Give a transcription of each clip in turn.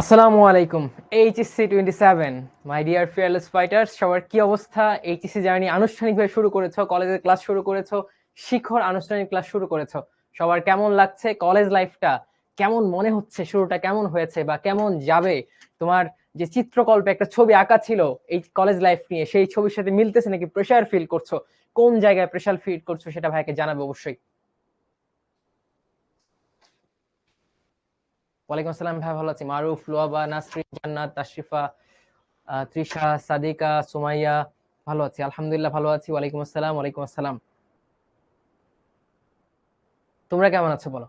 আসসালামু আলাইকুম। HSC 27 my dear fearless fighters, সবার কি অবস্থা? এইচএসসি জার্নি আনুষ্ঠানিকভাবে শুরু করেছো, কলেজের ক্লাস শুরু করেছো, শিখর আনুষ্ঠানিক ক্লাস শুরু করেছো। সবার কেমন লাগছে? কলেজ লাইফটা কেমন মনে হচ্ছে? শুরুটা কেমন হয়েছে বা কেমন যাবে? তোমার যে চিত্রকল্পে একটা ছবি আঁকা ছিল এই কলেজ লাইফ নিয়ে, সেই ছবির সাথে মিলতেছে নাকি প্রেশার ফিল করছো? কোন জায়গায় প্রেশার ফিল করছো সেটা ভাইকে জানাবে অবশ্যই। ওয়ালাইকুম আসসালাম ভাই, ভালো আছি। মারুফ, লুয়াবা, নাসরিন, জান্নাত, তাশরিফা, তৃষা, সাদিকা, সুমাইয়া, ভালো আছি আলহামদুলিল্লাহ, ভালো আছি। ওয়ালাইকুম আসসালাম। ওয়ালাইকুম আসসালাম। তোমরা কেমন আছো বলো?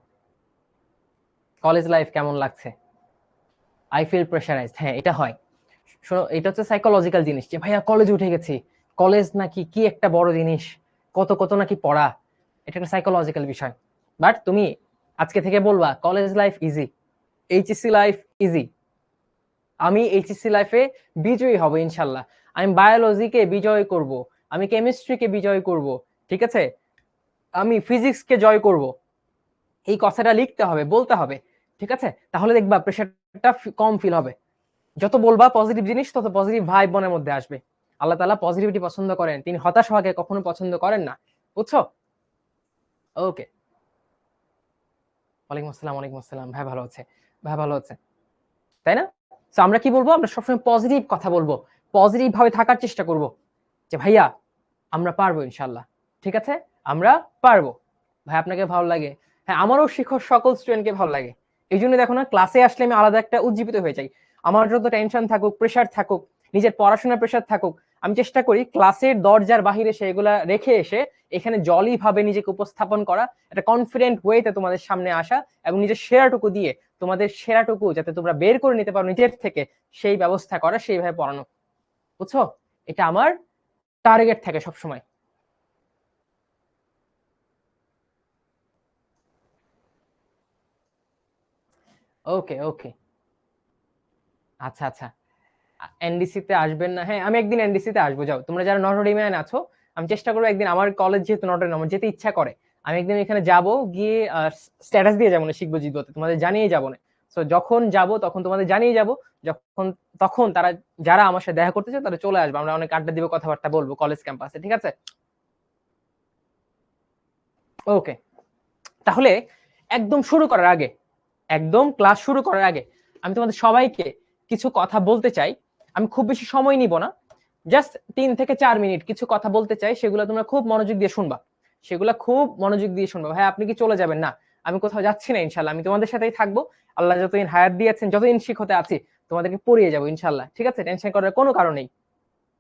কলেজ লাইফ কেমন লাগছে? আই ফিল প্রেশারাইজড, হ্যাঁ এটা হয়। শোনো, এটা হচ্ছে সাইকোলজিক্যাল জিনিস যে ভাইয়া কলেজে উঠে গেছি, কলেজ নাকি কি একটা বড় জিনিস, কত কত নাকি পড়া। এটা একটা সাইকোলজিক্যাল বিষয়। বাট তুমি আজকে থেকে বলবা college life easy, HSC life easy. আমি এইচএসসি লাইফে বিজয়ী হব ইনশাল্লাহ। আমি বায়োলজিকে বিজয় করব, আমি কেমিস্ট্রিকে বিজয় করব, ঠিক আছে, আমি ফিজিক্সকে জয় করব। এই কথাটা লিখতে হবে, বলতে হবে, ঠিক আছে? তাহলে দেখবা প্রেশারটা কম ফিল হবে। যত বলবা পজিটিভ জিনিস, তত পজিটিভ ভাইব মনের মধ্যে আসবে। আল্লাহ তাআলা পজিটিভিটি পছন্দ করেন, তিনি হতাশ হওয়াকে কখনো পছন্দ করেন না। বুঝছো? ওকে। ওয়ালাইকুম আসসালাম। ওয়ালাইকুম আসসালাম। ভাই ভালো আছে, ভাই ভালো আছে, তাই না? তো আমরা কি বলবো? আমরা সবসময় পজিটিভ কথা বলবো, পজিটিভ ভাবে থাকার চেষ্টা করব যে ভাইয়া আমরা পারবো ইনশাল্লাহ, ঠিক আছে, আমরা পারবো। ভাই আপনাকে ভালো লাগে? হ্যাঁ, আমারও শিক্ষক সকল স্টুডেন্টকে ভালো লাগে। এই জন্য দেখো না, ক্লাসে আসলে আমি আলাদা একটা উজ্জীবিত হয়ে যাই। আমার যত টেনশন থাকুক, প্রেশার থাকুক, নিজের পড়াশোনার প্রেশার থাকুক, আমি চেষ্টা করি ক্লাসের দরজার বাহিরে সেগুলা রেখে এসে এখানে জলি ভাবে নিজেকে উপস্থাপন করা, একটা কনফিডেন্ট ওয়েতে তোমাদের সামনে আসা, এবং নিজের সেরাটুকু দিয়ে তোমাদের সেরাটুকু যাতে তোমরা বের করে নিতে পারো নিজের থেকে, সেই ব্যবস্থা করা, সেইভাবে পড়ানো। বুঝছো? এটা আমার টার্গেট থাকে সবসময়। ওকে ওকে। আচ্ছা আচ্ছা। এনডিসি তে আসবেন না? হ্যাঁ, আমি একদিন এনডিসি তে আসবো। যাও, তোমরা যারা নটরডেমে আছো, আমি চেষ্টা করবো একদিন, আমার কলেজ যেহেতু নটরডেম, আমার যেতে ইচ্ছা করে, আমি একদিন এখানে যাব, গিয়ে স্ট্যাটাস দিয়ে যাবো না, শিখবো জিতবতে তোমাদের জানিয়ে যাবো না। তো যখন যাব তখন তোমাদের জানিয়ে যাব। যখন তখন তারা, যারা আমার সাথে দেখা করতে চায় তারা চলে আসবে, আমরা অনেক আড্ডা দিব, কথাবার্তা বলবো কলেজ ক্যাম্পাসে, ঠিক আছে? ওকে। তাহলে একদম শুরু করার আগে, একদম ক্লাস শুরু করার আগে আমি তোমাদের সবাইকে কিছু কথা বলতে চাই। আমি খুব বেশি সময় নিব না, জাস্ট 3 থেকে 4 মিনিট কিছু কথা বলতে চাই, সেগুলো তোমরা খুব মনোযোগ দিয়ে শুনবা, সেগুলো খুব মনোযোগ দিয়ে শুনবা। ভাই আপনি কি চলে যাবেন? না, আমি কোথাও যাচ্ছি না ইনশাল্লাহ, আমি তোমাদের সাথেই থাকবো। আল্লাহ যতদিন হায়াত দিয়েছেন, যতদিন শিক্ষতে আছি, তোমাদেরকে পড়িয়ে যাবো ইনশাল্লাহ, ঠিক আছে? টেনশন করার কোনো কারণ নেই।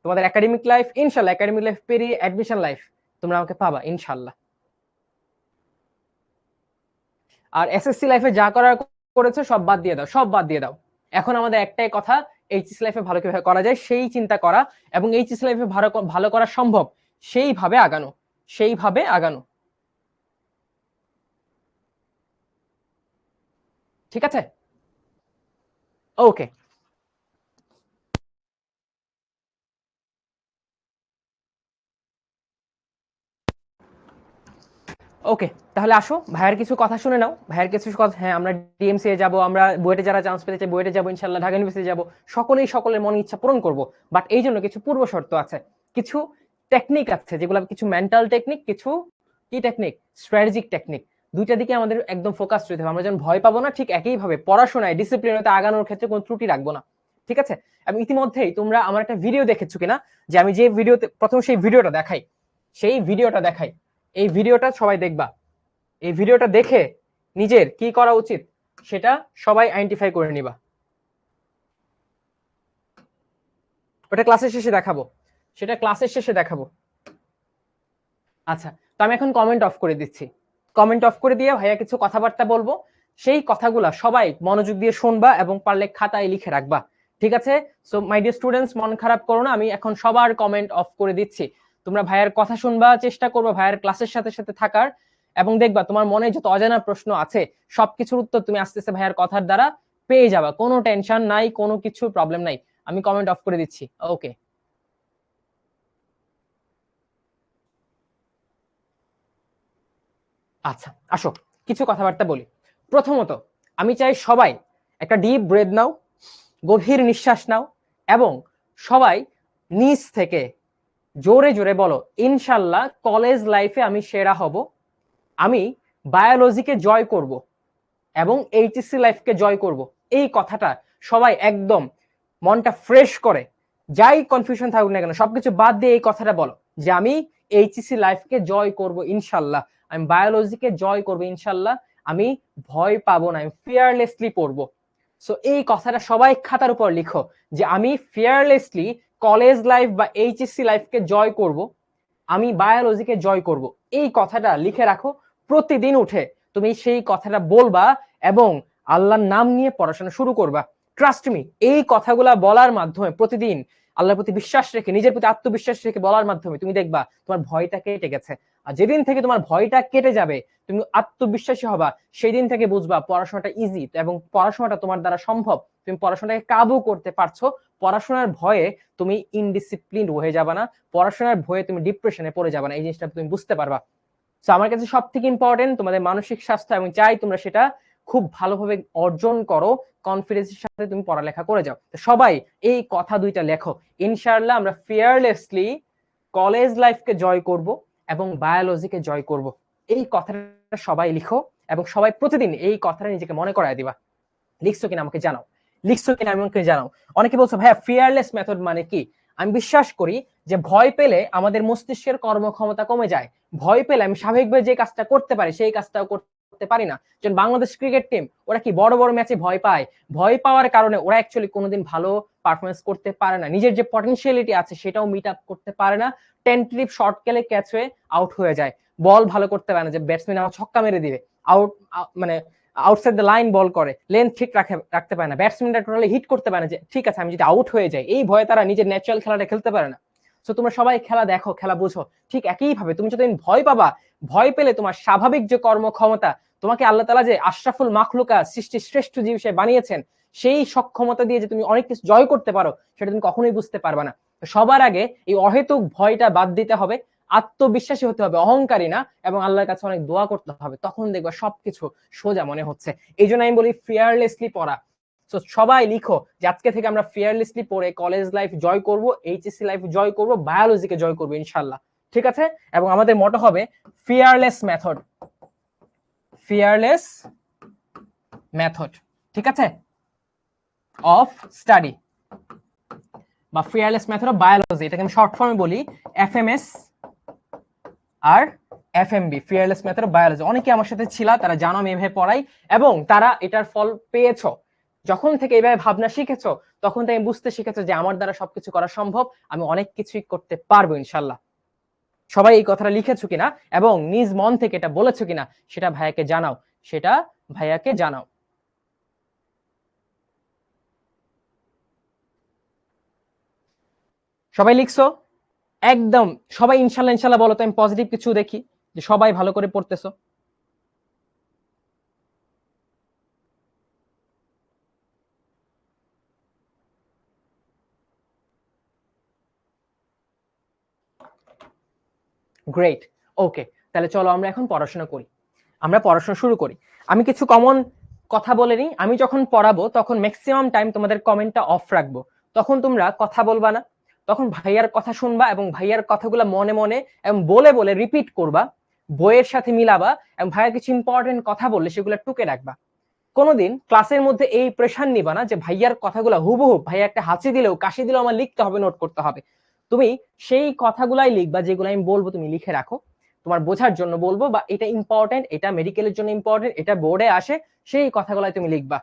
তোমাদের একাডেমিক লাইফ, ইনশাল্লাহ একাডেমিক লাইফ পেরিয়ে অ্যাডমিশন লাইফ তোমরা আমাকে পাবা ইনশাল্লাহ। আর এসএসসি লাইফে যা করার করেছো সব বাদ দিয়ে দাও, সব বাদ দিয়ে দাও। এখন আমাদের একটাই কথা, এইচএস লাইফে ভালো কিভাবে করা যায় সেই চিন্তা করা, এবং এইচএস লাইফে ভালো ভালো করা সম্ভব সেইভাবে আগানো, সেইভাবে আগানো, ঠিক আছে? ওকে ওকে। তাহলে আসো, ভাইয়ের কিছু কথা শুনে নাও, ভাইয়ের কিছু কথা। হ্যাঁ, আমরা ডিএমসি এ যাবো, আমরা বুয়েটে যারা চান্স পেতে চাই বুয়েটে যাবো ইনশাল্লাহ, ঢাকা ইউনিভার্সিটি যাবো, সকলেই সকলের মনে ইচ্ছা পূরণ করব। বাট এই জন্য কিছু পূর্ব শর্ত আছে, কিছু টেকনিক আছে, যেগুলো কিছু মেন্টাল টেকনিক, কিছু কি টেকনিক, স্ট্র্যাটেজিক টেকনিক। দুইটা দিকে আমাদের একদম ফোকাস রইতে হবে। আমরা যেন ভয় পাবো না, ঠিক একইভাবে পড়াশোনায় ডিসিপ্লিনতে আগানোর ক্ষেত্রে কোনো ত্রুটি রাখবো না, ঠিক আছে? এবং ইতিমধ্যেই তোমরা আমার একটা ভিডিও দেখেছো কিনা, যে আমি যে ভিডিওতে প্রথম সেই ভিডিওটা দেখাই, সেই ভিডিওটা দেখাই, এই ভিডিওটা সবাই দেখবা। এই ভিডিওটা দেখে নিজের কি করা উচিত সেটা সবাই আইডেন্টিফাই করে নিবা। ওটা ক্লাসের শেষে দেখাবো, সেটা ক্লাসের শেষে দেখাবো। আচ্ছা, তো আমি এখন কমেন্ট অফ করে দিচ্ছি। কমেন্ট অফ করে দিয়ে ভাইয়া কিছু কথাবার্তা বলবো, সেই কথাগুলা সবাই মনোযোগ দিয়ে শুনবা এবং পারলে খাতায় লিখে রাখবা, ঠিক আছে? সো মাই ডিয়ার স্টুডেন্টস, মন খারাপ করো না, আমি এখন সবার কমেন্ট অফ করে দিচ্ছি। তোমরা ভাইয়ার কথা শুনবা, চেষ্টা করবা ভাইয়ার ক্লাসের সাথে সাথে থাকার, এবং দেখবা তোমার মনে যত অজানা প্রশ্ন আছে সবকিছুর উত্তর তুমি আস্তে আস্তে ভাইয়ার কথার দ্বারা পেয়ে যাবা। কোনো টেনশন নাই, কোনো কিছু প্রবলেম নাই। আমি কমেন্ট অফ করে দিচ্ছি। ওকে। আচ্ছা, আসো কিছু কথাবার্তা বলি। প্রথমত, আমি চাই সবাই একটা ডিপ ব্রেথ নাও, গভীর নিঃশ্বাস নাও এবং সবাই নিজ থেকে জোরে জোরে বলো, ইনশাল্লাহ কলেজ লাইফে আমি সেরা হব, আমি বায়োলজিকে জয় করব এবং এইচএসসি লাইফকে জয় করব। এই কথাটা সবাই একদম মনটা ফ্রেশ করে, যাই কনফিউশন থাকুক না কেন সবকিছু বাদ দিয়ে এই কথাটা বলো যে আমি এইচএসসি লাইফকে জয় করব ইনশাল্লাহ, আমি বায়োলজিকে জয় করব ইনশাল্লাহ, আমি ভয় পাবো না, আমি ফিয়ারলেসলি পড়বো। সো এই কথাটা সবাই খাতার উপর লিখো যে আমি ফিয়ারলেসলি কলেজ লাইফ বা এইচএসসি লাইফকে জয় করব, আমি বায়োলজিকে জয় করব। এই কথাটা লিখে রাখো, প্রতিদিন উঠে তুমি সেই কথাটা বলবা এবং আল্লাহর নাম নিয়ে পড়াশোনা শুরু করবা। ট্রাস্ট মি, এই কথাগুলা বলার মাধ্যমে প্রতিদিন আল্লাহর প্রতি বিশ্বাস রেখে, নিজের প্রতি আত্মবিশ্বাস রেখে বলার মাধ্যমে তুমি দেখবা তোমার ভয়টা কেটে গেছে। আর যেদিন থেকে তোমার ভয়টা কেটে যাবে, তুমি আত্মবিশ্বাসী হবা, সেই দিন থেকে বুঝবা পড়াশোনাটা ইজি এবং পড়াশোনাটা তোমার দ্বারা সম্ভব, তুমি পড়াশোনাকে কাবু করতে পারছো। পড়াশোনার ভয়ে তুমি ইনডিসিপ্লিন হয়ে যাবে না, পড়াশোনার ভয়ে তুমি ডিপ্রেশনে পড়ে যাবে না, এই জিনিসটা তুমি বুঝতে পারবা। তো আমার কাছে সব থেকে ইম্পর্টেন্ট তোমাদের মানসিক স্বাস্থ্য, এবং চাই তোমরা সেটা খুব ভালোভাবে অর্জন করো, কনফিডেন্সের সাথে তুমি পড়ালেখা করে যাও। তো সবাই এই কথা দুইটা লেখো, ইনশাআল্লাহ আমরা ফিয়ারলেসলি কলেজ লাইফকে জয় করব এবং বায়োলজিকে জয় করব। এই কথাটা সবাই লিখো এবং সবাই প্রতিদিন এই কথাটা নিজেকে মনে করায় দিবা। লিখছো কিনা আমাকে জানাও, লিখছো কিনা আমাকে জানাও। অনেকে বলছো ভাইয়া ফিয়ারলেস মেথড মানে কি? আমি বিশ্বাস করি যে ভয় পেলে আমাদের মস্তিষ্কের কর্মক্ষমতা কমে যায়। ভয় পেলে আমি স্বাভাবিকভাবে যে কাজটা করতে পারি সেই কাজটাও করতে পারি না। যেমন বাংলাদেশ ক্রিকেট টিম, ওরা কি বড় বড় ম্যাচে ভয় পায়, ভয় পাওয়ার কারণে ওরা অ্যাকচুয়ালি কোনোদিন ভালো পারফরমেন্স করতে পারে না, নিজের যে পটেনশিয়ালিটি আছে সেটাও মিট আপ করতে পারে না, টেন্টেটিভ শর্ট খেলে ক্যাচ হয়ে আউট হয়ে যায়, বল ভালো করতে পারে না, যে ব্যাটসম্যান আমার ছক্কা মেরে দিবে, আউট মানে আউটসাইড দ্য লাইন বল করে, লেন্থ ঠিক রাখতে পারে না, ব্যাটসম্যানরা টোটালি হিট করতে পারে না, যে ঠিক আছে আমি যদি আউট হয়ে যাই, এই ভয়ে তারা নিজের ন্যাচারাল খেলাটা খেলতে পারে না। সো তোমরা সবাই খেলা দেখো, খেলা বুঝো। ঠিক একই ভাবে তুমি যতদিন ভয় পাবা, ভয় পেলে তোমার স্বাভাবিক যে কর্মক্ষমতা, তোমাকে আল্লাহ তাআলা যে আশরাফুল মাখলুকা সৃষ্টির শ্রেষ্ঠ জীব হিসেবে বানিয়েছেন, সেই সক্ষমতা দিয়ে যে তুমি অনেক কিছু জয় করতে পারো, সেটা তুমি কখনোই বুঝতে পারবে না। সবার আগে এই অহেতুক ভয়টা বাদ দিতে হবে, আত্মবিশ্বাসী হতে হবে, অহংকারী না, এবং আল্লাহর কাছে অনেক দোয়া করতে হবে, তখন দেখবা সবকিছু সোজা মনে হচ্ছে। এই জন্য আমি বলি ফিয়ারলেসলি পড়া। তো সবাই লিখো যে আজকে থেকে আমরা ফিয়ারলেসলি পড়ে কলেজ লাইফ জয় করব, এইচএসসি লাইফ জয় করব, বায়োলজিকে জয় করব ইনশাআল্লাহ। ঠিক আছে? এবং আমাদের মোটো হবে ফিয়ারলেস মেথড, ফিয়ারলেস মেথড, ঠিক আছে, অফ স্টাডি বা ফিয়ারলেস মেথড অফ বায়োলজি, এটাকে আমি শর্ট ফর্মে বলি এফএমএস আর FMB, fearless method of biology. অনেকে আমার সাথে ছিল, তারা জানো আমি এভাবে পড়াই এবং তারা এটার ফল পেয়েছো। যখন থেকে এইভাবে ভাবনা শিখেছো, তখন থেকে বুঝতে শিখেছো যে আমার দ্বারা সবকিছু করা সম্ভব, আমি অনেক কিছুই করতে পারবো ইনশাল্লাহ। সবাই এই কথাটা লিখেছো কিনা এবং নিজ মন থেকে এটা বলেছো কিনা সেটা ভাইয়াকে জানাও, সেটা ভাইয়াকে জানাও। সবাই লিখছো একদম? সবাই ইনশাল্লাহ ইনশাল্লাহ বলো তো, আমি পজিটিভ কিছু দেখি যে সবাই ভালো করে পড়তেছো। গ্রেট, ওকে, তাহলে চলো আমরা এখন পড়াশোনা করি, আমরা পড়াশোনা শুরু করি। আমি কিছু কমন কথা বলে নিই। আমি যখন পড়াবো তখন ম্যাক্সিমাম টাইম তোমাদের কমেন্টটা অফ রাখবো, তখন তোমরা কথা বলবা না, তখন ভাইয়ার কথা শুনবা এবং ভাইয়ার কথাগুলো মনে মনে এবং বলে বলে রিপিট করবা, বইয়ের সাথে মিলাবা এবং ভাইয়া কিছু ইম্পর্টেন্ট কথা বললে সেগুলো টুকে রাখবা। কোনোদিন ক্লাসের মধ্যে এই প্রেশার নিবা না যে ভাইয়ার কথাগুলো হুবহু ভাইয়া একটা হাসি দিলেও কাশি দিলেও আমার লিখতে হবে, নোট করতে হবে। তুমি সেই কথাগুলাই লিখবা যেগুলো আমি বলবো, তুমি লিখে রাখো, তোমার বোঝার জন্য বলবো, বা এটা ইম্পর্টেন্ট, এটা মেডিকেলের জন্য ইম্পর্টেন্ট, এটা বোর্ডে আসে, সেই কথাগুলাই তুমি লিখবা।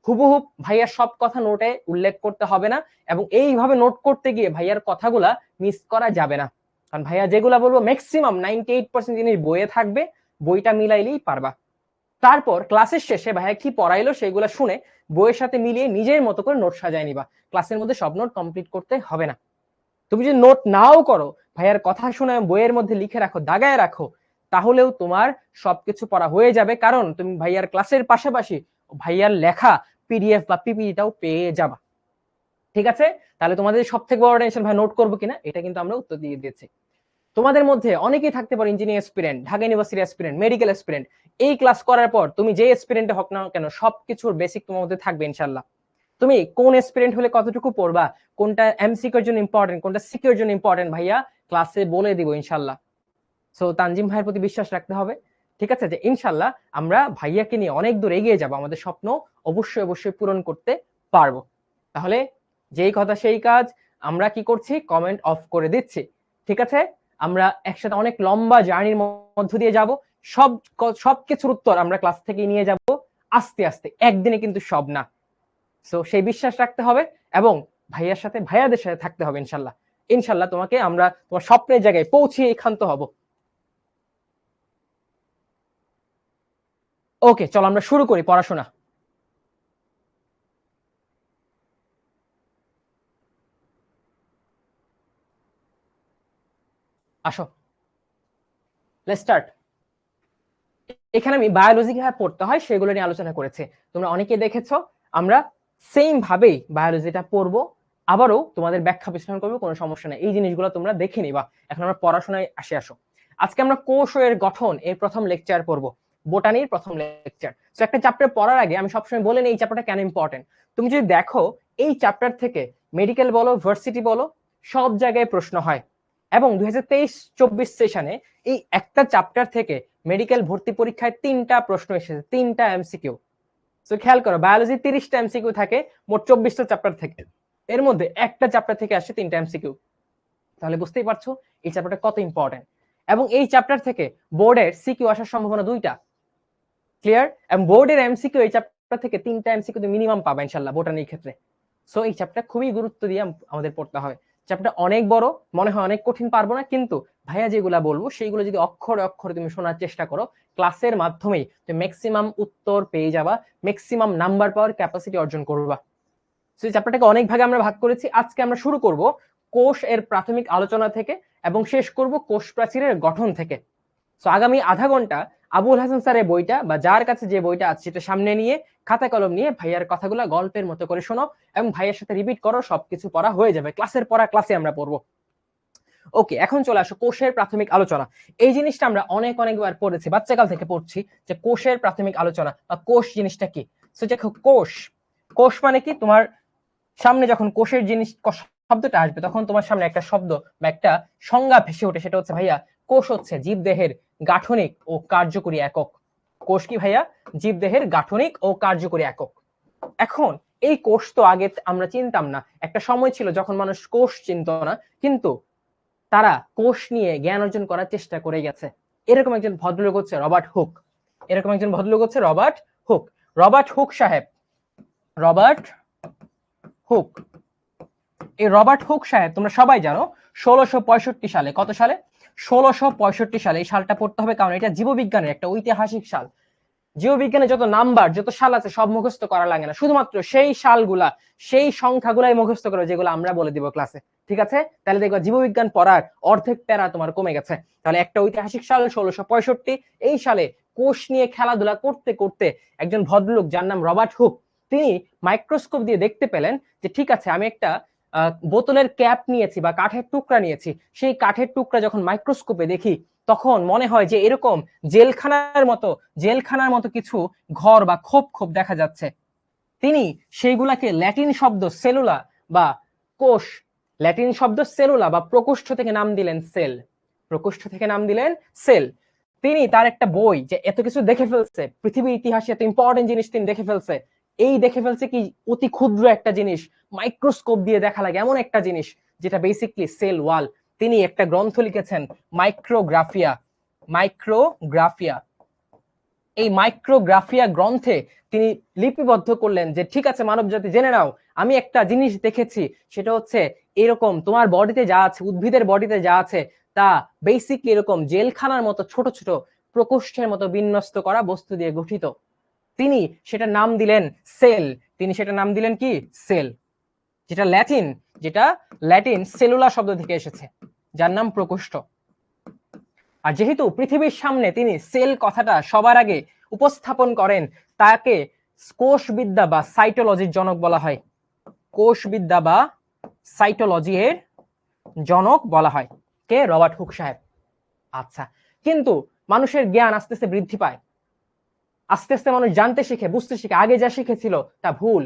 হুবহু ভাইয়ার সব কথা নোটে উল্লেখ করতে হবে না, এবং এইভাবে নোট করতে গিয়ে ভাইয়ার কথাগুলা মিস করা যাবে না, কারণ ভাইয়া যেগুলা বলবো ম্যাক্সিমাম 98% জিনিস বইয়ে থাকবে, বইটা মিলাইলেই পারবা। তারপর ক্লাসের শেষে ভাইয়া কি পড়াইলো সেগুলো শুনে বইয়ের সাথে মিলিয়ে নিজের মতো করে নোট সাজায় নিবা। ক্লাসের মধ্যে সব নোট কমপ্লিট করতে হবে না। তুমি যদি নোট নাও করো, ভাইয়ার কথা শুনে বইয়ের মধ্যে লিখে রাখো, দাগায় রাখো, তাহলেও তোমার সবকিছু পড়া হয়ে যাবে, কারণ তুমি ভাইয়ার ক্লাসের পাশাপাশি ভাইয়ার লেখা পিডিএফ বা পিপিটিটাও পেয়ে যাবা। ঠিক আছে? তাহলে তোমাদের সব থেকে বড় টেনশন ভাই নোট করবো কিনা, এটা কিন্তু আমরা উত্তর দিয়ে দিয়েছি। তোমাদের মধ্যে অনেকেই থাকতে পারে engineer aspirant, Dhaka university aspirant, medical aspirant. এই ক্লাস করার পর তুমি যে অ্যাসপিরেন্টে হোক না কেন, সবকিছুর বেসিক তোমার মধ্যে থাকবে ইনশাআল্লাহ। তুমি কোন স্টুডেন্ট হলে কতটুকু পড়বা, কোনটা এমসিকিউর জন্য ইম্পর্টেন্ট, কোনটা সিকিউর জন্য ইম্পর্টেন্ট, ভাইয়া ক্লাসে বলে দিব ইনশাল্লাহ। সো তানজিম ভাইয়ের প্রতি বিশ্বাস রাখতে হবে, ঠিক আছে, যে ইনশাল্লাহ আমরা ভাইয়াকে নিয়ে অনেক দূর এগিয়ে যাব, আমাদের স্বপ্ন অবশ্যই অবশ্যই পূরণ করতে পারবো। তাহলে যেই কথা সেই কাজ, আমরা কি করছি, কমেন্ট অফ করে দিচ্ছি, ঠিক আছে। আমরা একসাথে অনেক লম্বা জার্নির মধ্য দিয়ে যাব, সবকিছুর উত্তর আমরা ক্লাস থেকে নিয়ে যাব আস্তে আস্তে, একদিনে কিন্তু সব না। সো সেই বিশ্বাস রাখতে হবে এবং ভাইয়াদের সাথে থাকতে হবে ইনশাল্লাহ। ইনশাল্লাহ তোমাকে আমরা তোমার স্বপ্নের জায়গায় পৌঁছিয়ে ক্ষান্ত হব। ওকে, চলো আমরা শুরু করি পড়াশোনা। আসো, লেটস স্টার্ট। এখানে আমি বায়োলজি কিভাবে পড়তে হয় সেগুলো নিয়ে আলোচনা করেছি, তোমরা অনেকে দেখেছো। আমরা সেম ভাবেই বায়োলজিটা পড়বো, আবারও তোমাদের ব্যাখ্যা বিশ্লেষণ করবো, কোনো সমস্যা নেই, এই জিনিসগুলো তোমরা দেখে নিবা। এখন আমরা পড়াশোনায় আসো। আজকে আমরা কোষ এর গঠন এর প্রথম লেকচার পড়বো, বোটানির প্রথম লেকচার। তো একটা চ্যাপ্টার পড়ার আগে আমি সবসময় বলে নিই এই চ্যাপ্টারটা কেন ইম্পর্টেন্ট। তুমি যদি দেখো এই চ্যাপ্টার থেকে মেডিকেল বলো, ভার্সিটি বলো, সব জায়গায় প্রশ্ন হয়, এবং 2023-24 সেশনে এই একটা চ্যাপ্টার থেকে মেডিকেল ভর্তি পরীক্ষায় 3টা প্রশ্ন এসেছে, 3টা এমসিকিউ। তো খেয়াল করো, বায়োলজি 30টা এমসিকিউ থাকে মোট 24টা চ্যাপ্টার থেকে, এর মধ্যে একটা চ্যাপ্টার থেকে আসে 3টা এমসিকিউ। তাহলে বুঝতেই পারছো এই চ্যাপ্টারটা কত ইম্পর্টেন্ট। এবং এই চ্যাপ্টার থেকে বোর্ডের সিকিউ আসার সম্ভাবনা 2টা, ক্লিয়ার। এবং বোর্ডের এমসিকিউ এই চ্যাপ্টার থেকে 3টা এমসিকিউ মিনিমাম পাবা ইনশাআল্লাহ বোটানির ক্ষেত্রে। সো এই চ্যাপ্টার খুবই গুরুত্ব দিয়ে আমাদের পড়তে হবে। চ্যাপ্টার অনেক বড়, মনে হয় অনেক কঠিন, পারবো না, কিন্তু ভাইয়া যেগুলা বলবো সেইগুলো যদি অক্ষরে অক্ষরে তুমি শোনার চেষ্টা করো, ক্লাসের মাধ্যমেই তুমি ম্যাক্সিমাম উত্তর পেয়ে যাবা, ম্যাক্সিমাম নাম্বার পাওয়ার ক্যাপাসিটি অর্জন করবা। সো এই চ্যাপ্টারটাকে অনেক ভাগে আমরা ভাগ করেছি। আজকে আমরা শুরু করব কোষ এর প্রাথমিক আলোচনা থেকে এবং শেষ করব কোষ প্রাচীরের গঠন থেকে। সো আগামী আধা ঘন্টা আবুল হাসান স্যারের বইটা বা যার কাছে যে বইটা আছে সেটা সামনে নিয়ে খাতা কলম নিয়ে ভাইয়ার কথাগুলো গল্পের মতো করে শোনো এবং ভাইয়ের সাথে রিপিট করো, সবকিছু পড়া হয়ে যাবে, ক্লাসের পড়া ক্লাসে আমরা পড়বো। ওকে, এখন চলে আসো কোষের প্রাথমিক আলোচনা। এই জিনিসটা আমরা অনেকবার পড়েছি, বাচ্চাকাল থেকে পড়ছি যে কোষের প্রাথমিক আলোচনা বা কোষ জিনিসটা কি। সো দেখো, কোষ কোষ মানে কি, তোমার সামনে যখন কোষের জিনিস শব্দটা আসবে তখন তোমার সামনে একটা শব্দ বা একটা সংজ্ঞা ভেসে ওঠে, সেটা হচ্ছে ভাইয়া কোষ হচ্ছে জীবদেহের গাঠনিক ও কার্যকরী একক। কোষ কি ভাইয়া? জীবদেহের গাঠনিক ও কার্যকরী একক। এখন এই কোষ তো আগে আমরা চিনতাম না, একটা সময় ছিল যখন মানুষ কোষ চিনত না, কিন্তু তারা কোষ নিয়ে জ্ঞান অর্জন করার চেষ্টা করে গেছে। এরকম একজন ভদ্রলোক হচ্ছে রবার্ট হুক। রবার্ট হুক সাহেব, রবার্ট হুক। এই রবার্ট হুক সাহেব তোমরা সবাই জানো 1665 সালে, কত সালে? 1665 সালে। এই সালটা পড়তে হবে কারণ এটা জীববিজ্ঞানের একটা ঐতিহাসিক সাল। জীববিজ্ঞানে যত নাম্বার, যত সাল আছে সব মুখস্থ করা লাগে না, শুধুমাত্র সেই সালগুলা, সেই সংখ্যাগুলাই মুখস্থ করো যেগুলো আমরা বলে দিব ক্লাসে, ঠিক আছে? তাহলে দেখো জীববিজ্ঞান পড়ার অর্ধেক প্যারা তোমার কমে গেছে। তাহলে একটা ঐতিহাসিক সাল 1665, এই সালে কোষ নিয়ে খেলাধুলা করতে করতে একজন ভদ্রলোক যার নাম রবার্ট হুক, তিনি মাইক্রোস্কোপ দিয়ে দেখতে পেলেন যে ঠিক আছে, আমি একটা বোতলের ক্যাপ নিয়েছি বা কাঠের টুকরা নিয়েছি, সেই কাঠের টুকরা যখন মাইক্রোস্কোপে দেখি তখন মনে হয় যে এরকম জেলখানার মতো কিছু ঘর বা খোপ খোপ দেখা যাচ্ছে। তিনি সেইগুলাকে ল্যাটিন শব্দ সেলুলা বা কোষ, ল্যাটিন শব্দ সেলুলা বা প্রকোষ্ঠ থেকে নাম দিলেন সেল। তিনি তার একটা বই, যে এত কিছু দেখে ফেলছে পৃথিবীর ইতিহাসে, এত ইম্পর্টেন্ট জিনিস তিনি দেখে ফেলছে, দেখে ফেলছে কি অতি ক্ষুদ্র একটা জিনিস, মাইক্রোস্কোপ দিয়ে দেখা লাগে এমন একটা জিনিস যেটা বেসিকলি সেল ওয়াল। তিনি একটা গ্রন্থ লিখেছেন মাইক্রোগ্রাফিয়া। এই মাইক্রোগ্রাফিয়া গ্রন্থে তিনি লিপিবদ্ধ করলেন যে ঠিক আছে মানব জাতি জেনে নাও, আমি একটা জিনিস দেখেছি, সেটা হচ্ছে এরকম তোমার বডিতে যা আছে, উদ্ভিদের বডিতে যা আছে, তা বেসিকলি এরকম জেলখানার মতো ছোট ছোট প্রকোষ্ঠের মতো বিন্যস্ত করা বস্তু দিয়ে গঠিত। তিনি সেটা নাম দিলেন সেল। কি? সেল, যেটা ল্যাটিন সেলুলা শব্দ থেকে এসেছে, যার নাম প্রকোষ্ঠ। আর যেহেতু পৃথিবীর সামনে তিনি সেল কথাটা সবার আগে উপস্থাপন করেন, তাকে কোষবিদ্যা বা সাইটোলজির জনক বলা হয়। কোষবিদ্যা বা সাইটোলজি এর জনক বলা হয় কে? রবার্ট হুক সাহেব। আচ্ছা, কিন্তু মানুষের জ্ঞান আস্তে আস্তে বৃদ্ধি পায়, আস্তে আস্তে মানুষ জানতে শিখে, বুঝতে শিখে, আগে যা শিখেছিল তা ভুল।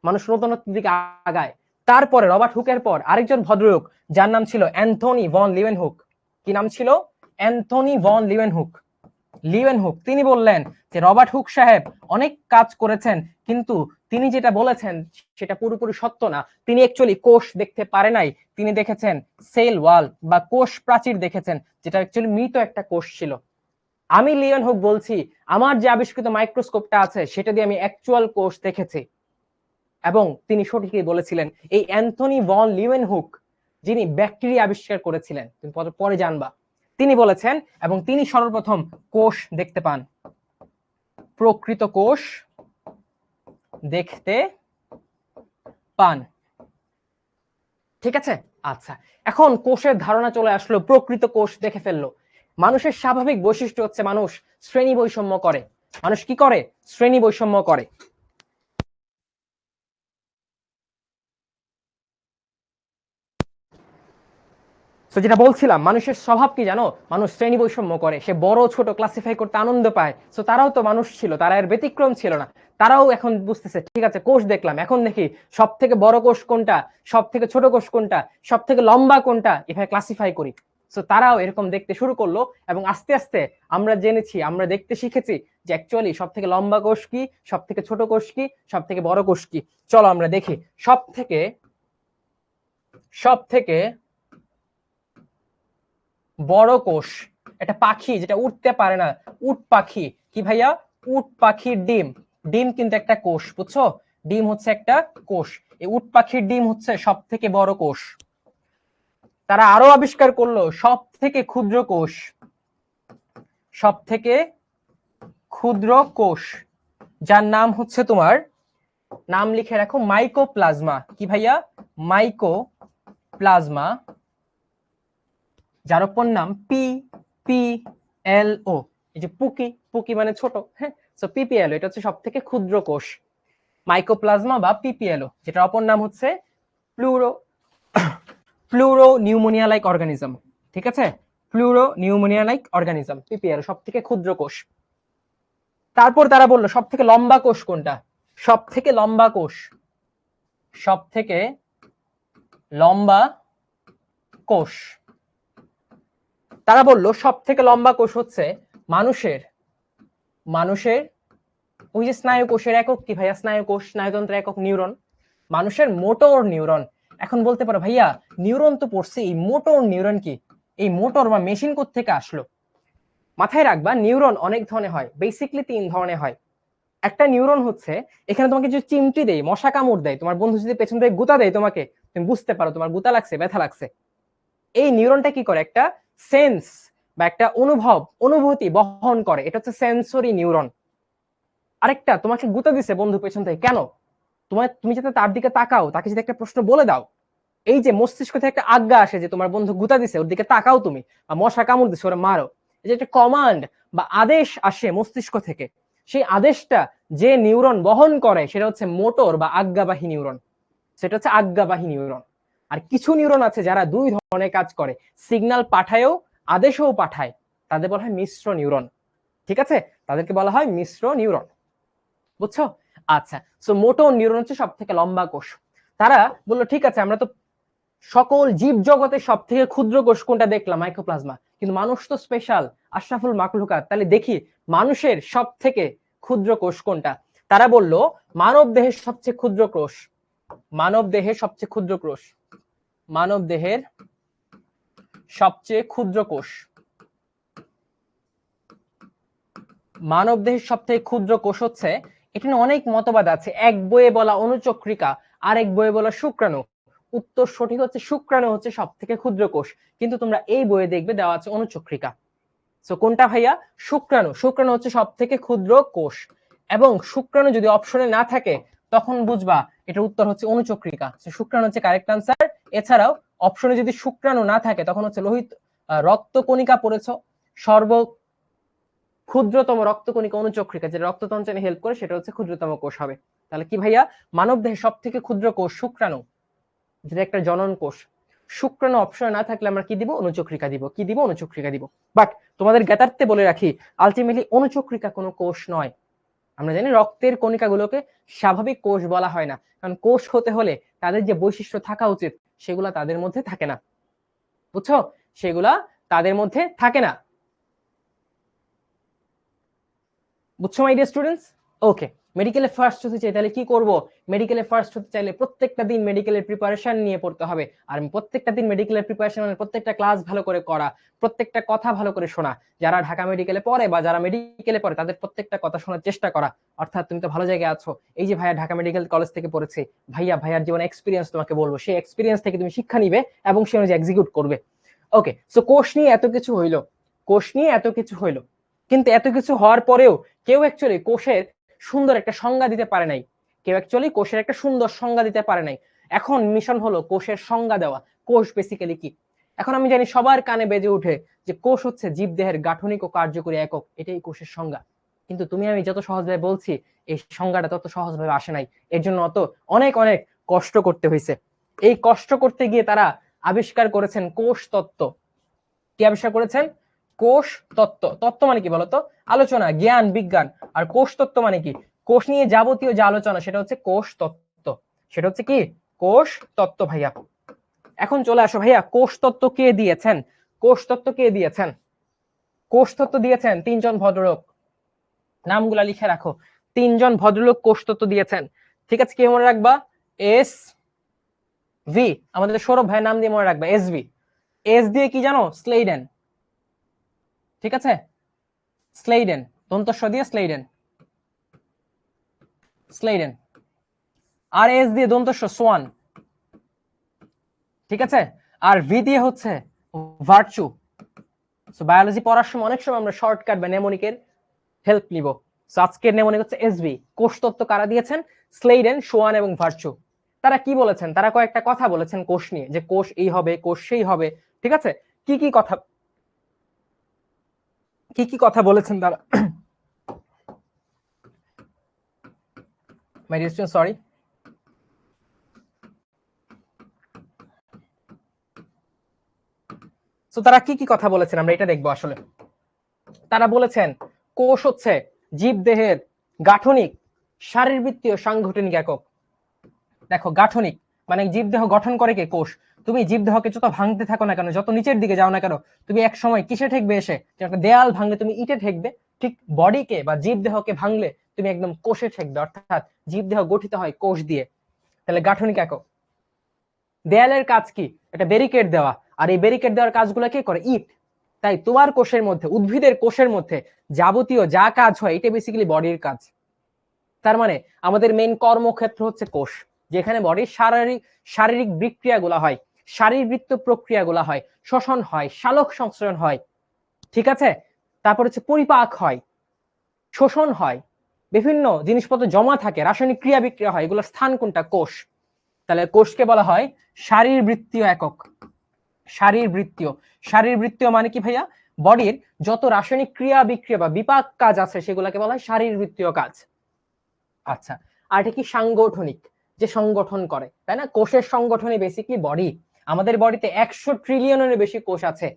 মানুষ নতুনত্বের দিকে আগায়। তারপরে রবার্ট হুকের পর আরেকজন ভদ্রলোক যার নাম ছিল অ্যান্থনি ভন লিউয়েনহুক। কি নাম ছিল? Anthony von Leeuwenhoek. তিনি বললেন যে রবার্ট হুক সাহেব অনেক কাজ করেছেন, কিন্তু তিনি যেটা বলেছেন সেটা পুরোপুরি সত্য না। তিনি অ্যাকচুয়ালি কোষ দেখতে পারে নাই, তিনি দেখেছেন সেল ওয়াল বা কোষ প্রাচীর দেখেছেন, যেটা অ্যাকচুয়ালি মৃত একটা কোষ ছিল। আমি লিওয়েনহুক বলছি আমার যে আবিষ্কৃত মাইক্রোস্কোপটা আছে সেটা দিয়ে আমি অ্যাকচুয়াল কোষ দেখেছি। এবং তিনি সঠিকই বলেছিলেন। এই অ্যান্থনি ভন লিউয়েনহুক, যিনি ব্যাকটেরিয়া আবিষ্কার করেছিলেন, তুমি পরে জানবা, তিনি বলেছেন এবং তিনি সর্বপ্রথম কোষ দেখতে পান, প্রকৃত কোষ দেখতে পান। ঠিক আছে, আচ্ছা, এখন কোষের ধারণা চলে আসলো, প্রকৃত কোষ দেখে ফেললো। মানুষের স্বাভাবিক বৈশিষ্ট্য হচ্ছে মানুষ শ্রেণী বৈষম্য করে। মানুষ কি করে? শ্রেণী বৈষম্য করে। তো যেটা বলছিলাম, মানুষের স্বভাব কি জানো? মানুষ শ্রেণী বৈষম্য করে, সে বড় ছোট ক্লাসিফাই করতে আনন্দ পায়। তো তারাও তো মানুষ ছিল, তারা এর ব্যতিক্রম ছিল না। তারাও এখন বুঝতেছে ঠিক আছে কোষ দেখলাম, এখন দেখি সব থেকে বড় কোষ কোনটা, সব থেকে ছোট কোষ কোনটা, সব থেকে লম্বা কোনটা, এভাবে ক্লাসিফাই করি। তো তারাও এরকম দেখতে শুরু করলো এবং আস্তে আস্তে আমরা জেনেছি, আমরা দেখতে শিখেছি যে অ্যাকচুয়ালি সব থেকে লম্বা কোষ কি, সব থেকে ছোট কোষ কি, সব থেকে বড় কোষ কি। চলো আমরা দেখি। সব থেকে বড় কোষ, একটা পাখি যেটা উঠতে পারে না, উট পাখি। কি ভাইয়া? উট পাখির ডিম। ডিম কিন্তু একটা কোষ, বুঝছো? ডিম হচ্ছে একটা কোষ। এই উট পাখির ডিম হচ্ছে সব থেকে বড় কোষ। তারা আরো আবিষ্কার করলো সব থেকে ক্ষুদ্র কোষ। সব থেকে ক্ষুদ্র কোষ, যার নাম হচ্ছে তোমার, নাম লিখে রাখো, মাইকোপ্লাজমা। কি ভাইয়া? মাইকোপ্লাজমা, যার অপর নাম PPLO। এই যে পুকি, পুকি মানে ছোট, হ্যাঁ, সো PPLO এটা হচ্ছে সব থেকে ক্ষুদ্র কোষ, মাইকোপ্লাজমা বা PPLO, যেটা অপর নাম হচ্ছে প্লুরো নিউমোনিয়া লাইক অর্গানিজম। ঠিক আছে, প্লুরো নিউমোনিয়া লাইক অর্গানিজম, PPLO সব থেকে ক্ষুদ্র কোষ। তারপর তারা বললো সব থেকে লম্বা কোষ কোনটা? সব থেকে লম্বা কোষ, সব থেকে লম্বা কোষ, তারা বললো সব থেকে লম্বা কোষ হচ্ছে মানুষের ওই যে স্নায়ু কোষের একক কি ভাইয়া? স্নায়ু কোষ, স্নায়ুতন্ত্রের একক নিউরন, মানুষের মোটর নিউরন। এখন বলতে পারো ভাইয়া নিউরন তো পড়ছি, এই মোটর নিউরন কি? এই মোটর বা মেশিন কোত্থেকে আসলো? মাথায় রাখবা নিউরন অনেক ধরনের হয়, বেসিকলি 3 ধরনের হয়। একটা নিউরন হচ্ছে, এখানে তোমাকে যদি চিমটি দেয়, মশা কামড় দেয়, তোমার বন্ধু যদি পেছন থেকে গুতা দেয় তোমাকে, তুমি বুঝতে পারো তোমার গুতা লাগছে, ব্যথা লাগছে। এই নিউরনটা কি করে? একটা সেন্স বা একটা অনুভূতি বহন করে, এটা হচ্ছে সেন্সরি নিউরন। আরেকটা, তোমাকে গুতা দিছে বন্ধু পেছন থেকে, কেন? তুমি যাতে তার দিকে তাকাও, তাকে যদি একটা প্রশ্ন বলে দাও, এই যে মস্তিষ্ক থেকে একটা আজ্ঞা আসে যে তোমার বন্ধু গুতা দিছে, ওর দিকে তাকাও তুমি, বা মশা কামড় দিছে, ওরা মারো। এই যে একটা কমান্ড বা আদেশ আসে মস্তিষ্ক থেকে, সেই আদেশটা যে নিউরন বহন করে সেটা হচ্ছে মোটর বা আজ্ঞাবাহী নিউরন, সেটা হচ্ছে আজ্ঞাবাহী নিউরন। আর কিছু নিউরন আছে যারা 2 ধরনের কাজ করে, সিগন্যাল পাঠায়ও আদেশও পাঠায়, তাদের বলা হয় মিশ্র নিউরন। ঠিক আছে, তাদেরকে বলা হয় মিশ্র নিউরন, বুঝছো? আচ্ছা, সো মোটর নিউরন হচ্ছে সব থেকে লম্বা কোষ। তারা বললো ঠিক আছে আমরা তো সকল জীব জগতের সব থেকে ক্ষুদ্র কোষ কোনটা দেখলাম, মাইক্রোপ্লাজমা, কিন্তু মানুষ তো স্পেশাল, আশরাফুল মাখলুকাত, তাহলে দেখি মানুষের সব থেকে ক্ষুদ্র কোষ কোনটা। তারা বলল মানব দেহের সবচেয়ে ক্ষুদ্র কোষ, মানব দেহের সবচেয়ে ক্ষুদ্র কোষ, মানব দেহের সবচেয়ে ক্ষুদ্র কোষ, মানব দেহের সব থেকে ক্ষুদ্র কোষ হচ্ছে, এটা নিয়ে অনেক মতবাদ আছে। এক বইয়ে বলা অনুচক্রিকা, আরেক বইয়ে বলা শুক্রাণু। উত্তর সঠিক হচ্ছে শুক্রাণু হচ্ছে সব থেকে ক্ষুদ্র কোষ, কিন্তু তোমরা এই বইয়ে দেখবে দেওয়া আছে অনুচক্রিকা। সো কোনটা ভাইয়া? শুক্রাণু। শুক্রাণু হচ্ছে সব থেকে ক্ষুদ্র কোষ, এবং শুক্রাণু যদি অপশনে না থাকে তখন বুঝবা এটার উত্তর হচ্ছে অনুচক্রিকা। শুক্রাণু হচ্ছে কারেক্ট আনসার। এছাড়াও অপশনে যদি শুক্রাণু না থাকে তখন হচ্ছে লোহিত রক্তকণিকা পড়েছো, সর্ব ক্ষুদ্রতম রক্তকণিকা অনুচক্রিকা, যেটা রক্ত সঞ্চালনে হেল্প করে, সেটা হচ্ছে ক্ষুদ্রতম কোষ হবে। তাহলে কি ভাইয়া? মানব দেহের সব থেকে ক্ষুদ্র কোষ শুক্রাণু, যেটা একটা জনন কোষ। শুক্রাণু অপশনে না থাকলে আমরা কি দিব? অনুচক্রিকা দিব। কি দিব? অনুচক্রিকা দিব। বাট তোমাদের জ্ঞাতার্থে বলে রাখি, আলটিমেটলি অনুচক্রিকা কোনো কোষ নয়। আমরা জানি রক্তের কণিকাগুলোকে স্বাভাবিক কোষ বলা হয় না, কারণ কোষ হতে হলে তাদের যে বৈশিষ্ট্য থাকা উচিত সেগুলা তাদের মধ্যে থাকে না, বুঝছো? সেগুলা তাদের মধ্যে থাকে না, বুঝছো মাই ডিয়ার স্টুডেন্টস? ওকে, মেডিকেলে ফার্স্ট হতে চাই তাহলে কি করব? মেডিকেলে ফার্স্ট হতে চাইলে প্রত্যেকটা দিন মেডিকেলের প্রিপারেশন নিয়ে পড়তে হবে। আর প্রত্যেকটা দিন মেডিকেলের প্রিপারেশন মানে প্রত্যেকটা ক্লাস ভালো করে করা, প্রত্যেকটা কথা ভালো করে শোনা। যারা ঢাকা মেডিকেলে পড়ে বা যারা মেডিকেলে পড়ে তাদের প্রত্যেকটা কথা শোনার চেষ্টা করা। অর্থাৎ তুমি তো ভালো জায়গায় আছো, এই যে ভাইয়া ঢাকা মেডিকেল কলেজ থেকে পড়েছে, ভাইয়ার জীবনে এক্সপিরিয়েন্স তোমাকে বলবো, সেই এক্সপিরিয়েন্স থেকে তুমি শিক্ষা নিবে এবং সে অনুযায়ী এক্সিকিউট করবে। ওকে, সো কোষ নিয়ে এত কিছু হইলো, কোষ নিয়ে এত কিছু হইলো, কিন্তু এত কিছু হওয়ার পরেও কেউ অ্যাকচুয়ালি কোষের সুন্দর একটা সংজ্ঞা দিতে পারে নাই, কেউ অ্যাকচুয়ালি কোষের একটা সুন্দর সংজ্ঞা দিতে পারে নাই। এখন মিশন হলো কোষের সংজ্ঞা দেওয়া, কোষ বেসিক্যালি কি। এখন আমি জানি সবার কানে বেজে উঠে যে কোষ হচ্ছে জীবদেহের গাঠনিক ও কার্যকরী একক, এটাই কোষের সংজ্ঞা। কিন্তু তুমি আমি যত সহজভাবে বলছি এই সংজ্ঞাটা তত সহজভাবে আসে নাই, এর জন্য অনেক অনেক কষ্ট করতে হয়েছে। এই কষ্ট করতে গিয়ে তারা আবিষ্কার করেছেন কোষ তত্ত্ব। কি আবিষ্কার করেছেন? কোষ তত্ত্ব। তত্ত্ব মানে কি বলতো? আলোচনা, জ্ঞান, বিজ্ঞান। আর কোষ তত্ত্ব মানে কি? কোষ নিয়ে যাবতীয় যে আলোচনা সেটা হচ্ছে কোষ তত্ত্ব, সেটা হচ্ছে কি? কোষ তত্ত্ব ভাইয়া। এখন চলে আসো ভাইয়া, কোষ তত্ত্ব কে দিয়েছেন? কোষ তত্ত্ব কে দিয়েছেন? কোষ তত্ত্ব দিয়েছেন তিনজন ভদ্রলোক, নামগুলা লিখে রাখো। তিনজন ভদ্রলোক কোষ তত্ত্ব দিয়েছেন, ঠিক আছে? কে মনে রাখবা? এস ভি, আমাদের সৌরভ ভাইয়ের নাম দিয়ে মনে রাখবা, এস ভি। এস দিয়ে কি জানো? স্লেইডেন, ঠিক আছে? স্লেইডেন, দন্তস্ব দিয়ে স্লেইডেন, স্লেইডেন। আর এস দিয়ে দন্তস্ব সোয়ান, ঠিক আছে? আর ভি দিয়ে হচ্ছে ভার্চু। সো বায়োলজি পড়ার সময় অনেক সময় আমরা শর্টকাট বা নেমোনিকের হেল্প নিব। সো আজকের নেমোনিক হচ্ছে এসভি। কোষতত্ত্ব কারা দিয়েছেন? স্লেইডেন, সোয়ান এবং ভার্চু। তারা কি বলেছেন? তারা কয়েকটা কথা বলেছেন কোষ নিয়ে, যে কোষ এই হবে, কোষ সেই হবে, ঠিক আছে? কি কি কথা বলেছেন তারা? My dear student, sorry. So তারা কি কথা বলেছেন আমরা এটা দেখবো আসলে। তারা বলেছেন কোষ হচ্ছে জীবদেহের গাঠনিক, শারীরবৃত্তীয়, সাংগঠনিক একক। দেখো, গাঠনিক মানে জীবদেহ গঠন করে কে? কোষ। তুমি জীবদেহকে যত ভাঙতে থাকো না কেন, যত নিচের দিকে যাও না কেন, তুমি এক সময় কিসে ঠেকবে এসে? একটা দেয়াল ভাঙলে তুমি ইটে ঠেকবে, ঠিক বডিকে বা জীবদেহকে ভাঙলে তুমি একদম কোষে ঠেকবে। অর্থাৎ জীবদেহ গঠিত হয় কোষ দিয়ে। তাহলে গাঠনিক একক। দেয়ালের কাজ কি? একটা ব্যারিকেড দেওয়া, আর এই ব্যারিকেড দেওয়ার কাজগুলো কে করে? ইট। তাই তোমার কোষের মধ্যে, উদ্ভিদের কোষের মধ্যে যাবতীয় যা কাজ হয় এটা বেসিক্যালি বডির কাজ। তার মানে আমাদের মেইন কর্মক্ষেত্র হচ্ছে কোষ, যেখানে বডির শারীরিক বিক্রিয়াগুলো হয়, শারীরবৃত্ত প্রক্রিয়াগুলো হয়, শ্বসন হয়, সালোক সংশ্লেষণ হয়, ঠিক আছে? তারপর হচ্ছে পরিপাক হয়, শোষণ হয়, বিভিন্ন জিনিসপত্র জমা থাকে, রাসায়নিক ক্রিয়া বিক্রিয়া হয়, এগুলোর স্থান কোনটা? কোষ। তাহলে কোষকে বলা হয় শারীরবৃত্তীয় একক। শারীরবৃত্তীয় মানে কি ভাইয়া? বডির যত রাসায়নিক ক্রিয়া বিক্রিয়া বা বিপাক কাজ আছে সেগুলোকে বলা হয় শারীরবৃত্তীয় কাজ। আচ্ছা, আর এটা কি? সাংগঠনিক, যে সংগঠন করে, তাই না? কোষের সংগঠনে বেসিকলি বডি। আমাদের বডিতে 100 ট্রিলিয়নের বেশি কোষ আছে,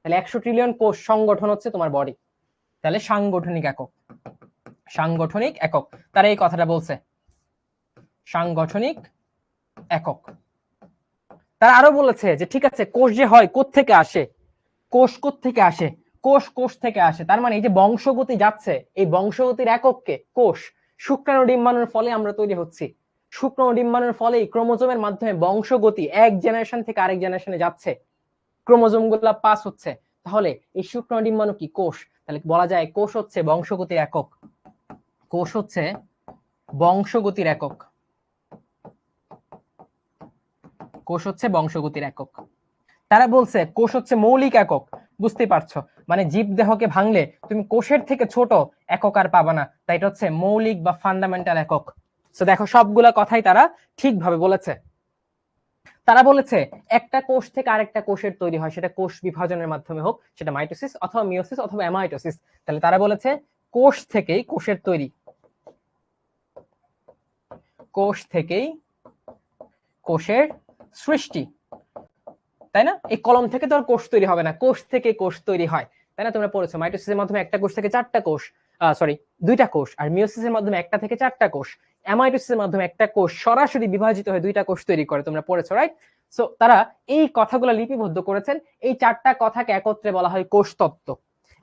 তাহলে 100 ট্রিলিয়ন কোষ সংগঠন হচ্ছে তোমার বডি। তাহলে সাংগঠনিক একক, সাংগঠনিক একক। তারা এই কথাটা বলছে, সাংগঠনিক একক। তারা আরো বলেছে যে ঠিক আছে, কোষ যে হয় কোত্থেকে আসে? কোষ কোত্থেকে আসে? কোষ থেকে আসে। তার মানে এই যে বংশগতি যাচ্ছে, এই বংশগতির একককে কোষ। শুক্রাণু ডিম্বাণুর ফলে আমরা তৈরি হচ্ছি, শুক্রাণু ডিম্বাণুর ফলেই ক্রোমোজোমের মাধ্যমে বংশগতি এক জেনারেশন থেকে আরেক জেনারেশনে যাচ্ছে, ক্রোমোজোম গুলা পাস হচ্ছে। তাহলে এই শুক্রাণু ডিম্বাণু কি? কোষ। তাহলে বলা যায় কোষ হচ্ছে বংশগতির একক। কোষ হচ্ছে বংশগতির একক। কোষ হচ্ছে বংশগতির একক। তারা বলছে কোষ হচ্ছে মৌলিক একক। বুঝতে পারছো? মানে জীবদেহকে ভাঙলে তুমি কোষের থেকে ছোট একক আর পাবা না, তাই এটা হচ্ছে মৌলিক বা ফান্ডামেন্টাল একক। তো দেখো, সবগুলা কথাই তারা ঠিকভাবে বলেছে। তারা বলেছে একটা কোষ থেকে আরেকটা কোষের তৈরি হয়, সেটা কোষ বিভাজনের মাধ্যমে হোক, সেটা মাইটোসিস অথবা মিওসিস অথবা অ্যামাইটোসিস। তাহলে তারা বলেছে কোষ থেকেই কোষের তৈরি, কোষ থেকেই কোষের সৃষ্টি, তাই না? এই কলম থেকে তো আর কোষ তৈরি হবে না, কোষ থেকে কোষ তৈরি হয়, তাই না? তোমরা পড়েছো মাইটোসিসের মাধ্যমে একটা কোষ থেকে 4টা কোষ, সরি 2টা কোষ, আর মিওসিসের মাধ্যমে 1টা থেকে 4টা কোষ, অ্যামাইটোসিসের মাধ্যমে একটা কোষ সরাসরি বিভাজিত হয়ে 2টা কোষ তৈরি করে, তোমরা পড়েছো রাইট? সো তারা এই কথাগুলো লিপিবদ্ধ করেছেন, এই 4টা কথাকে একত্রে বলা হয় কোষ তত্ত্ব।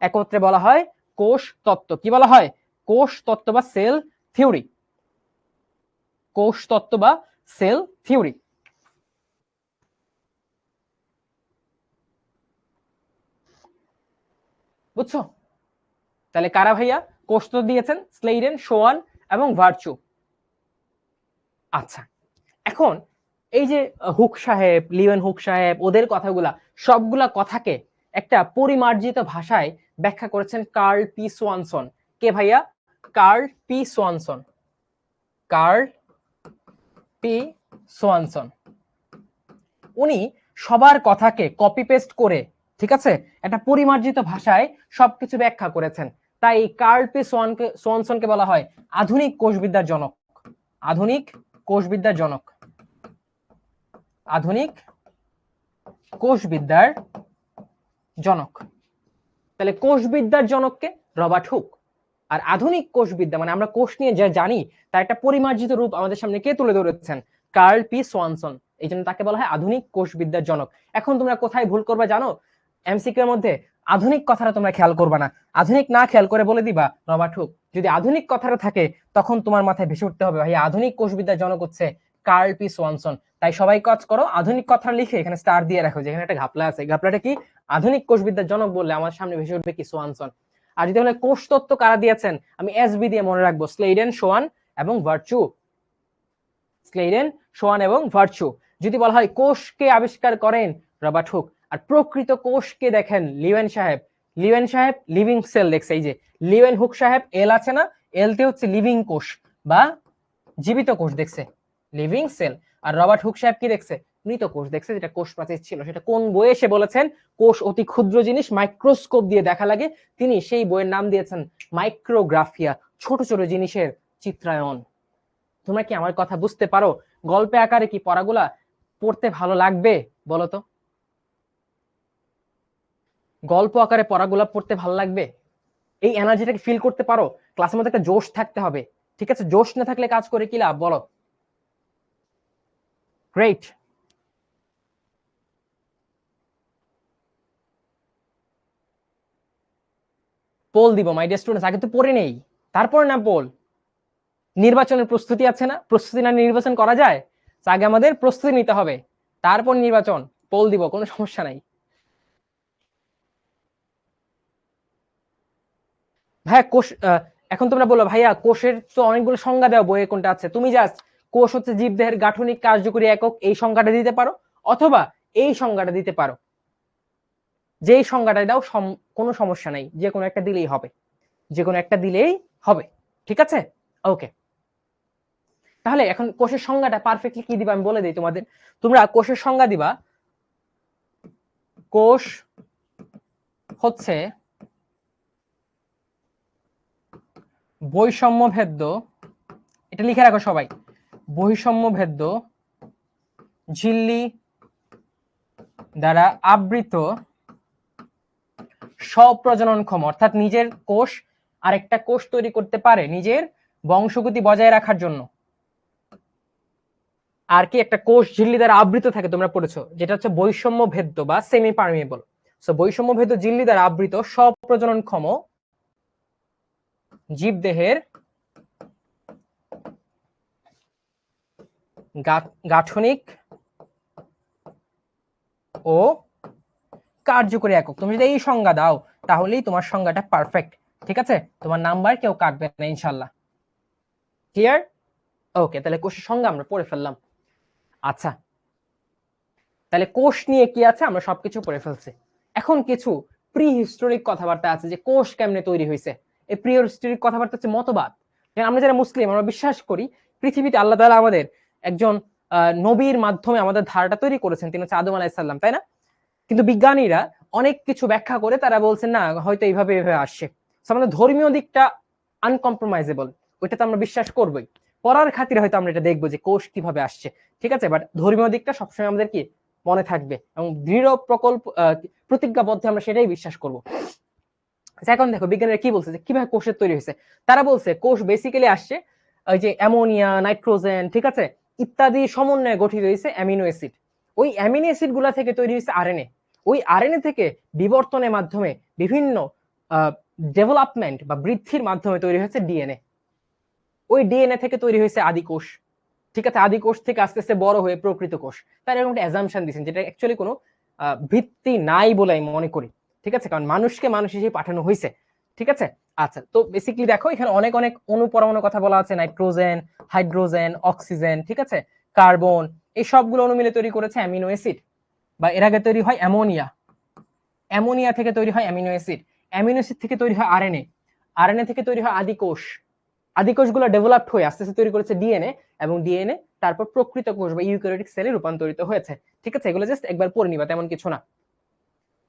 একত্রে বলা হয় কোষ তত্ত্ব। কি বলা হয়? কোষ তত্ত্ব বা সেল থিওরি। কোষ তত্ত্ব বা সেল থিওরি। বুঝছো? তাহলে কারা ভাইয়া কোষ তত্ত্ব দিয়েছেন? স্লেইডেন, শোয়ান এবং ভার্চু। আচ্ছা, এখন এই যে হুক সাহেব, লিওয়েন হুক সাহেব, ওদের কথাগুলা, সবগুলা কথাকে একটা পরিমার্জিত ভাষায় ব্যাখ্যা করেছেন কার্ল পি সোয়ানসন। কে ভাইয়া? Carl P Swanson. Carl P Swanson. উনি সবার কথাকে কপি পেস্ট করে, ঠিক আছে, একটা পরিমার্জিত ভাষায় সবকিছু ব্যাখ্যা করেছেন। তাই কার্ল পি সোয়ানসনকে বলা হয় আধুনিক কোষবিদ্যার জনক। আধুনিক কোষবিদ্যার জনক। আধুনিক কোষবিদ্যার জনক। তাহলে কোষবিদ্যার জনককে? Robert Hooke. আর আধুনিক কোষবিদ্যা মানে আমরা কোষ নিয়ে যা জানি তার একটা পরিমার্জিত রূপ আমাদের সামনে কে তুলে ধরেছেন? Carl P Swanson. এই জন্য তাকে বলা হয় আধুনিক কোষবিদ্যার জনক। এখন তোমরা কোথায় ভুল করবে জানো? এমসিকিউ এর মধ্যে আধুনিক কথাটা তোমরা খেয়াল করবা না, আধুনিক না খেয়াল করে বলে দিবা রবার্ট হুক। যদি আধুনিক কথাটা থাকে তখন তোমার মাথায় ভেসে উঠতে হবে ভাই আধুনিক কোষবিদ্যার জনক হচ্ছে কার্ল পি সোয়ানসন। তাই সবাই কাজ করো, আধুনিক কথা লিখে এখানে স্টার দিয়ে রাখো, যেখানে একটা ঘাপলা আছে, ঘাপলাটা কি? আধুনিক কোষবিদ্যার জনক বললে আমার সামনে ভেসে উঠবে কি? সোয়ানসন। আর যদি হলে কোষ তত্ত্ব কারা দিয়েছেন, আমি এসবি দিয়ে মনে রাখবো, স্লেইডেন, শোয়ান এবং ভার্চু। স্লেইডেন, শোয়ান এবং ভার্চু। যদি বলা হয় কোষকে আবিষ্কার করেন রবার্ট হুক, আর প্রকৃত কোষকে দেখেন লিওয়েন সাহেব। লিওয়েন সাহেব লিভিং সেল দেখছে, এই যে লিওয়েন হুক সাহেব এল আছে না, এলতে হচ্ছে লিভিং কোষ বা জীবিত কোষ দেখছে, লিভিং সেল। আর রবার্ট হুক সাহেব কি দেখছে? মৃত কোষ দেখছে, যেটা কোষ প্রাচীর ছিল। সেটা কোন বইয়ে সে বলেছেন কোষ অতি ক্ষুদ্র জিনিস, মাইক্রোস্কোপ দিয়ে দেখা লাগে। তিনি সেই বইয়ের নাম দিয়েছেন মাইক্রোগ্রাফিয়া, ছোট ছোট জিনিসের চিত্রায়ন। তোমরা কি আমার কথা বুঝতে পারো? গল্পে আকারে কি পড়াগুলা পড়তে ভালো লাগবে বলো তো? গল্প আকারে পড়াগুলা পড়তে ভালো লাগবে? এই এনার্জিটাকে ফিল করতে পারো? ক্লাসের মধ্যে একটা জোশ থাকতে হবে, ঠিক আছে? জোশ না থাকলে কাজ করে কি লাভ বলো? গ্রেট। পোল দিব মাই ডিয়ার স্টুডেন্টস, আগে তো পড়ে নেই, তারপর না পোল। নির্বাচনের প্রস্তুতি আছে না? প্রস্তুতি না নির্বাচন করা যায়? আগে আমাদের প্রস্তুতি নিতে হবে, তারপর নির্বাচন। পোল দিব, কোনো সমস্যা নাই। ভাইয়া কোষ, এখন তোমরা বলো ভাইয়া কোষের তো অনেকগুলো সংজ্ঞা দেওয়া বইয়ে, কোনটা আছে? তুমি জাস্ট কোষ হচ্ছে জীবদেহের গাঠনিক কার্যকরী একক, এই সংজ্ঞাটা দিতে পারো, অথবা এই সংজ্ঞাটা দিতে পারো। যেই সংজ্ঞাটা দাও কোনো সমস্যা নাই, যে কোনো একটা দিলেই হবে, যে কোনো একটা দিলেই হবে, ঠিক আছে? ওকে, তাহলে এখন কোষের সংজ্ঞাটা পারফেক্টলি কি দিবা আমি বলে দিই তোমাদের। তোমরা কোষের সংজ্ঞা দিবা, কোষ হচ্ছে বৈষম্যভেদ্য, এটা লিখে রাখো সবাই, বৈষম্যভেদ্য ঝিল্লি দ্বারা আবৃত স্বপ্রজননক্ষম, অর্থাৎ নিজের কোষ আরেকটা কোষ তৈরি করতে পারে নিজের বংশগতি বজায় রাখার জন্য। আর কি একটা কোষ ঝিল্লি দ্বারা আবৃত থাকে, তোমরা পড়েছো, যেটা হচ্ছে বৈষম্য ভেদ্য বা সেমি পারমিয়েবল। সো বৈষম্য ভেদ্য ঝিল্লি দ্বারা আবৃত স্বপ্রজননক্ষম জীবদেহের গাঠনিক ও কার্যকরী একক। তুমি যদি এই সংজ্ঞা দাও তাহলেই তোমার সংজ্ঞাটা পারফেক্ট, ঠিক আছে? তোমার নাম্বার কেউ কাটবে না ইনশাল্লাহ। ক্লিয়ার? ওকে, তাহলে কোষের সংজ্ঞা আমরা পড়ে ফেললাম। আচ্ছা, তাহলে কোষ নিয়ে কি আছে আমরা সবকিছু পড়ে ফেলছি। এখন কিছু প্রি হিস্টোরিক কথাবার্তা আছে, যে কোষ কেমনে তৈরি হয়েছে। এই প্রি হিস্টোরিক কথাবার্তা হচ্ছে মতবাদ। আমরা যারা মুসলিম আমরা বিশ্বাস করি পৃথিবীতে আল্লাহ তাআলা আমাদের একজন নবীর মাধ্যমে আমাদের ধারাটা তৈরি করেছেন, তিনি হচ্ছে আদম আলাইহিস সালাম, তাই না? কিন্তু বিজ্ঞানীরা অনেক কিছু ব্যাখ্যা করে তারা বলছেন না, হয়তো এইভাবে এইভাবে আসছে। আমাদের ধর্মীয় দিকটা আনকম্প্রোমাইজেবল, ওইটা তো আমরা বিশ্বাস করবোই। পড়ার খাতিরে হয়তো আমরা এটা দেখবো যে কোষ কিভাবে আসছে, ঠিক আছে? বাট ধর্মীয় দিকটা সবসময় আমাদের কি মনে থাকবে, এবং দৃঢ় প্রতিজ্ঞাবদ্ধ আমরা সেটাই বিশ্বাস করব। এখন দেখো বিজ্ঞানীরা কি বলছে যে কিভাবে কোষের তৈরি হয়েছে। তারা বলছে কোষ বেসিক্যালি আসছে ওই যে অ্যামোনিয়া, নাইট্রোজেন, ঠিক আছে, ইত্যাদি সমন্বয়ে গঠিত হয়েছে অ্যামিনো অ্যাসিড। ওই অ্যামিনো অ্যাসিড গুলা থেকে তৈরি হয়েছে আরএনএ। ওই আরএনএ থেকে বিবর্তনের মাধ্যমে বিভিন্ন ডেভেলপমেন্ট বা বৃদ্ধির মাধ্যমে তৈরি হয়েছে ডিএনএ। ওই ডিএনএ থেকে তৈরি হয়েছে আদি কোষ, ঠিক আছে, আদি কোষ থেকে আস্তে আস্তে বড় হয়ে প্রকৃত কোষ। তার এরকম একটা অ্যাজাম্পশন দিচ্ছেন যেটা অ্যাকচুয়ালি কোনো ভিত্তি নাই বলে আমি মনে করি, ঠিক আছে, কারণ মানুষকে মানুষ হিসেবে পাঠানো হয়েছে, ঠিক আছে। আচ্ছা, তো বেসিক্যালি দেখো এখানে অনেক অনেক অনুপরমাণুর কথা বলা আছে, নাইট্রোজেন, হাইড্রোজেন, অক্সিজেন, ঠিক আছে, কার্বন, এই সবগুলো অণু মিলে তৈরি করেছে অ্যামিনো অ্যাসিড। বা এর আগে তৈরি হয় অ্যামোনিয়া, অ্যামোনিয়া থেকে তৈরি হয় অ্যামিনো অ্যাসিড, অ্যামিনো অ্যাসিড থেকে তৈরি হয় আরএনএ, আরএনএ থেকে তৈরি হয় আদি কোষ, আদি কোষগুলো ডেভেলপড হয়ে আস্তে আস্তে তৈরি করেছে ডিএনএ, এবং ডিএনএ তারপর প্রকৃত কোষ বা ইউক্যারিওটিক সেলে রূপান্তরিত হয়েছে, ঠিক আছে। এগুলো জাস্ট একবার পড়ে নিবা, তেমন কিছু না।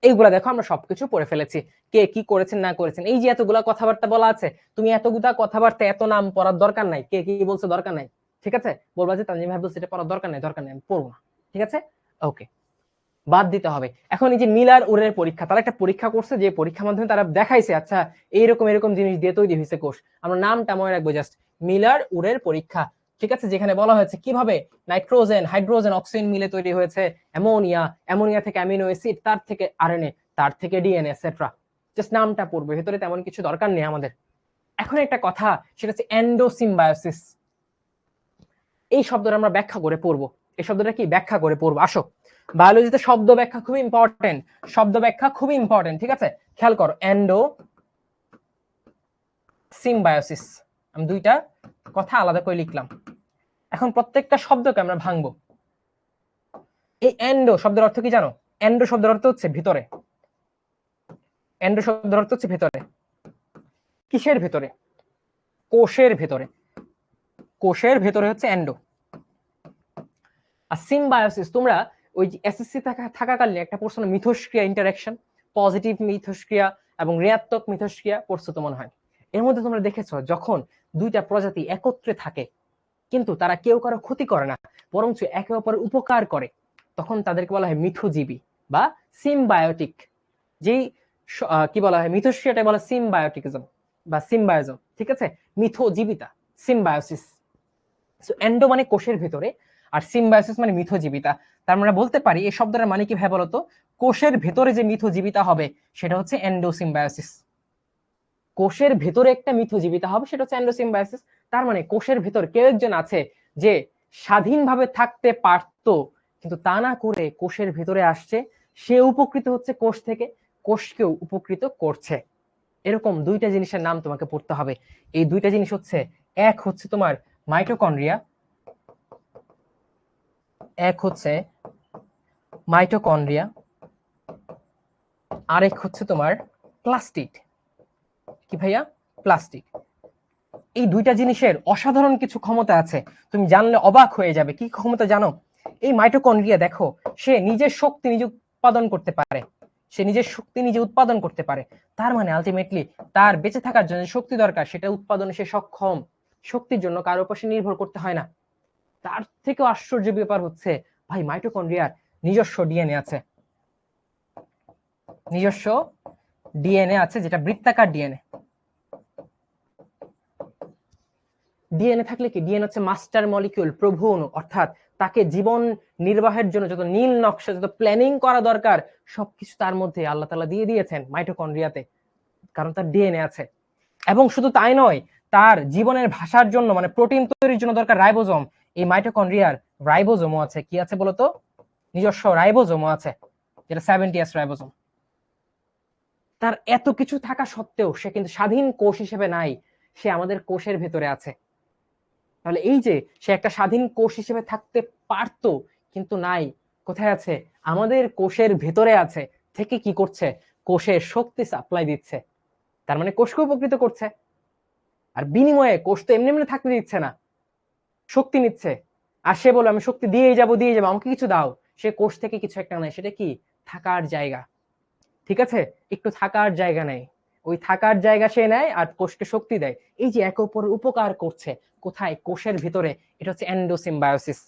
এইগুলা দেখো আমরা সবকিছু পড়ে ফেলেছি, কে কি করেছেন না করেছেন। এই যে এতগুলা কথাবার্তা বলা আছে, তুমি এতগুলা কথাবার্তা এত নাম পড়ার দরকার নাই, কে কি বলছে দরকার নাই, ঠিক আছে। বলবা যে তানজিম ভাই বলছে এটা পড়ার দরকার নাই, দরকার নাই, আমি পড়বো না, ঠিক আছে, ওকে, বাদ দিতে হবে। এখন এই যে মিলার উরের পরীক্ষা, তারা একটা পরীক্ষা করছে, যে পরীক্ষার মাধ্যমে তারা দেখাইছে আচ্ছা এইরকম এরকম জিনিস দিয়ে তৈরি হয়েছে কোষ। আমরা নামটা মনে রাখবো জাস্ট, মিলার উরের পরীক্ষা, ঠিক আছে, যেখানে বলা হয়েছে কিভাবে নাইট্রোজেন, হাইড্রোজেন, অক্সিজেন মিলে তৈরি হয়েছে অ্যামোনিয়া, অ্যামোনিয়া থেকে অ্যামিনো অ্যাসিড, তার থেকে আরএনএ, তার থেকে ডিএনএ এটসেট্রা। জাস্ট নামটা পড়বে, ভেতরে তেমন কিছু দরকার নেই আমাদের। এখন একটা কথা, সেটা হচ্ছে এন্ডোসিম্বায়োসিস। এই শব্দটা আমরা ব্যাখ্যা করে পড়বো। এই শব্দটা কি ব্যাখ্যা করে পড়বো, আসো। বায়োলজিতে শব্দ ব্যাখ্যা খুবই ইম্পর্টেন্ট, শব্দ ব্যাখ্যা খুবই ইম্পর্টেন্ট, ঠিক আছে। খেয়াল করো, এন্ডো সিম্বায়োসিস, আমি দুইটা কথা আলাদা করে লিখলাম। এখন প্রত্যেকটা শব্দকে আমরা ভাঙবো। এই এন্ডো শব্দের অর্থ কি জানো? এন্ডো শব্দের অর্থ হচ্ছে ভিতরে, এন্ডো শব্দের অর্থ হচ্ছে ভেতরে। কিসের ভেতরে? কোষের ভেতরে, কোষের ভেতরে হচ্ছে এন্ডো। আর সিম্বায়োসিস তোমরা ওই এসএসসি থাকাকালীন একটা পড়ছো না, মিথস্ক্রিয়া ইন্টারঅ্যাকশন, পজিটিভ মিথস্ক্রিয়া এবং ঋণাত্মক মিথস্ক্রিয়া পড়ছো তো মনে হয়। এর মধ্যে তোমরা দেখেছো যখন দুইটা প্রজাতি একত্রে থাকে কিন্তু তারা কেউ কারো ক্ষতি করে না, বরঞ্চ একে অপরের উপকার করে, তখন তাদেরকে বলা হয় মিথজীবী বা সিম্বায়োটিক। যেই কি বলা হয়, মিথস্ক্রিয়াটা বলা সিম্বায়োটিকিজম বা সিম্বায়োজম, ঠিক আছে, মিথজীবিতা, সিম্বায়োসিস। এন্ডো মানে কোষের ভিতরে, আর সিম্বায়োসিস মানে মিথজীবিতা। তার মানে বলতে পারি এই শব্দটার মানে কি ভাই বলতো, কোষের ভেতরে যে মিথজীবিতা হবে সেটা হচ্ছে এন্ডোসিম্বায়োসিস। কোষের ভেতরে একটা মিথজীবিতা হবে সেটা হচ্ছে এন্ডোসিম্বায়োসিস। তার মানে কোষের ভেতর কেউ একজন আছে যে স্বাধীনভাবে থাকতে পারতো, কিন্তু তা না করে কোষের ভেতরে আসছে, সে উপকৃত হচ্ছে কোষ থেকে, কোষকেও উপকৃত করছে। এরকম দুইটা জিনিসের নাম তোমাকে পড়তে হবে। এই দুইটা জিনিস হচ্ছে, এক হচ্ছে তোমার মাইটোকন্ড্রিয়া, এক হচ্ছে মাইটোকন্ড্রিয়া, আরেক হচ্ছে তোমার প্লাস্টিড। কি ভাইয়া? প্লাস্টিড। এই দুইটা জিনিসের অসাধারণ কিছু ক্ষমতা আছে, তুমি জানলে অবাক হয়ে যাবে। কি ক্ষমতা জানো? এই মাইটোকন্ড্রিয়া দেখো, সে নিজের শক্তি নিজে উৎপাদন করতে পারে, সে নিজের শক্তি নিজে উৎপাদন করতে পারে। তার মানে আলটিমেটলি তার বেঁচে থাকার জন্য শক্তি দরকার, সেটা উৎপাদনে সে সক্ষম। শক্তির জন্য কারো উপর সে নির্ভর করতে হয় না। তার থেকেও আশ্চর্য ব্যাপার হচ্ছে ভাই, মাইটোকন্ড্রিয়ার নিজস্ব ডিএনএ আছে, নিজস্ব ডিএনএ আছে, যেটা বৃত্তাকার ডিএনএ। ডিএনএ থাকলে কি, ডিএনএ হচ্ছে মাস্টার মলিকিউল, প্রভু অণু, অর্থাৎ তাকে জীবন নির্বাহের জন্য যত নীল নকশা, যত প্ল্যানিং করা দরকার সবকিছু তার মধ্যে আল্লাহ তাআলা দিয়ে দিয়েছেন মাইটোকন্ড্রিয়াতে, কারণ তার ডিএনএ আছে। এবং শুধু তাই নয়, তার জীবনের ভাষার জন্য মানে প্রোটিন তৈরির জন্য দরকার রাইবোজোম। এই মাইটোকন্ড্রিয়ার রাইবোজোমও আছে। কি আছে বলতো? নিজস্ব রাইবোজোমও আছে, যেটা 70S রাইবোজোম। তার এত কিছু থাকা সত্ত্বেও সে কিন্তু স্বাধীন কোষ হিসেবে নাই, সে আমাদের কোষের ভেতরে আছে। তাহলে এই যে সে একটা স্বাধীন কোষ হিসেবে থাকতে পারতো কিন্তু নাই, কোথায় আছে? আমাদের কোষের ভেতরে আছে, থেকে কি করছে? কোষের শক্তি সাপ্লাই দিচ্ছে। তার মানে কোষকে উপকৃত করছে। আর বিনিময়ে কোষ তো এমনি এমনি থাকতে দিচ্ছে না, শক্তি নিচ্ছে। আর সে বলে আমি শক্তি দিয়েই যাবো, আমাকে কিছু দাও। সে কোষ থেকে কিছু একটা নেয়, সেটা কি? থাকার জায়গা, ঠিক আছে, একটু থাকার জায়গা নেই, ওই থাকার জায়গা সে নেয় আর কোষকে শক্তি দেয়। এই যে একে অপরের উপকার করছে, কোথায়? কোষের ভিতরে। এটা হচ্ছে এন্ডোসিম্বায়োসিস।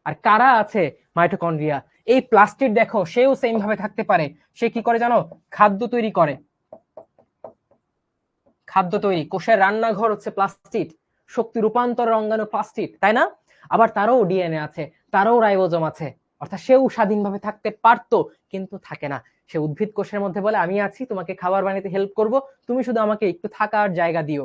আর কারা আছে? মাইটোকন্ড্রিয়া। এই প্লাস্টিড দেখো, সেও সেম ভাবে থাকতে পারে। সে কি করে জানো? খাদ্য তৈরি করে। খাদ্য তৈরি, কোষের রান্নাঘর হচ্ছে প্লাস্টিড, শক্তি রূপান্তরের অঙ্গাণু প্লাস্টিড, তাই না? আবার তারও ডিএনএ আছে, তারও রাইবোজোম আছে, অর্থাৎ সেও স্বাধীনভাবে থাকতে পারতো, কিন্তু থাকে না। সে উদ্ভিদ কোষের মধ্যে বলে আমি আছি, তোমাকে খাবার বানাতে হেল্প করব, তুমি শুধু আমাকে একটু থাকার জায়গা দিও,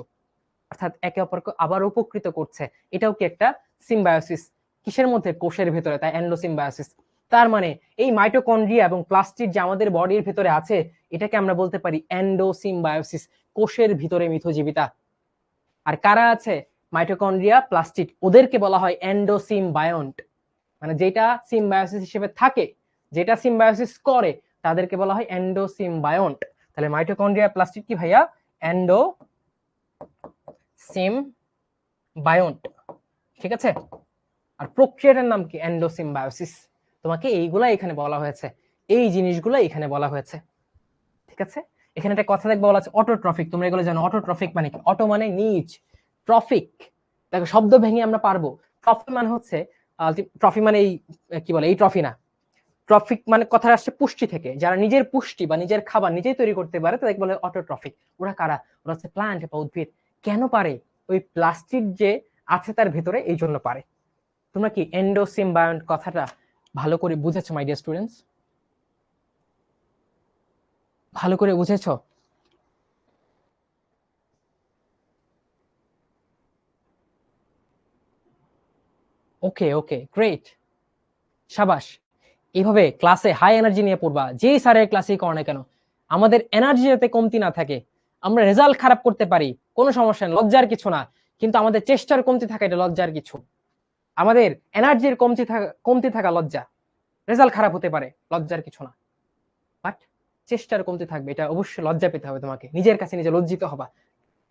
অর্থাৎ একে অপরকে আবার উপকৃত করছে। এটাও কি একটা সিম্বায়োসিস? কিসের মধ্যে? কোষের ভেতরে, তাই এন্ডোসিম্বায়োসিস। তার মানে এই মাইটোকন্ড্রিয়া এবং প্লাস্টিড যে আমাদের বডির ভেতরে আছে, এটাকে আমরা বলতে পারি এন্ডোসিম্বায়োসিস, কোষের ভিতরে মিথজীবিতা। আর কারা আছে? মাইটোকন্ড্রিয়া, প্লাস্টিড, ওদেরকে বলা হয় এন্ডোসিমবায়ন্ট, মানে যেটা সিম্বায়োসিস হিসেবে থাকে, যেটা সিম্বায়োসিস করে, তাদেরকে বলা হয় এন্ডোসিমবায়ন্ট। তাহলে মাইটোকন্ড্রিয়া, প্লাস্টিড কি ভাইয়া? এন্ডোসিমবায়ন্ট, ঠিক আছে? আর প্রক্রিয়াটার নাম কি? এন্ডোসিম্বায়োসিস। তোমাকে এইগুলা এখানে বলা হয়েছে, এই জিনিসগুলো এখানে বলা হয়েছে, ঠিক আছে? এখানে একটা কথা দেখবে বলা আছে অটোট্রফিক, তোমরা এগুলো জানো। অটোট্রফিক মানে কি? অটো মানে নিজ, ট্রফিক দেখো শব্দ ভেঙে আমরা পারবো। ট্রফি মানে হচ্ছে ট্রফি মানে এই কি বলে, এই ট্রফি না। ট্রফিক মানে কথা আসছে পুষ্টি থেকে, যারা নিজের পুষ্টি বা নিজের খাবার নিজেই তৈরি করতে পারে তাদেরকে বলে অটোট্রফিক। ওরা কারা? ওরা হচ্ছে প্লান্ট বা উদ্ভিদ। কেন পারে? ওই প্লাস্টিক যে আছে তার ভেতরে, এই জন্য পারে। তোমরা কি এন্ডোসিমবায়ন্ট কথাটা ভালো করে বুঝেছো মাই ডিয়ার স্টুডেন্টস? ভালো করে বুঝেছো? ওকে ওকে, গ্রেট, সাবাস। এইভাবে ক্লাসে হাই এনার্জি নিয়ে পড়বা, যেই স্যারের ক্লাসেই করো না কেন। আমাদের এনার্জি যাতে কমতি না থাকে। আমরা রেজাল্ট খারাপ করতে পারি, কোনো সমস্যা নেই, লজ্জার কিছু না, কিন্তু আমাদের চেষ্টার কমতি থাকা এটা লজ্জার কিছু। আমাদের এনার্জির কমতি থাকা লজ্জা, রেজাল্ট খারাপ হতে পারে, লজ্জার কিছু না, বাট চেষ্টার কমতি থাকবে, এটা অবশ্যই লজ্জা পেতে হবে, তোমাকে নিজের কাছে নিজে লজ্জিত হবা,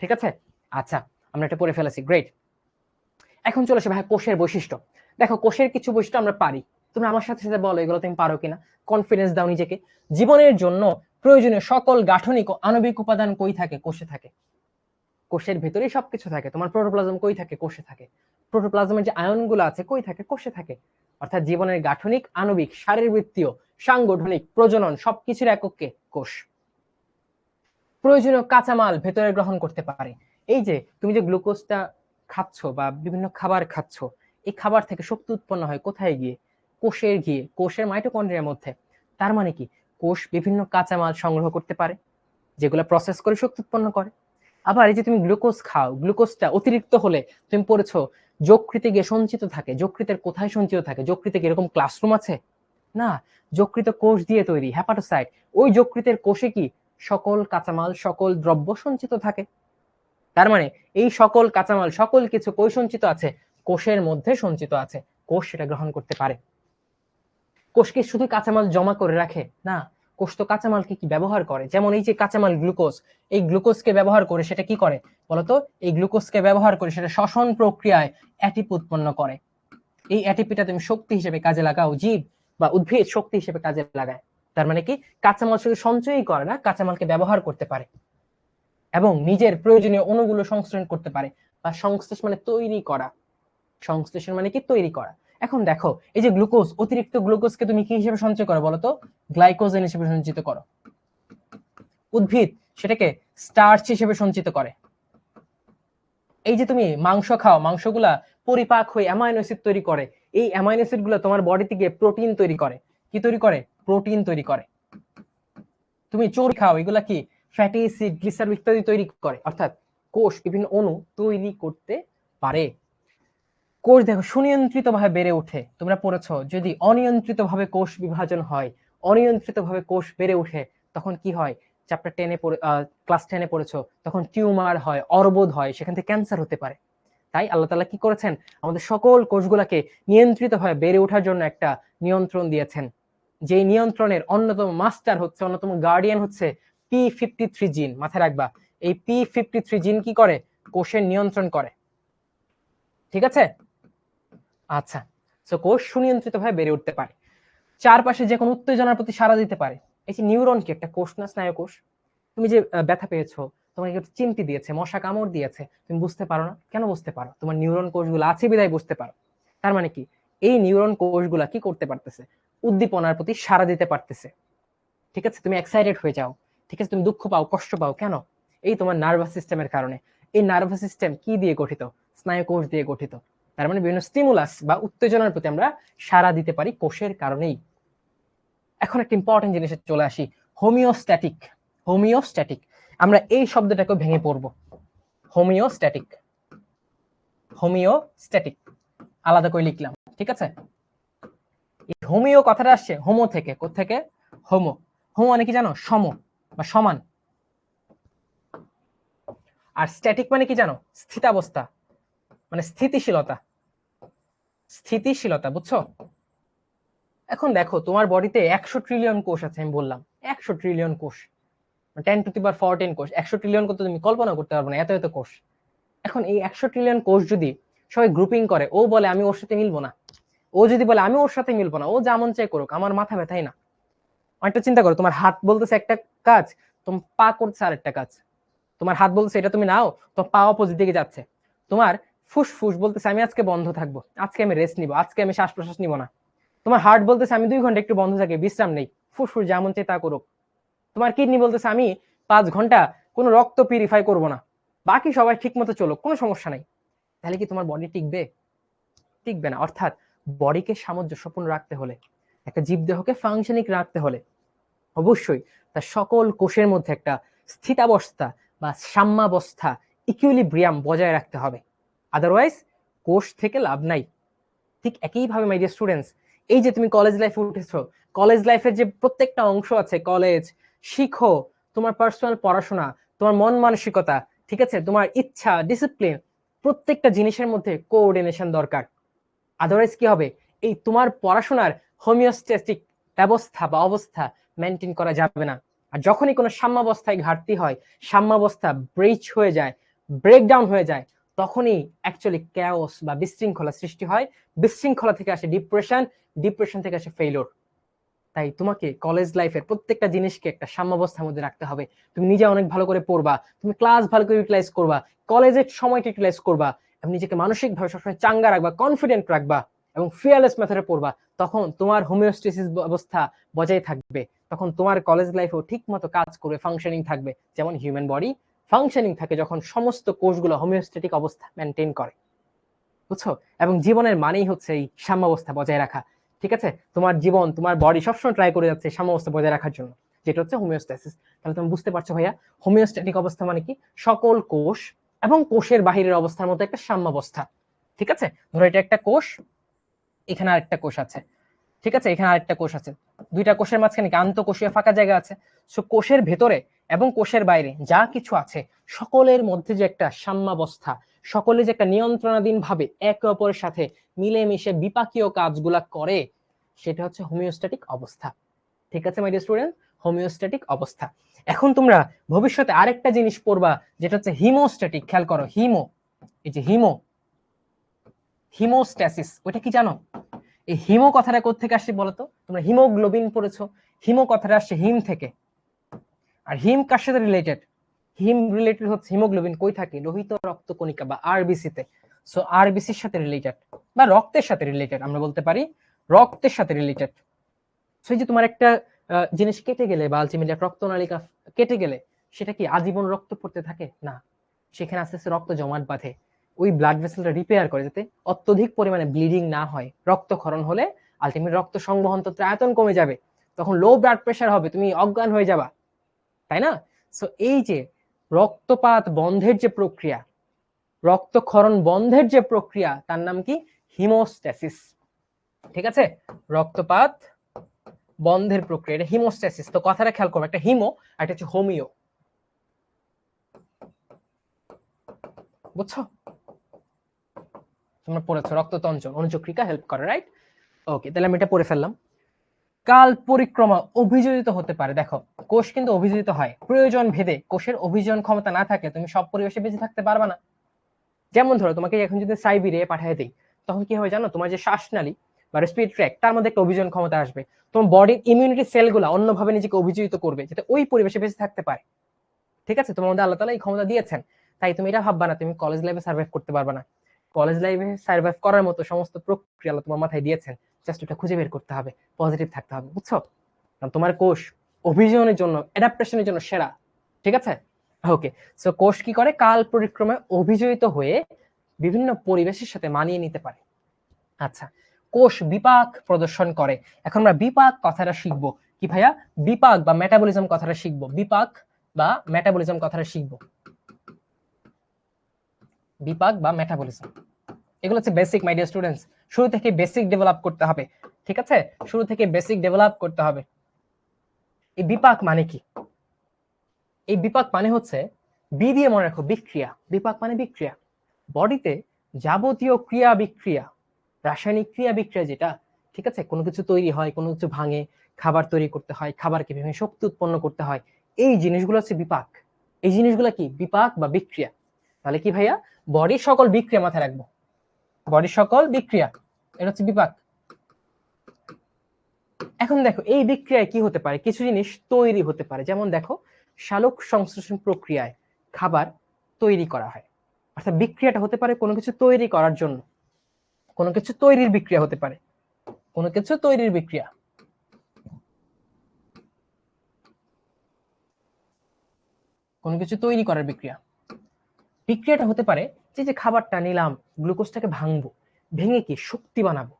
ঠিক আছে? আচ্ছা, আমরা এটা পড়ে ফেলেছি, গ্রেট। এখন চলে আসে ভাই কোষের বৈশিষ্ট্য। দেখো কোষের কিছু বৈশিষ্ট্য আমরা পারি, তুমি আমার সাথে সাথে বলো এগুলো তুমি পারো কিনা, কনফিডেন্স দাও নিজেকে। জীবনের জন্য প্রয়োজনীয় সকল গাঠনিক ও আণবিক উপাদান কই থাকে? কোষে থাকে। কোষের ভেতরেই সবকিছু থাকে। তোমার প্রোটোপ্লাজম কই থাকে? কোষে থাকে। প্রোটোপ্লাজমের যে আয়নগুলো আছে কই থাকে? কোষে থাকে। অর্থাৎ জীবনের গাঠনিক, আণবিক, শারীরবৃত্তীয়, সাংগঠনিক, প্রজনন সবকিছুর এককে কোষ। প্রয়োজনীয় কাঁচামাল ভেতরে গ্রহণ করতে পারে। এই যে তুমি যে গ্লুকোজটা খাচ্ছ বা বিভিন্ন খাবার খাচ্ছ, এই খাবার থেকে শক্তি উৎপন্ন হয় কোথায় গিয়ে? কোষের গিয়ে, কোষের মাইটোকন্ড্রিয়ার মধ্যে। তার মানে কি? কোষ বিভিন্ন কাঁচামাল সংগ্রহ করতে পারে, যেগুলো প্রসেস করে শক্তি উৎপন্ন করে। আবার এই যে তুমি গ্লুকোজ খাও, গ্লুকোজটা অতিরিক্ত হলে তুমি পড়েছো যকৃতে গিয়ে সঞ্চিত থাকে। যকৃতের কোথায় সঞ্চিত থাকে? যকৃতে কি এরকম ক্লাসরুম আছে? না, যকৃত কোষ দিয়ে তৈরি, হ্যাপাটোসাইট। ওই যকৃতের কোষে কি সকল কাঁচামাল, সকল দ্রব্য সঞ্চিত থাকে। তার মানে এই সকল কাঁচামাল, সকল কিছু কই সঞ্চিত আছে? কোষের মধ্যে সঞ্চিত আছে। কোষ সেটা গ্রহণ করতে পারে। কোষ কি শুধু কাঁচামাল জমা করে রাখে? না, কোষ তো কাঁচামালকে কি ব্যবহার করে। যেমন এই যে কাঁচামাল গ্লুকোজ, এই গ্লুকোজকে ব্যবহার করে সেটা কি করে বলতো? এই গ্লুকোজকে ব্যবহার করে সেটা শ্বসন প্রক্রিয়ায় অ্যাটিপি উৎপন্ন করে। এই অ্যাটিপিটা তুমি শক্তি হিসেবে কাজে লাগাও, জীব বা উদ্ভিদ শক্তি হিসেবে কাজে লাগায়। তার মানে কি? কাঁচামাল শুধু সঞ্চয়ই করে না, কাঁচামালকে ব্যবহার করতে পারে এবং নিজের প্রয়োজনীয় অণুগুলো সংশ্লেষণ করতে পারে। বা সংশ্লেষ মানে তৈরি করা, সংশ্লেষণ মানে কি? তৈরি করা। এখন দেখো এই যে গ্লুকোজ, অতিরিক্ত গ্লুকোজকে তুমি কি হিসেবে সঞ্চয় করো বলতো? গ্লাইকোজেন হিসেবে সঞ্চিত করো। উদ্ভিদ সেটাকে স্টার্চ হিসেবে সঞ্চিত করে। এই যে তুমি মাংস খাও, মাংসগুলা পরিপাক হয়ে অ্যামাইনো অ্যাসিড তৈরি করে। এই অ্যামাইনো অ্যাসিড গুলো তোমার বডিতে গিয়ে প্রোটিন তৈরি করে। কি তৈরি করে? প্রোটিন তৈরি করে। তুমি চর্বি খাও, এগুলা কি? ফ্যাটি অ্যাসিড, গ্লিসারল ইত্যাদি তৈরি করে। অর্থাৎ কোষ বিভিন্ন অণু তৈরি করতে পারে। কোষ দেখো সুনিয়ন্ত্রিত ভাবে বেড়ে ওঠে। তোমরা পড়েছো যদি অনিয়ন্ত্রিত ভাবে কোষ বিভাজন হয়, অনিয়ন্ত্রিত ভাবে কোষ বেড়ে ওঠে, তখন কি হয়? চ্যাপ্টার 10-এ পড়ে, ক্লাস 10-এ পড়েছো, তখন টিউমার হয়, অর্বুদ হয়, সেখান থেকে ক্যান্সার হতে পারে। তাই আল্লাহ তাআলা কি করেছেন? আমাদের সকল কোষগুলোকে নিয়ন্ত্রিত ভাবে বেড়ে ওঠার জন্য একটা নিয়ন্ত্রণ দিয়েছেন। যে নিয়ন্ত্রণের অন্যতম মাস্টার হচ্ছে, অন্যতম গার্ডিয়ান হচ্ছে P53 জিন। মাথায় রাখবা, এই P53 জিন কি করে? কোষের নিয়ন্ত্রণ করে, ঠিক আছে? আচ্ছা, সো কোষ সুনিয়ন্ত্রিত ভাবে বেড়ে উঠতে পারে, চারপাশে যে কোনো উত্তেজনার প্রতি সাড়া দিতে পারে। এই যে নিউরন কি একটা কোষ না? স্নায়ু কোষ। তুমি যে ব্যথা পেয়েছো, তোমাকে একটু চিমটি দিয়েছে, মশা কামড় দিয়েছে, তুমি বুঝতে পারো না কেন? বুঝতে পারো, তোমার নিউরন কোষগুলো আছে বিধায় বুঝতে পারো। তার মানে কি? এই নিউরন কোষগুলা কি করতে পারতেছে? উদ্দীপনার প্রতি সাড়া দিতে পারতেছে, ঠিক আছে? তুমি এক্সাইটেড হয়ে যাও, ঠিক আছে? তুমি দুঃখ পাও, কষ্ট পাও, কেন? এই তোমার নার্ভাস সিস্টেমের কারণে। এই নার্ভাস সিস্টেম কি দিয়ে গঠিত? স্নায়ু কোষ দিয়ে গঠিত। তার মানে বিভিন্ন স্টিমুলাস বা উত্তেজনার প্রতি আমরা সাড়া দিতে পারি কোষের কারণেই। এখন একটা ইম্পর্টেন্ট জিনিসে চলে আসি, হোমিওস্ট্যাটিক। হোমিওস্ট্যাটিক, আমরা এই শব্দটাকে ভেঙে পড়বো। হোমিওস্ট্যাটিক, হোমিওস্ট্যাটিক আলাদা করে লিখলাম, ঠিক আছে? এই হোমিও কথাটা আসছে হোমো থেকে। কোত্থেকে? হোমো। হোমো মানে কি জানো? সম বা সমান। আর স্ট্যাটিক মানে কি জানো? স্থিতাবস্থা, মানে স্থিতিশীলতা। স্থিতিশীলতা, বুঝছো? এখন দেখো তোমার বডিতে 100 ট্রিলিয়ন কোষ আছে, আমি বললাম 100 ট্রিলিয়ন কোষ, 10^14 কোষ। 100 ট্রিলিয়ন কত তুমি কল্পনা করতে পারবে না, এত এত কোষ। এখন এই 100 ট্রিলিয়ন কোষ যদি সবাই গ্রুপিং করে, ও বলে আমি ওর সাথে মিলবো না, ও যদি বলে আমি ওর সাথে মিলবো না, ও যেমন চাই করুক, আমার মাথা ব্যথাই না। অনেকটা চিন্তা করো, তোমার হাত বলতেছে একটা কাজ, তোমার পা করছে আরেকটা কাজ। তোমার হাত বলছে এটা তুমি নাও, তো পা অপোজিট দিকে যাচ্ছে। তোমার ফুসফুস বলতেছে আমি আজকে বন্ধ থাকবো, আজকে আমি রেস্ট নিবো, আজকে আমি শ্বাস প্রশ্বাস নিবো না। তোমার হার্ট বলতেছে আমি 2 ঘন্টা একটু বন্ধ থাকি, বিশ্রাম নেই, ফুসফুস যেমন চাই তা করুক। তোমার কিডনি বলতেছে আমি 5 ঘন্টা কোনো রক্ত পিউরিফাই করবো না, বাকি সবাই ঠিক মতো চলুক, কোনো সমস্যা নাই। তাহলে কি তোমার বডি টিকবে? টিকবে না। অর্থাৎ বডিকে সামঞ্জস্যপূর্ণ রাখতে হলে, একটা জীবদেহকে ফাংশনিং রাখতে হলে অবশ্যই তার সকল কোষের মধ্যে একটা স্থিতাবস্থা বা সাম্যাবস্থা, ইকুইলিব্রিয়াম বজায় রাখতে হবে। আদারওয়াইজ কোষ থেকে লাভ নাই। ঠিক একইভাবে মাই ডিয়ার স্টুডেন্টস, এই যে তুমি কলেজ লাইফে উঠেছো, কলেজ লাইফের যে প্রত্যেকটা অংশ আছে, কলেজ শিখো, তোমার পার্সোনাল পড়াশোনা, তোমার মন মানসিকতা, ঠিক আছে, তোমার ইচ্ছা, ডিসিপ্লিন, প্রত্যেকটা জিনিসের মধ্যে কোঅর্ডিনেশন দরকার। আদারওয়াইজ কি হবে? এই তোমার পড়াশোনার হোমিওস্ট্যাটিক ব্যবস্থা বা অবস্থা মেনটেন করা যাবে না। আর যখনই কোনো সাম্যাবস্থায় ঘাটতি হয়, সাম্যাবস্থা ব্রেচ হয়ে যায়, ব্রেকডাউন হয়ে যায়, তখনই অ্যাকচুয়ালি ক্যাওস বা বিশৃঙ্খলা সৃষ্টি হয়। বিশৃঙ্খলা থেকে আসে ডিপ্রেশন, ডিপ্রেশন থেকে আসে ফেইলিওর। তাই তোমাকে কলেজ লাইফের প্রত্যেকটা জিনিসকে একটা সাম্যাবস্থার মধ্যে রাখতে হবে। তুমি নিজে অনেক ভালো করে পড়বা, তুমি ক্লাস ভালো করে ইউটিলাইজ করবা, কলেজের সময়টা ইউটিলাইজ করবা, এবং নিজেকে মানসিকভাবে সবসময় চাঙ্গা রাখবা, কনফিডেন্ট রাখবা, এবং ফিয়ারলেস মেথডে পড়বা। তখন তোমার হোমিওস্টেসিস অবস্থা বজায় থাকবে। তখন তোমার কলেজ লাইফেও ঠিক মতো কাজ করবে, ফাংশনিং থাকবে। যেমন হিউম্যান বডি ফাংশনিং থাকে যখন সমস্ত কোষগুলো হোমিওস্ট্যাটিক অবস্থা মেনটেন করে, বুঝছো? এবং জীবনের মানেই হচ্ছে এই সাম্যাবস্থা বজায় রাখা, ঠিক আছে? তোমার জীবন, তোমার বডি সবসময় ট্রাই করে যাচ্ছে সাম্যাবস্থা বজায় রাখার জন্য, যেটা হচ্ছে হোমিওস্ট্যাসিস। তাহলে তুমি বুঝতে পারছো ভাইয়া, হোমিওস্ট্যাটিক অবস্থা মানে কি? সকল কোষ এবং কোষের বাহিরের অবস্থার মধ্যে একটা সাম্যাবস্থা, ঠিক আছে? ধরো এটা একটা কোষ, এখানে আরেকটা কোষ আছে, ঠিক আছে, এখানে আরেকটা কোষ আছে, দুইটা কোষের মাঝখানে কি আন্তঃকোষীয় ফাঁকা জায়গা আছে? সো কোষের ভেতরে এবং কোষের বাইরে যা কিছু আছে, সকলের মধ্যে যে একটা সাম্যাবস্থা, সকলে যে একটা নিয়ন্ত্রণাধীন ভাবে একে অপরের সাথে মিলেমিশে বিপাকীয় কাজগুলা করে, সেটা হচ্ছে হোমিওস্ট্যাটিক অবস্থা। ঠিক আছে মাই ডিয়ার স্টুডেন্ট, হোমিওস্ট্যাটিক অবস্থা। এখন তোমরা ভবিষ্যতে আরেকটা জিনিস পড়বা, যেটা হচ্ছে হিমোস্ট্যাটিক। খেয়াল করো, হিমো, এই যে হিমো, হিমোস্ট্যাসিস, ওইটা কি জানো? এই হিমো কথাটা কোত্থেকে আসছে বলতো? তোমরা হিমোগ্লোবিন পড়েছো, হিমো কথাটা আসছে হিম থেকে। আর হিম কার সাথে রিলেটেড? হিম রিলেটেড হচ্ছে হিমোগ্লোবিন কই থাকে? লোহিত রক্ত কণিকা বা আরবিসি তে। সো আরবিসির সাথে রিলেটেড বা রক্তের সাথে রিলেটেড, আমরা বলতে পারি রক্তের সাথে রিলেটেড। সো এই যে তোমার একটা জিনিস কেটে গেলে বা আলটিমেটলি রক্তনালিকা কেটে গেলে, সেটা কি আজীবন রক্ত পড়তে থাকে? না, সেখানে আস্তে আস্তে রক্ত জমাট বাঁধে, ওই ব্লাড ভেসেলটা রিপেয়ার করে, যাতে অত্যধিক পরিমাণে ব্লিডিং না হয়। রক্তক্ষরণ হলে আলটিমেট রক্ত সংবহন তন্ত্রের আয়তন কমে যাবে, তখন লো ব্লাড প্রেশার হবে, তুমি অজ্ঞান হয়ে যাবা, তাই না? সো এই যে রক্তপাত বন্ধের যে প্রক্রিয়া, রক্তক্ষরণ বন্ধের যে প্রক্রিয়া, তার নাম কি? হিমোস্ট্যাসিস, ঠিক আছে? রক্তপাত বন্ধের প্রক্রিয়া, এটা হিমোস্ট্যাসিস। তো কথাটা খেয়াল করো, একটা হিমো আর একটা হচ্ছে হোমিও, বুঝছো? তোমরা পড়েছো রক্ততঞ্চন অনুচক্রিকা হেল্প করে, রাইট? ওকে, তাহলে আমি এটা পড়ে ফেললাম। কাল পরিক্রমা অভিযোজিত হতে পারে। দেখো, কোষ কিন্তু অভিযোজিত হয় প্রয়োজন ভেদে। কোষের অভিযোজন ক্ষমতা না থাকলে তুমি সব পরিবেশে বেঁচে থাকতে পারবে না। যেমন ধরো তোমাকে এখন যদি সাইবেরিয়ায় পাঠিয়ে দিই, তখন কি হয় জানো? তোমার যে শ্বাসনালী বা রেসপিরেটরি ট্র্যাক্ট, তার মধ্যে একটা অভিযোজন ক্ষমতা আসবে। তোমার বডির ইমিউনিটি সেলগুলো অন্যভাবে নিজেকে অভিযোজিত করবে, যাতে ওই পরিবেশে বেঁচে থাকতে পারে, ঠিক আছে? তোমার মধ্যে আল্লাহ তাআলা এই ক্ষমতা দিয়েছেন। তাই তুমি এটা ভাববা না তুমি কলেজ লাইফে সার্ভাইভ করতে পারবে না। কলেজ লাইফে সার্ভাইভ করার মতো সমস্ত প্রক্রিয়া আল্লাহ তোমার মাথায় দিয়েছেন, জাস্ট ওটা খুঁজে বের করতে হবে, পজিটিভ থাকতে হবে, বুঝছো? কারণ তোমার কোষ অভিযোজনের জন্য, অ্যাডাপ্টেশনের জন্য সেরা, ঠিক আছে? ওকে, সো কোষ কি করে? কাল পরিক্রমায় অভিযোজিত হয়ে বিভিন্ন পরিবেশের সাথে মানিয়ে নিতে পারে। আচ্ছা, কোষ বিপাক প্রদর্শন করে। এখন আমরা বিপাক কথাটা শিখবো কি ভাইয়া? বিপাক বা মেটাবলিজম কথাটা শিখবো। বিপাক বা মেটাবলিজম কথাটা শিখবো। বিপাক বা মেটাবলিজম, এগুলো হচ্ছে বেসিক, মাই ডিয়ার স্টুডেন্টস। শুরু থেকে বেসিক ডেভেলপ করতে হবে, ঠিক আছে? শুরু থেকে বেসিক ডেভেলপ করতে হবে। এই বিপাক মানে কি? এই বিপাক মানে হচ্ছে, বি দিয়ে মনে রাখো, বিক্রিয়া। বিপাক মানে বিক্রিয়া। বডিতে যাবতীয় ক্রিয়া বিক্রিয়া, রাসায়নিক ক্রিয়া বিক্রিয়া যেটা, ঠিক আছে, কোনো কিছু তৈরি হয়, কোনো কিছু ভাঙে, খাবার তৈরি করতে হয়, খাবারকে বিভিন্ন শক্তি উৎপন্ন করতে হয়, এই জিনিসগুলো হচ্ছে বিপাক। এই জিনিসগুলো কি? বিপাক বা বিক্রিয়া। তাহলে কি ভাইয়া? বডির সকল বিক্রিয়া মাথায় রাখবো, বডির সকল বিক্রিয়া, এটা হচ্ছে বিপাক। এখন দেখো, এই বিক্রিয়ায় কি হতে পারে? কিছু জিনিস তৈরি হতে পারে, যেমন দেখো, সালোক সংশ্লেষণ প্রক্রিয়ায় খাবার তৈরি করা হয়। অর্থাৎ বিক্রিয়াটা হতে পারে কোনো কিছু তৈরি করার জন্য, কোনো কিছু তৈরির বিক্রিয়া হতে পারে, কোনো কিছু তৈরির বিক্রিয়া। কোনো কিছু তৈরি করার বিক্রিয়া। বিক্রিয়াটা হতে পারে যে খাবারটা নিলাম, গ্লুকোজটাকে ভাঙবো, ভেঙে কি শক্তি বানাবো,